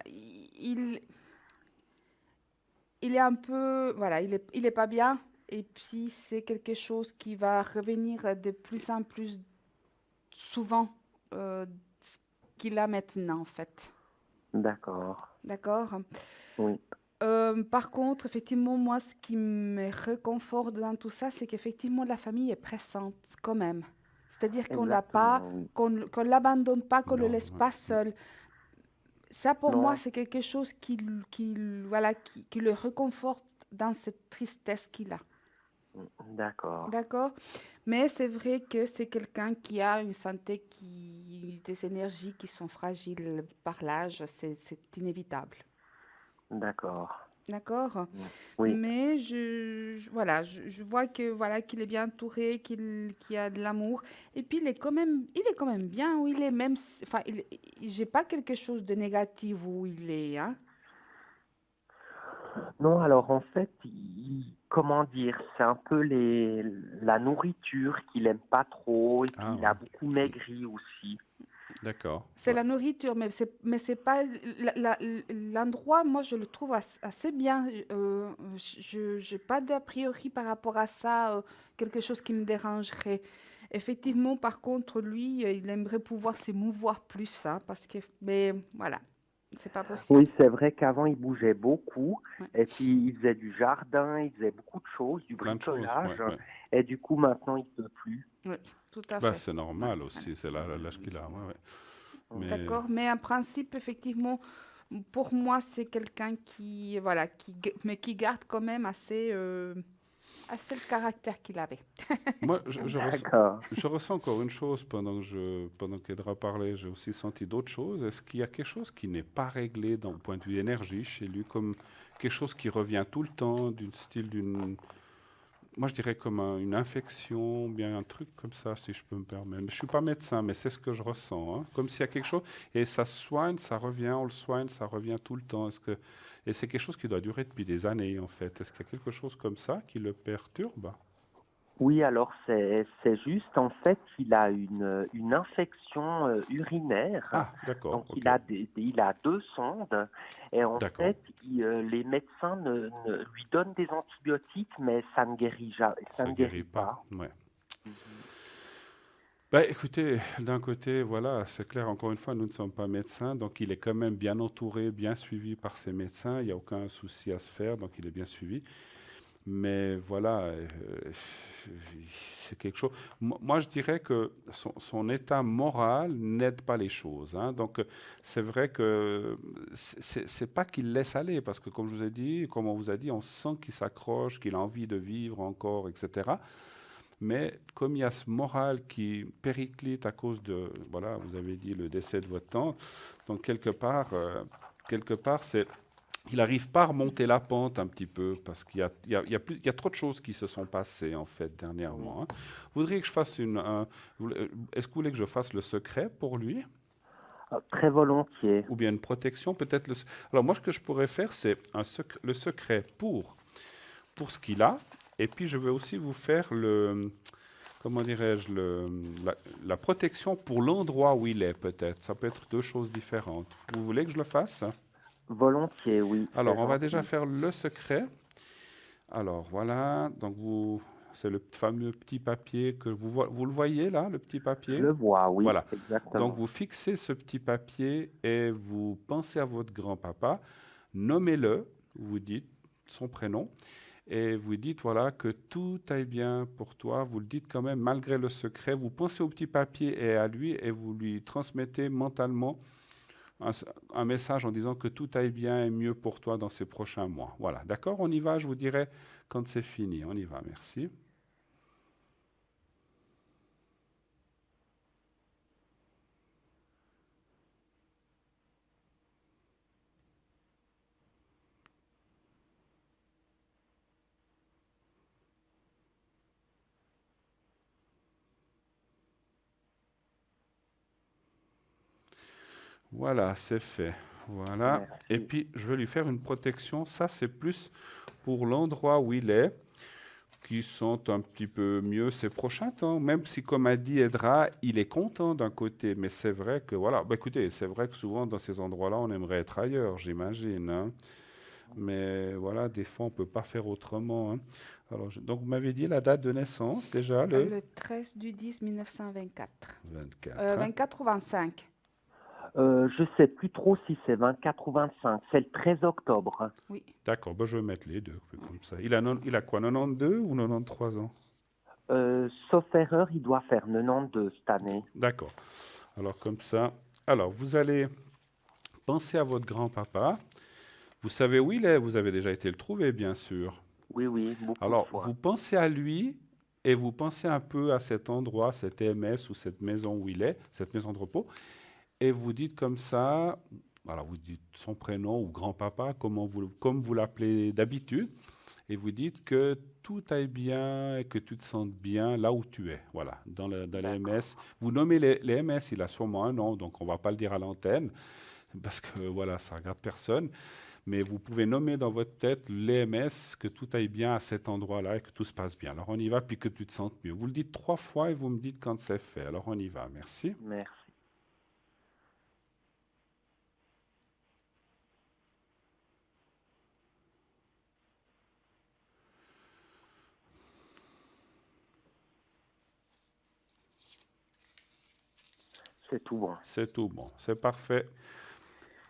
il est un peu, voilà, il est pas bien. Et puis, c'est quelque chose qui va revenir de plus en plus souvent ce qu'il a maintenant, en fait. D'accord. D'accord? Oui, Par contre, effectivement, moi, ce qui me réconforte dans tout ça, c'est qu'effectivement, la famille est présente quand même. C'est-à-dire qu'on l'a pas, exactement, oui. qu'on l'abandonne pas, qu'on le Non, laisse ouais. pas seul. Ça, pour moi, Non, c'est quelque chose voilà, qui le réconforte dans cette tristesse qu'il a. d'accord. D'accord? Mais c'est vrai que c'est quelqu'un qui a une santé des énergies qui sont fragiles par l'âge, c'est inévitable. D'accord. D'accord? Oui. Mais voilà, je vois que voilà qu'il est bien entouré, qu'il a de l'amour. Et puis il est quand même bien où il est même, enfin, j'ai pas quelque chose de négatif où il est, hein. Non, alors en fait, comment dire, c'est un peu la nourriture qu'il aime pas trop, et puis Ah il a ouais, beaucoup maigri aussi. C'est d'accord. la nourriture, mais c'est pas l'endroit. Moi, je le trouve assez bien. Je n'ai pas d'a priori par rapport à ça, quelque chose qui me dérangerait. Effectivement, par contre, lui, il aimerait pouvoir s'émouvoir plus, hein, parce que, mais voilà, c'est pas possible. Oui, c'est vrai qu'avant il bougeait beaucoup, Ouais, et puis il faisait du jardin, il faisait beaucoup de choses, du Plein de choses, ouais, bricolage, ouais. et du coup maintenant il peut plus. ouais, tout à Bah, fait. c'est Ouais, normal voilà. aussi, c'est l'âge qu'il a, ouais, ouais. Mais D'accord, mais en principe, effectivement, pour moi, c'est quelqu'un qui, voilà, mais qui garde quand même assez le caractère qu'il avait. moi, D'accord. je ressens encore une chose pendant qu'Edra parlait, j'ai aussi senti d'autres choses. Est-ce qu'il y a quelque chose qui n'est pas réglé d'un point de vue énergie chez lui, comme quelque chose qui revient tout le temps, moi je dirais comme une infection, bien un truc comme ça, si je peux me permettre. Je suis pas médecin, mais c'est ce que je ressens, hein. Comme s'il y a quelque chose, et ça se soigne, ça revient, on le soigne, ça revient tout le temps. Et c'est quelque chose qui doit durer depuis des années, en fait. Est-ce qu'il y a quelque chose comme ça qui le perturbe? Oui, alors c'est juste en fait il a une infection urinaire, Ah, d'accord, donc ok. il a 2 sondes, et en D'accord. fait les médecins lui donnent des antibiotiques, mais ça ne guérit Ça ça ne guérit guérit pas. pas. Ouais. Mhm. Bah, écoutez, d'un côté, voilà, c'est clair, encore une fois, nous ne sommes pas médecins, donc il est quand même bien entouré, bien suivi par ses médecins, il n'y a aucun souci à se faire, donc il est bien suivi. Mais voilà, c'est quelque chose. Moi, je dirais que son état moral n'aide pas les choses, hein. Donc, c'est vrai que c'est pas qu'il laisse aller, parce que comme je vous ai dit, comme on vous a dit, on sent qu'il s'accroche, qu'il a envie de vivre encore, etc. Mais comme il y a ce moral qui périclite à cause de, voilà, vous avez dit le décès de votre tante, donc quelque part, c'est il n'arrive pas à remonter la pente un petit peu parce qu'il y a trop de choses qui se sont passées en fait Oui. dernièrement, hein. Vous voudriez que je fasse est-ce que vous voulez que je fasse le secret pour lui Très volontiers. ou bien une protection peut-être alors moi ce que je pourrais faire c'est le secret pour ce qu'il a et puis je vais aussi vous faire le comment dirais-je la protection pour l'endroit où il est peut-être. Ça peut être deux choses différentes. Vous voulez que je le fasse? Volontiers, oui, Alors, c'est on va déjà gentil. faire le secret. Alors, voilà. Donc, c'est le fameux petit papier que vous le voyez là, le petit Je papier? le vois, oui, Voilà. Donc, exactement. vous fixez ce petit papier et vous pensez à votre grand-papa, nommez-le, vous dites son prénom et vous dites voilà que tout aille bien pour toi. Vous le dites quand même malgré le secret. Vous pensez au petit papier et à lui et vous lui transmettez mentalement un, un message en disant que tout aille bien et mieux pour toi dans ces prochains mois. Voilà, d'accord? On y va, je vous dirai quand c'est fini. On y va, merci. Voilà, c'est fait. Voilà. Et Merci. puis, je vais lui faire une protection. Ça, c'est plus pour l'endroit où il est, qui sent un petit peu mieux ces prochains temps. Même si, comme a dit Edra, il est content d'un côté. Mais c'est vrai que, voilà, bah, écoutez, c'est vrai que souvent, dans ces endroits-là, on aimerait être ailleurs, j'imagine, hein. Mais voilà, des fois, on ne peut pas faire autrement, hein. Alors, donc, vous m'avez dit la date de naissance, déjà, le Le 13 du 10 1924. 24, hein. 24 ou 25? Je sais plus trop si c'est 24 ou 25. C'est le 13 octobre. Oui. D'accord, bah, je vais mettre les deux, comme ça. Il a quoi, 92 ou 93 ans? Sauf erreur, il doit faire 92 cette année. D'accord. Alors, comme ça. Alors, vous allez penser à votre grand-papa. Vous savez où il est, vous avez déjà été le trouver, bien sûr. Oui, oui, beaucoup de Alors, fois. vous pensez à lui et vous pensez un peu à cet endroit, cet EMS ou cette maison où il est, cette maison de repos, et vous dites comme ça, voilà, vous dites son prénom ou grand-papa, comme vous l'appelez d'habitude, et vous dites que tout aille bien et que tu te sentes bien là où tu es, voilà, dans les D'accord. MS. Vous nommez les MS, il a sûrement un nom, donc on ne va pas le dire à l'antenne, parce que voilà, ça ne regarde personne. Mais vous pouvez nommer dans votre tête l'EMS, que tout aille bien à cet endroit-là et que tout se passe bien. Alors on y va, puis que tu te sentes mieux. Vous le dites 3 fois et vous me dites quand c'est fait. Alors on y va, merci. Merci. C'est tout bon. C'est tout bon, c'est parfait.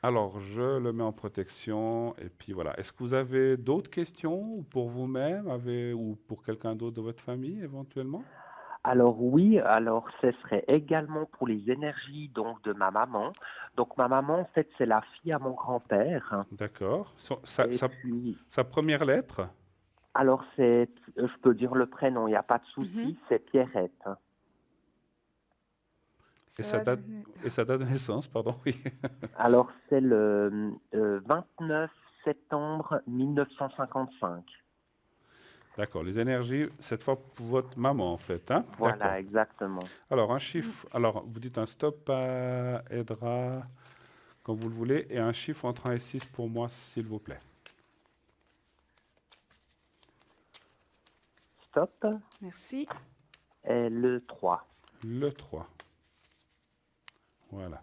Alors je le mets en protection et puis voilà. Est-ce que vous avez d'autres questions ou pour vous-même ou pour quelqu'un d'autre de votre famille éventuellement? Alors oui, alors ce serait également pour les énergies donc de ma maman. Donc ma maman, en fait, c'est la fille à mon grand-père. D'accord. Et puis, Sa première lettre alors je peux dire le prénom, il n'y a pas de Mhm. souci, c'est Pierrette. et Ça sa va date, donner- et sa date de naissance, pardon, oui. Alors c'est le 29 septembre 1955. D'accord, les énergies, cette fois pour votre maman en fait, hein? D'accord. Voilà, exactement. Alors, un chiffre, alors vous dites un stop à Edra, comme vous le voulez, et un chiffre entre 1 et 6 pour moi, s'il vous plaît. Stop. Merci. Et le 3. Le 3. Voilà.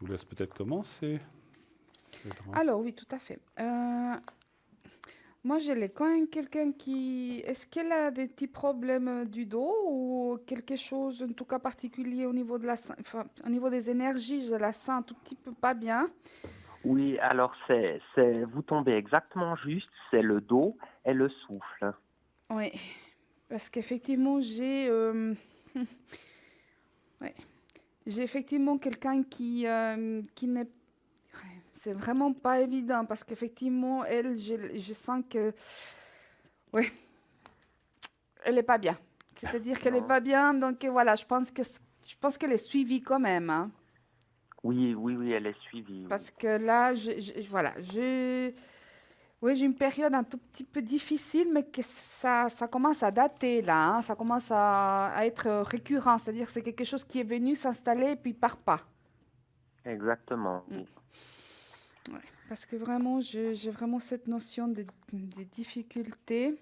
vous laisse peut-être commencer. Cédra. Alors oui, tout à fait. Moi, j'ai quand même quelqu'un qui... Est-ce qu'elle a des petits problèmes du dos ou quelque chose, en tout cas particulier au niveau de enfin, au niveau des énergies, je la sens un tout petit peu pas bien. Oui, alors vous tombez exactement juste, c'est le dos et le souffle. Oui, parce qu'effectivement, ouais, j'ai effectivement quelqu'un qui n'est... ouais, c'est vraiment pas évident parce qu'effectivement, elle, je sens que... Ouais, elle est pas bien. C'est-à-dire qu'elle est Non. pas bien, donc voilà, je pense qu'elle est suivie quand même, hein. Oui, oui, oui, elle est suivie, oui. Parce que là, voilà, oui, j'ai une période un tout petit peu difficile, mais que ça commence à dater là, hein. Ça commence à être récurrent, c'est-à-dire que c'est quelque chose qui est venu s'installer et puis part pas. Exactement, oui. Ouais, parce que vraiment, j'ai vraiment cette notion des difficultés.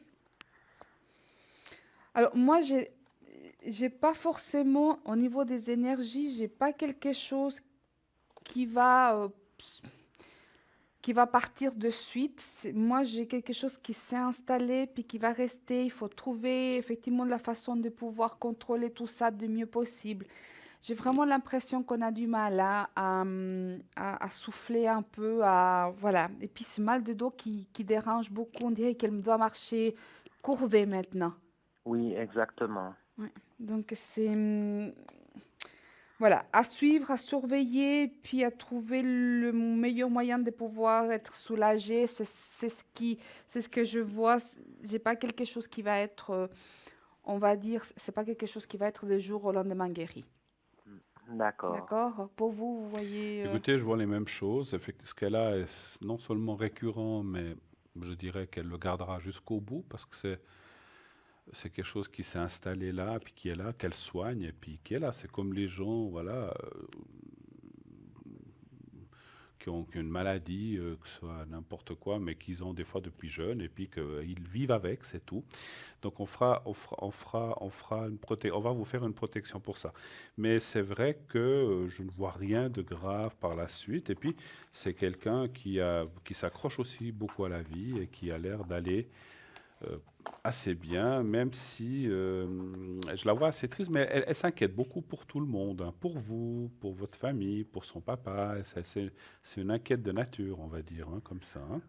Alors moi, j'ai pas forcément, au niveau des énergies, j'ai pas quelque chose qui qui va partir de suite. Moi, j'ai quelque chose qui s'est installé puis qui va rester. Il faut trouver effectivement la façon de pouvoir contrôler tout ça du mieux possible. J'ai vraiment l'impression qu'on a du mal à souffler un peu, voilà. Et puis ce mal de dos qui dérange beaucoup. On dirait qu'elle doit marcher courbée maintenant. Oui, exactement. Ouais. Donc voilà, à suivre, à surveiller, puis à trouver le meilleur moyen de pouvoir être soulagé. C'est ce que je vois. J'ai pas quelque chose qui va être, on va dire, c'est pas quelque chose qui va être de jour au lendemain guéri. D'accord. D'accord? Pour vous, vous voyez. Écoutez, je vois les mêmes choses. Ce qu'elle a est non seulement récurrent, mais je dirais qu'elle le gardera jusqu'au bout parce que c'est quelque chose qui s'est installé là, puis qui est là, qu'elle soigne, et puis qui est là. C'est comme les gens, voilà, qui ont une maladie, que ce soit n'importe quoi, mais qu'ils ont des fois depuis jeunes, et puis qu'ils vivent avec, c'est tout. Donc on va vous faire une protection pour ça. Mais c'est vrai que je ne vois rien de grave par la suite. Et puis c'est quelqu'un qui s'accroche aussi beaucoup à la vie et qui a l'air d'aller assez bien, même si je la vois assez triste, mais elle s'inquiète beaucoup pour tout le monde, hein, pour vous, pour votre famille, pour son papa. C'est une inquiète de nature, on va dire, hein, comme ça. Hein.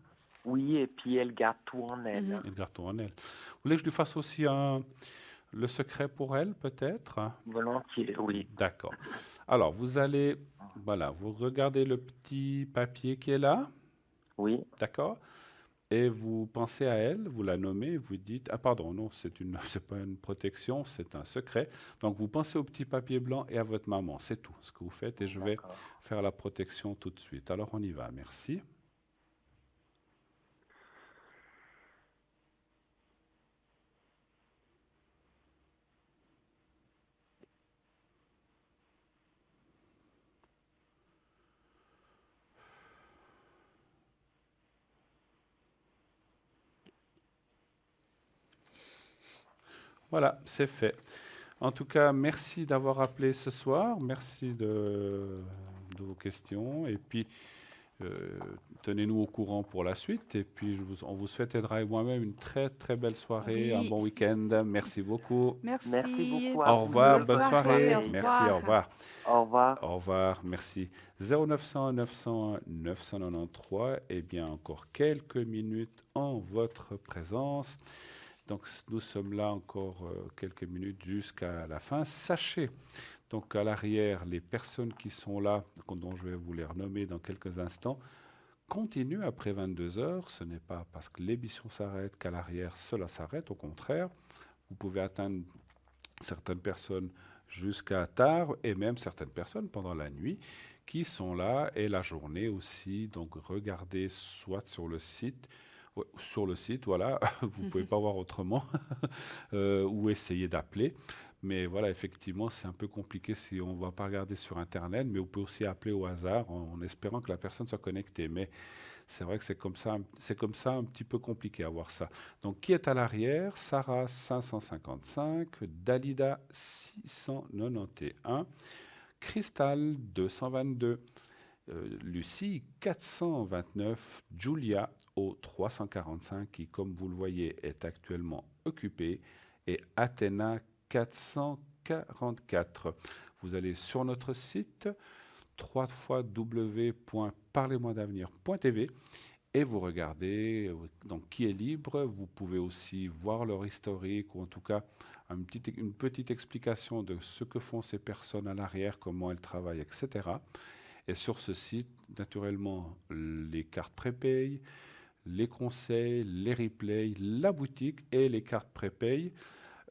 Oui, et puis elle garde tout en elle. Mhm. Elle garde tout en elle. Vous voulez que je lui fasse aussi le secret pour elle, peut-être? Volontiers, oui. D'accord. Alors, voilà, vous regardez le petit papier qui est là, Oui, d'accord? Et vous pensez à elle, vous la nommez, vous dites, ah pardon, non, c'est pas une protection, c'est un secret. Donc vous pensez au petit papier blanc et à votre maman, c'est tout ce que vous faites et je vais d'accord. faire la protection tout de suite. Alors on y va, merci. Voilà, c'est fait. En tout cas, merci d'avoir appelé ce soir, merci de vos questions et puis Euh, tenez-nous au courant pour la suite. Et puis, on vous souhaite, Edra et moi-même, une très, très belle soirée, un Oui, bon week-end. Merci beaucoup. merci. Merci beaucoup à Au vous. revoir, bonne Bonne soirée. Au Merci, au revoir. revoir. Au revoir. Au revoir, merci. 0900 901 993, eh bien, encore quelques minutes en votre présence. Donc, nous sommes là encore quelques minutes jusqu'à la fin. Sachez donc à l'arrière, les personnes qui sont là, dont je vais vous les renommer dans quelques instants, continuent après 22 heures. Ce n'est pas parce que l'émission s'arrête qu'à l'arrière, cela s'arrête. Au contraire, vous pouvez atteindre certaines personnes jusqu'à tard et même certaines personnes pendant la nuit qui sont là et la journée aussi. Donc regardez soit sur le site, voilà, vous ne pouvez pas voir autrement, ou essayer d'appeler. Mais voilà, effectivement, c'est un peu compliqué si on ne va pas regarder sur Internet, mais on peut aussi appeler au hasard en espérant que la personne soit connectée. Mais c'est vrai que c'est comme ça un petit peu compliqué à voir ça. Donc, qui est à l'arrière? Sarah 555, Dalida 691, Cristal 222, Lucie 429, Julia au 345 qui, comme vous le voyez, est actuellement occupée, et Athéna 444. Vous allez sur notre site www.parlez-moi-d'avenir.tv et vous regardez donc qui est libre. Vous pouvez aussi voir leur historique, ou en tout cas une petite explication de ce que font ces personnes à l'arrière, comment elles travaillent, etc. Et sur ce site, naturellement, les cartes prépay, les conseils, les replays, la boutique et les cartes prépay.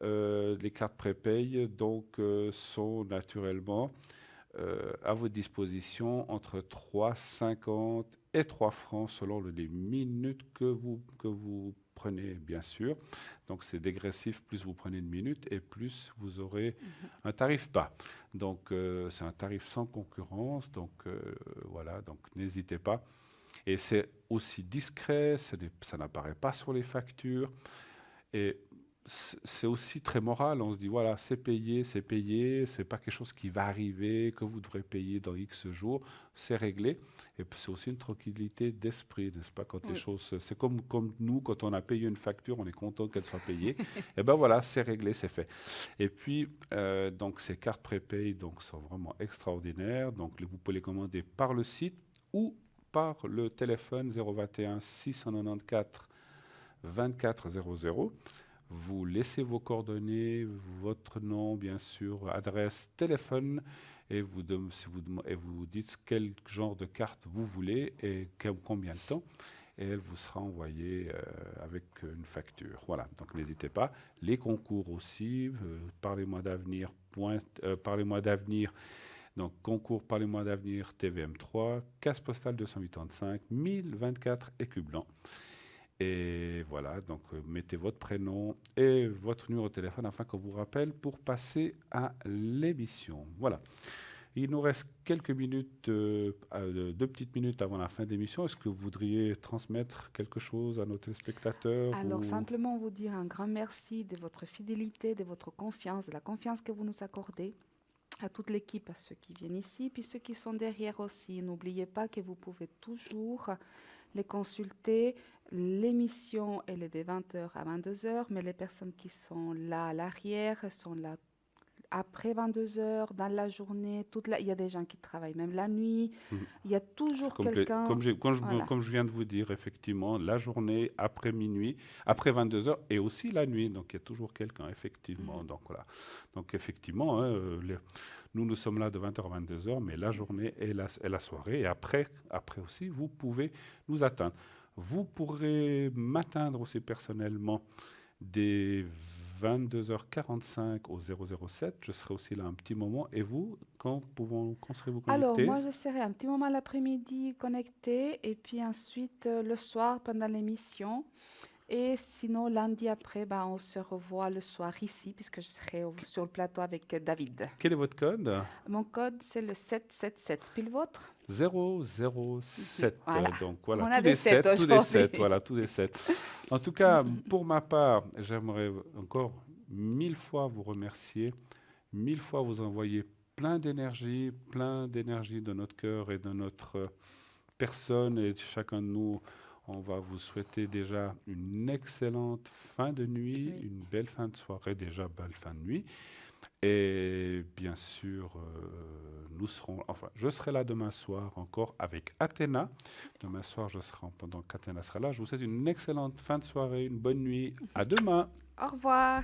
Les cartes prépay sont naturellement à votre disposition entre 3,50 et 3 francs selon les minutes que vous prenez, bien sûr. Donc c'est dégressif, plus vous prenez de minutes et plus vous aurez un tarif bas. Donc c'est un tarif sans concurrence, donc voilà, donc n'hésitez pas. Et c'est aussi discret, ça n'apparaît pas sur les factures. Et c'est aussi très moral. On se dit, voilà, c'est payé, c'est pas quelque chose qui va arriver, que vous devrez payer dans X jours, c'est réglé. Et puis c'est aussi une tranquillité d'esprit, n'est-ce pas, quand les choses... C'est comme nous, quand on a payé une facture, on est content qu'elle soit payée. Et ben voilà, c'est réglé, c'est fait. Et puis, donc ces cartes prépay sont vraiment extraordinaires. Donc vous pouvez les commander par le site ou par le téléphone 021 694 2400. Vous laissez vos coordonnées, votre nom, bien sûr, adresse, téléphone, et vous dites quel genre de carte vous voulez et combien de temps, et elle vous sera envoyée avec une facture. Voilà, donc n'hésitez pas. Les concours aussi, parlez-moi d'avenir, parlez-moi d'avenir. Donc, concours Parlez-moi d'avenir TVM3, case postale 285, 1024 écus blancs. Et voilà, donc mettez votre prénom et votre numéro de téléphone afin qu'on vous rappelle pour passer à l'émission. Voilà. Il nous reste quelques minutes, 2 petites minutes avant la fin de l'émission. Est-ce que vous voudriez transmettre quelque chose à nos téléspectateurs? Alors, simplement vous dire un grand merci de votre fidélité, de votre confiance, de la confiance que vous nous accordez. À toute l'équipe, à ceux qui viennent ici, puis ceux qui sont derrière aussi. N'oubliez pas que vous pouvez toujours les consulter. L'émission, elle est de 20h à 22h, mais les personnes qui sont là à l'arrière sont là après 22h, dans la journée. Il y a des gens qui travaillent même la nuit. Il y a toujours quelqu'un... Comme je viens de vous dire, effectivement, la journée, après minuit, après 22h et aussi la nuit. Donc, il y a toujours quelqu'un, effectivement. Donc, voilà. Donc, effectivement, nous sommes là de 20h à 22h, mais la journée et la soirée. Et après aussi, vous pouvez nous atteindre. Vous pourrez m'atteindre aussi personnellement dès 22h45 au 007. Je serai aussi là un petit moment. Et vous, quand serez-vous connecté? Alors, moi, je serai un petit moment l'après-midi connecté. Et puis ensuite, le soir, pendant l'émission. Et sinon, lundi après, on se revoit le soir ici, puisque je serai sur le plateau avec David. Quel est votre code? Mon code, c'est le 777. Puis le vôtre? 007. Voilà. Donc voilà, On a des 7 tous des 7. aujourd'hui. Voilà, tous des 7. En tout cas, pour ma part, j'aimerais encore 1000 fois vous remercier, 1000 fois vous envoyer plein d'énergie de notre cœur et de notre personne, et chacun de nous. On va vous souhaiter déjà une excellente fin de nuit, une belle fin de soirée, déjà belle fin de nuit. Et bien sûr, je serai là demain soir encore avec Athéna. Demain soir, je serai pendant qu'Athéna sera là. Je vous souhaite une excellente fin de soirée, une bonne nuit. À demain. Au revoir.